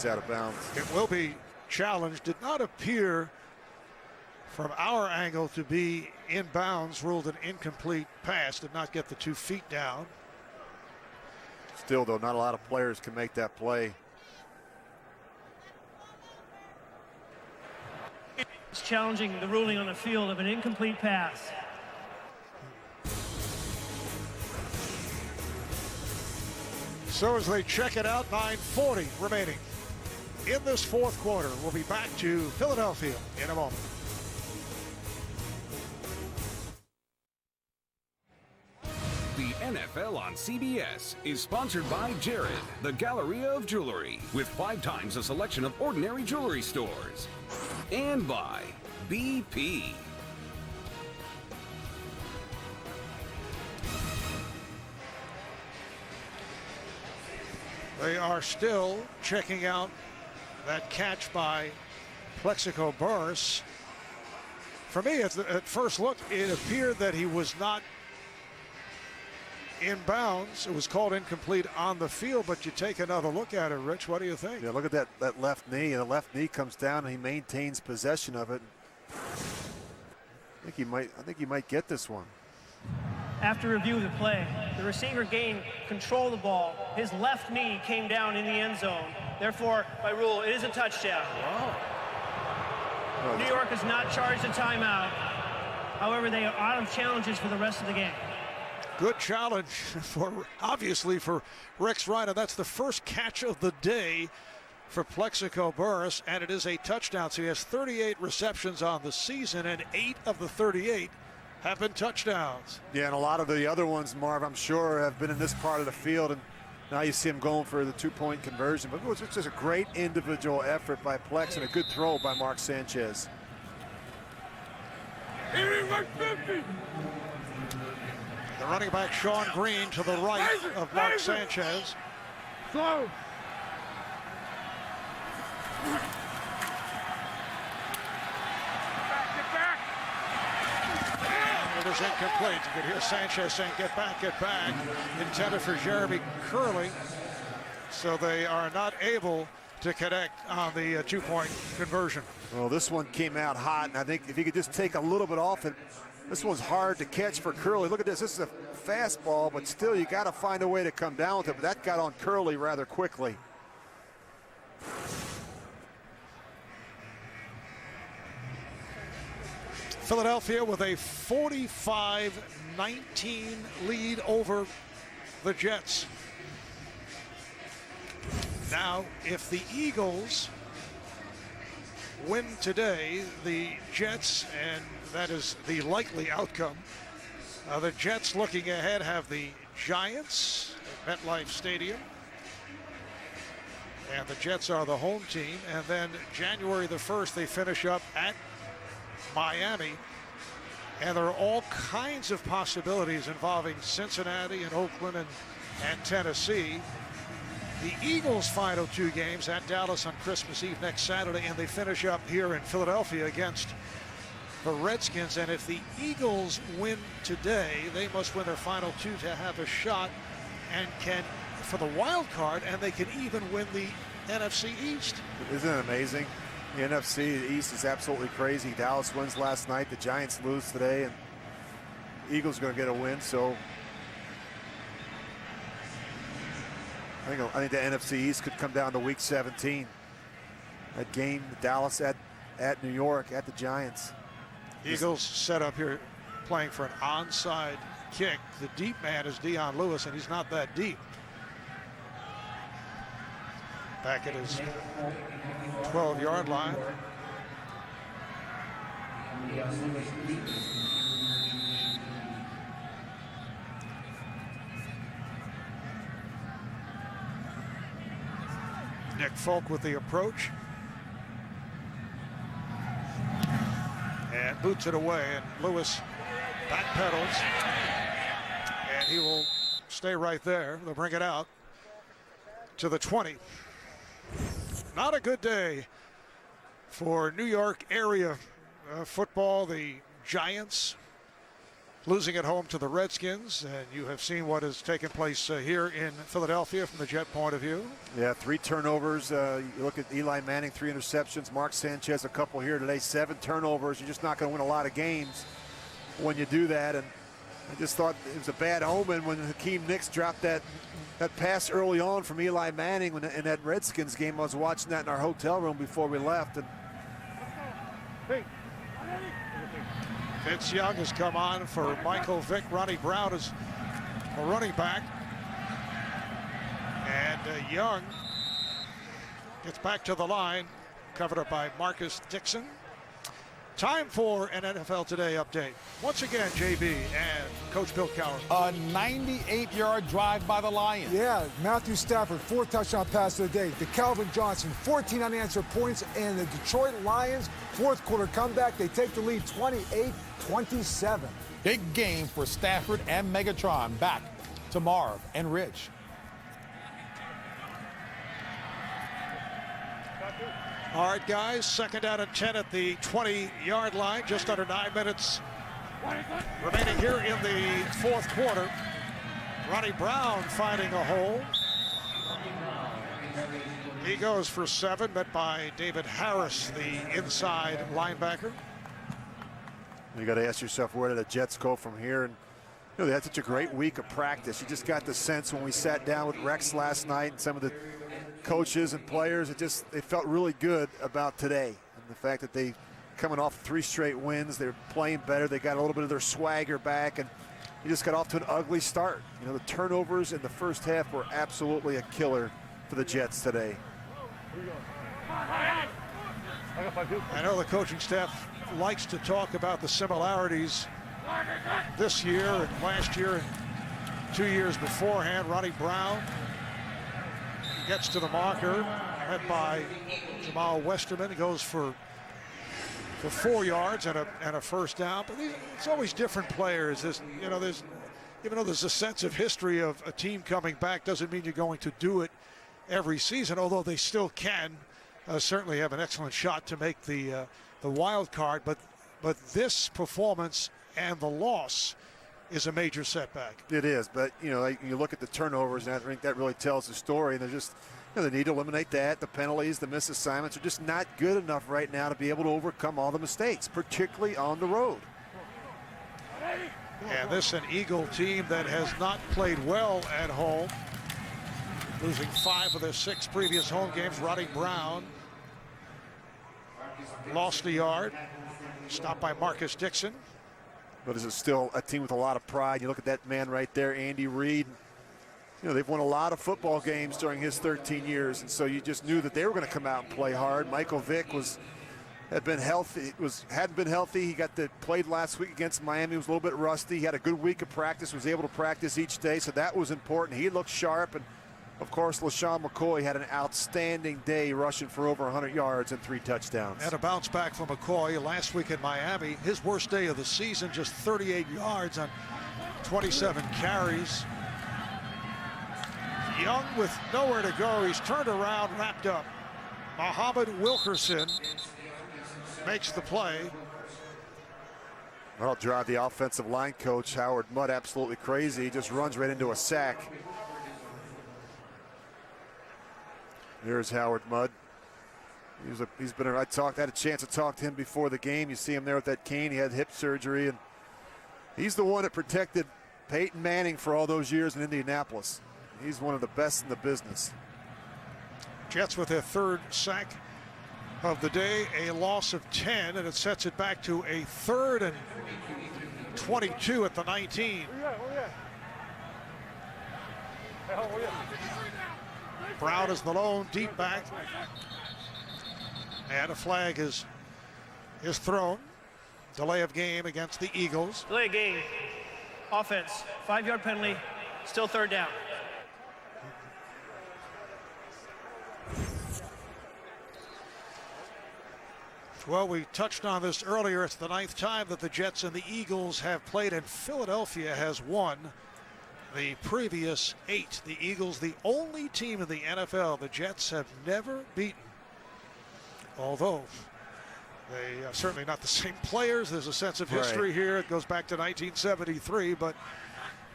out of bounds. It will be challenged. Did not appear from our angle to be in bounds. Ruled an incomplete pass. Did not get the 2 feet down. Still, though, not a lot of players can make that play. It's challenging the ruling on the field of an incomplete pass. So as they check it out, 9:40 remaining in this 4th quarter. We'll be back to Philadelphia in a moment. The NFL on CBS is sponsored by Jared, the Galleria of Jewelry, with 5 times the selection of ordinary jewelry stores. And by BP. They are still checking out that catch by Plexico Burris. For me, at first look, it appeared that he was not in bounds. It was called incomplete on the field, but you take another look at it, Rich. What do you think? Yeah, look at that left knee. And the left knee comes down, and he maintains possession of it. I think he might get this one. After review of the play, the receiver gained control of the ball. His left knee came down in the end zone. Therefore, by rule, it is a touchdown. Wow. New York has not charged a timeout. However, they are out of challenges for the rest of the game. Good challenge obviously for Rex Ryan. That's the first catch of the day for Plexico Burris, and it is a touchdown. So he has 38 receptions on the season, and 8 of the 38 have been touchdowns. Yeah, and a lot of the other ones, Marv, I'm sure have been in this part of the field, and now you see him going for the 2-point conversion. But it was just a great individual effort by Plex and a good throw by Mark Sanchez. The running back Sean Green to the right of Mark Sanchez. Slow. It is incomplete. You could hear Sanchez saying, get back, get back. Intended for Jeremy Curley. So they are not able to connect on the 2-point conversion. Well, this one came out hot, and I think if you could just take a little bit off it, this one's hard to catch for Curley. Look at this. This is a fastball, but still you got to find a way to come down with it. But that got on Curley rather quickly. Philadelphia with a 45-19 lead over the Jets. Now, if the Eagles win today, the Jets, and that is the likely outcome, the Jets looking ahead have the Giants at MetLife Stadium. And the Jets are the home team. And then January the 1st, they finish up at Miami. And there are all kinds of possibilities involving Cincinnati and Oakland and Tennessee. the Eagles' final 2 games at Dallas on Christmas Eve next Saturday, and they finish up here in Philadelphia against the Redskins. And if the Eagles win today, they must win their final 2 to have a shot and can for the wild card, and they can even win the NFC East. Isn't it amazing? The NFC East is absolutely crazy. Dallas wins last night. The Giants lose today, and the Eagles are going to get a win. So I think the NFC East could come down to Week 17. That game, Dallas at New York, at the Giants. Eagles set up here playing for an onside kick. The deep man is Dion Lewis, and he's not that deep. Back at his 12-yard line. Nick Folk with the approach. And boots it away, and Lewis backpedals. And he will stay right there. They'll bring it out to the 20. Not a good day for New York area football. The Giants losing at home to the Redskins, and you have seen what has taken place here in Philadelphia from the Jet point of view. Yeah, 3 turnovers. You look at Eli Manning, 3 interceptions. Mark Sanchez, a couple here today, 7 turnovers. You're just not going to win a lot of games when you do that. And I just thought it was a bad omen when Hakeem Nicks dropped that pass early on from Eli Manning in that Redskins game. I was watching that in our hotel room before we left. And Vince Young has come on for Michael Vick. Ronnie Brown is a running back. And Young gets back to the line, covered up by Marcus Dixon. Time for an NFL Today update. Once again, JB and Coach Bill Cowher. A 98-yard drive by the Lions. Yeah, Matthew Stafford, 4th touchdown pass of the day. To Calvin Johnson, 14 unanswered points, and the Detroit Lions, 4th quarter comeback. They take the lead 28-27. Big game for Stafford and Megatron. Back to Marv and Rich. All right, guys, 2nd down and 10 at the 20-yard line. Just under 9 minutes remaining here in the 4th quarter. Ronnie Brown finding a hole. He goes for 7, met by David Harris, the inside linebacker. you got to ask yourself, where did the Jets go from here? And they had such a great week of practice. You just got the sense when we sat down with Rex last night and some of the coaches and players, they felt really good about today. And the fact that they coming off 3 straight wins, they're playing better. They got a little bit of their swagger back, and you just got off to an ugly start. The turnovers in the first half were absolutely a killer for the Jets today. I know the coaching staff likes to talk about the similarities this year and last year and 2 years beforehand. Ronnie Brown gets to the marker, met by Jamal Westerman. He goes for 4 yards and a first down. But it's always different players. Even though there's a sense of history of a team coming back, doesn't mean you're going to do it every season. Although they still can certainly have an excellent shot to make the wild card. But this performance and the loss is a major setback. It is, but you look at the turnovers, and I think that really tells the story. And they're just, they need to eliminate that. The penalties, the missed assignments are just not good enough right now to be able to overcome all the mistakes, particularly on the road. And this an Eagle team that has not played well at home, losing 5 of their 6 previous home games. Ronnie Brown lost a yard, stopped by Marcus Dixon. But is it still a team with a lot of pride? You look at that man right there, Andy Reid. They've won a lot of football games during his 13 years, and so you just knew that they were going to come out and play hard. Michael Vick hadn't been healthy. He played last week against Miami. He was a little bit rusty. He had a good week of practice, was able to practice each day, so that was important. He looked sharp, and of course, LaShawn McCoy had an outstanding day, rushing for over 100 yards and 3 touchdowns. And a bounce back from McCoy last week in Miami. His worst day of the season, just 38 yards on 27 carries. Young with nowhere to go. He's turned around, wrapped up. Muhammad Wilkerson makes the play. That'll drive the offensive line coach, Howard Mudd, absolutely crazy. He just runs right into a sack. Here's Howard Mudd. He's been. I had a chance to talk to him before the game. You see him there with that cane. He had hip surgery, and he's the one that protected Peyton Manning for all those years in Indianapolis. He's one of the best in the business. Jets with their third sack of the day, a loss of 10, and it sets it back to a 3rd and 22 at the 19. Brown is the lone deep back, and a flag is thrown. Delay of game against the Eagles. Delay of game. Offense. 5-yard penalty. Still 3rd down. Well, we touched on this earlier. It's the 9th time that the Jets and the Eagles have played, and Philadelphia has won the previous 8. The Eagles, the only team in the NFL the Jets have never beaten. Although they are certainly not the same players. There's a sense of history here. It goes back to 1973, but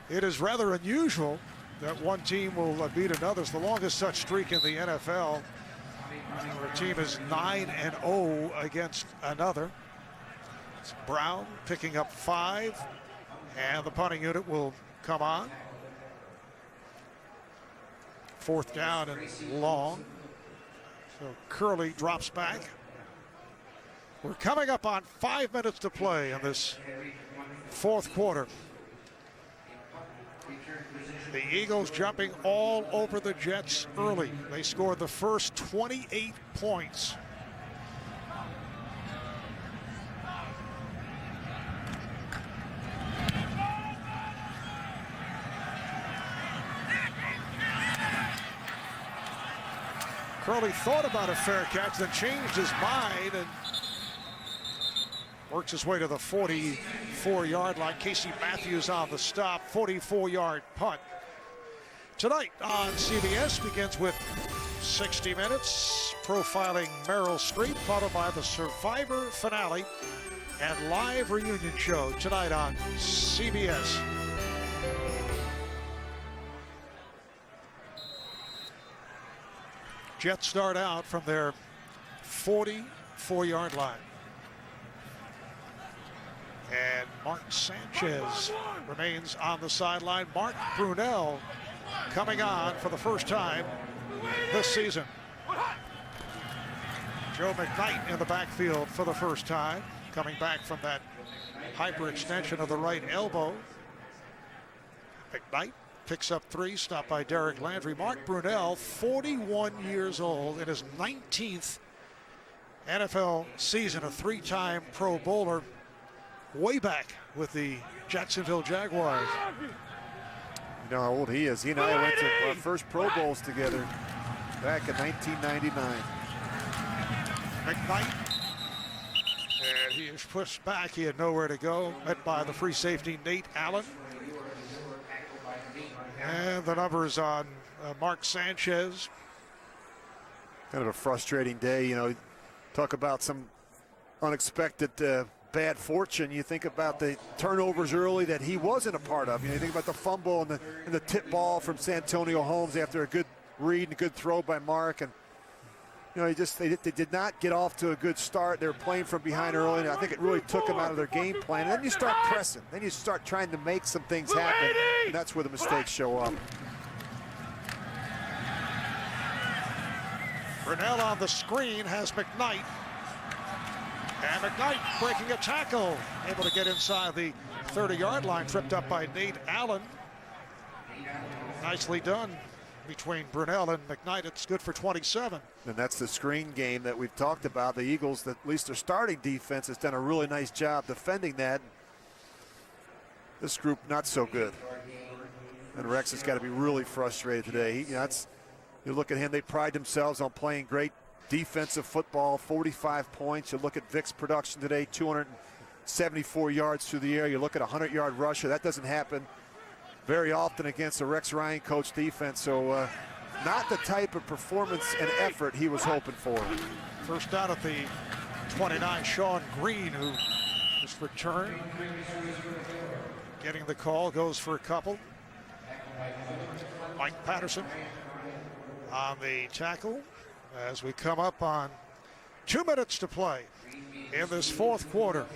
it is rather unusual that one team will beat another. It's the longest such streak in the NFL, where a team is 9-0 against another. It's Brown picking up 5, and the punting unit will come on. 4th down and long. So Curley drops back. We're coming up on 5 minutes to play in this 4th quarter. The Eagles jumping all over the Jets early. They scored the first 28 points. Curley thought about a fair catch, then changed his mind and works his way to the 44-yard line. Casey Matthews on the stop, 44-yard punt. Tonight on CBS begins with 60 Minutes, profiling Meryl Streep, followed by the Survivor finale and live reunion show tonight on CBS. Jets start out from their 44-yard line. And Mark Sanchez remains on the sideline. Mark Brunell coming on for the first time this season. Joe McKnight in the backfield for the first time, coming back from that hyperextension of the right elbow. McKnight picks up 3, stopped by Derek Landry. Mark Brunell, 41 years old, in his 19th NFL season, a 3-time Pro Bowler, way back with the Jacksonville Jaguars. You know how old he is. He and I went to our first Pro Bowls together back in 1999. McKnight, and he is pushed back. He had nowhere to go, met by the free safety Nate Allen. And the numbers on Mark Sanchez. Kind of a frustrating day, you know. Talk about some unexpected bad fortune. You think about the turnovers early that he wasn't a part of. You know, you think about the fumble and the tip ball from Santonio Holmes after a good read and a good throw by Mark. And you know, they did not get off to a good start. They were playing from behind early, and I think it really took them out of their game plan. And then you start pressing. Then you start trying to make some things happen, and that's where the mistakes show up. Brunell on the screen has McKnight. And McKnight breaking a tackle, able to get inside the 30-yard line, tripped up by Nate Allen. Nicely done between Brunell and McKnight. It's good for 27. And that's the screen game that we've talked about. The Eagles, at least their starting defense, has done a really nice job defending that. This group not so good. And Rex has got to be really frustrated today. You look at him, they pride themselves on playing great defensive football, 45 points. You look at Vic's production today, 274 yards through the air. You look at a 100-yard rusher. That doesn't happen very often against the Rex Ryan coach defense. So not the type of performance and effort he was hoping for. First down at the 29, Sean Green, who just returned. Getting the call, goes for a couple. Mike Patterson on the tackle as we come up on 2 minutes to play in this fourth quarter.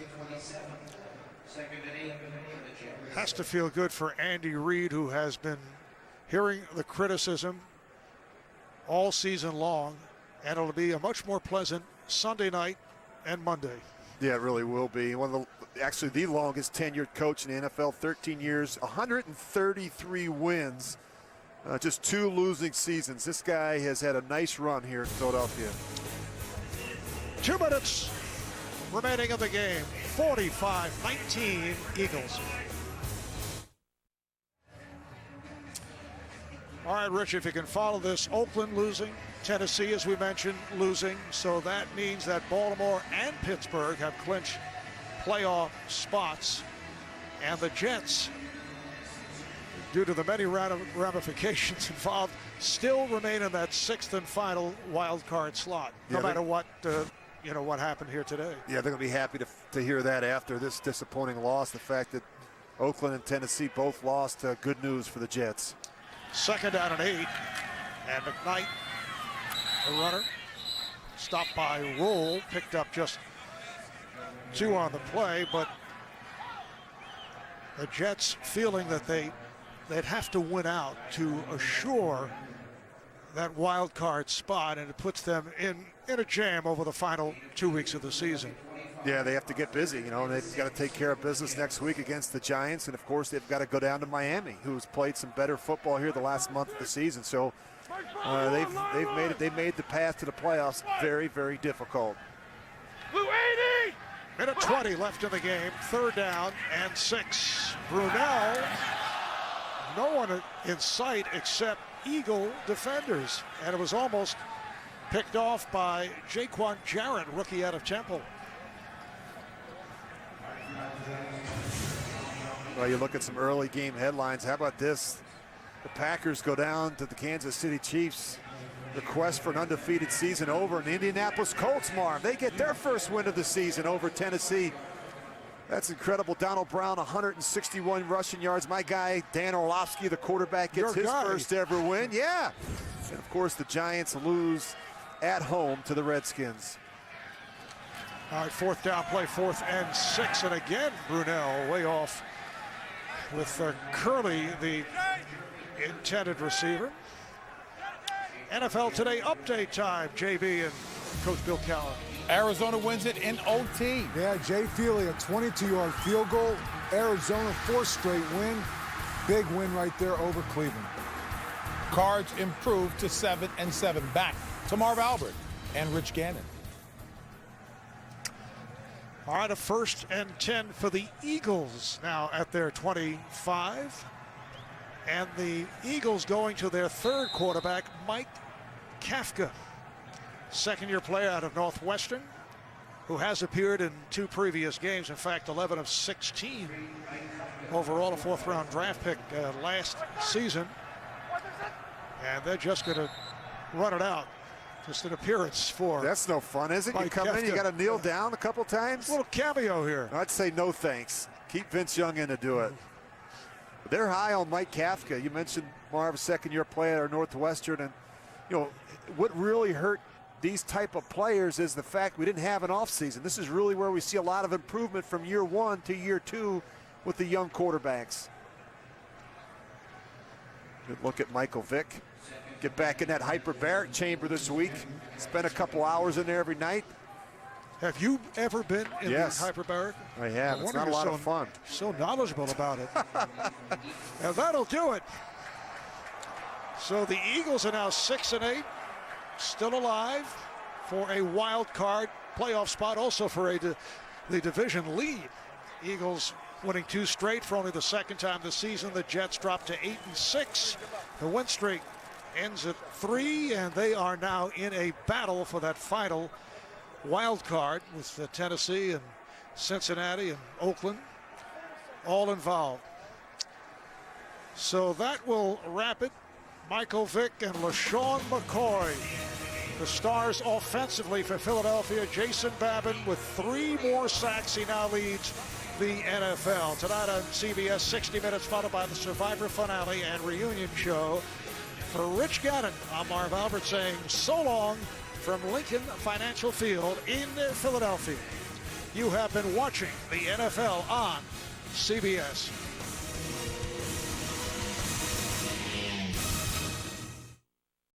Has to feel good for Andy Reid, who has been hearing the criticism all season long, and it'll be a much more pleasant Sunday night and Monday. Yeah, it really will be. Actually the longest tenured coach in the NFL, 13 years, 133 wins, just 2 losing seasons. This guy has had a nice run here in Philadelphia. 2 minutes remaining of the game. 45-19 Eagles. All right, Rich, if you can follow this, Oakland losing, Tennessee, as we mentioned, losing. So that means that Baltimore and Pittsburgh have clinched playoff spots. And the Jets, due to the many ramifications involved, still remain in that 6th and final wild card slot, no matter what, what happened here today. Yeah, they're going to be happy to hear that after this disappointing loss. The fact that Oakland and Tennessee both lost, good news for the Jets. 2nd down and 8, and McKnight, the runner, stopped by Roll, picked up just 2 on the play, but the Jets feeling that they'd have to win out to assure that wild card spot, and it puts them in a jam over the final 2 weeks of the season. Yeah, they have to get busy, and they've got to take care of business next week against the Giants, and of course they've got to go down to Miami, who's played some better football here the last month of the season. So they've made the path to the playoffs very, very difficult. Minute 20 left in the game. 3rd down and 6. Brunell, no one in sight except Eagle defenders, and it was almost picked off by Jaquan Jarrett, rookie out of Temple. Well, you look at some early game headlines. How about this? The Packers go down to the Kansas City Chiefs. Request for an undefeated season over. And the Indianapolis Colts, Marv, they get their first win of the season over Tennessee. That's incredible. Donald Brown, 161 rushing yards. My guy, Dan Orlovsky, the quarterback, gets his first ever win. Yeah. And, of course, the Giants lose at home to the Redskins. All right, 4th down play, 4th and 6. And again, Brunell way off with Curley, the intended receiver. NFL Today update time. JB and Coach Bill Cowan. Arizona wins it in OT. Yeah, Jay Feely, a 22-yard field goal. Arizona, 4th straight win. Big win right there over Cleveland. Cards improved to 7-7. Back to Marv Albert and Rich Gannon. All right, a 1st and 10 for the Eagles now at their 25. And the Eagles going to their 3rd quarterback, Mike Kafka. 2nd-year player out of Northwestern, who has appeared in 2 previous games. In fact, 11 of 16 overall, a 4th-round draft pick last season. And they're just going to run it out. Just an appearance for. That's no fun, is it? Mike You come Kafka. in, you got to kneel down a couple times. A little cameo here. I'd say no thanks. Keep Vince Young in to do it. They're high on Mike Kafka. You mentioned Marv, 2nd-year player at Northwestern, and what really hurt these type of players is the fact we didn't have an offseason. This is really where we see a lot of improvement from year 1 to year 2 with the young quarterbacks. Good look at Michael Vick. Get back in that hyperbaric chamber this week. Spend a couple hours in there every night. Have you ever been in the hyperbaric? I have. It's not a lot of fun. So knowledgeable about it. And that'll do it. So the Eagles are now 6-8, still alive for a wild card playoff spot, also for the division lead. Eagles winning 2 straight for only the 2nd time this season. The Jets dropped to 8-6. The win streak ends at 3, and they are now in a battle for that final wild card with Tennessee and Cincinnati and Oakland all involved. So that will wrap it. Michael Vick and LaShawn McCoy, the stars offensively for Philadelphia. Jason Babin with 3 more sacks. He now leads the NFL. Tonight on CBS, 60 Minutes, followed by the Survivor finale and reunion show. For Rich Gannon, I'm Marv Albert saying so long from Lincoln Financial Field in Philadelphia. You have been watching the NFL on CBS.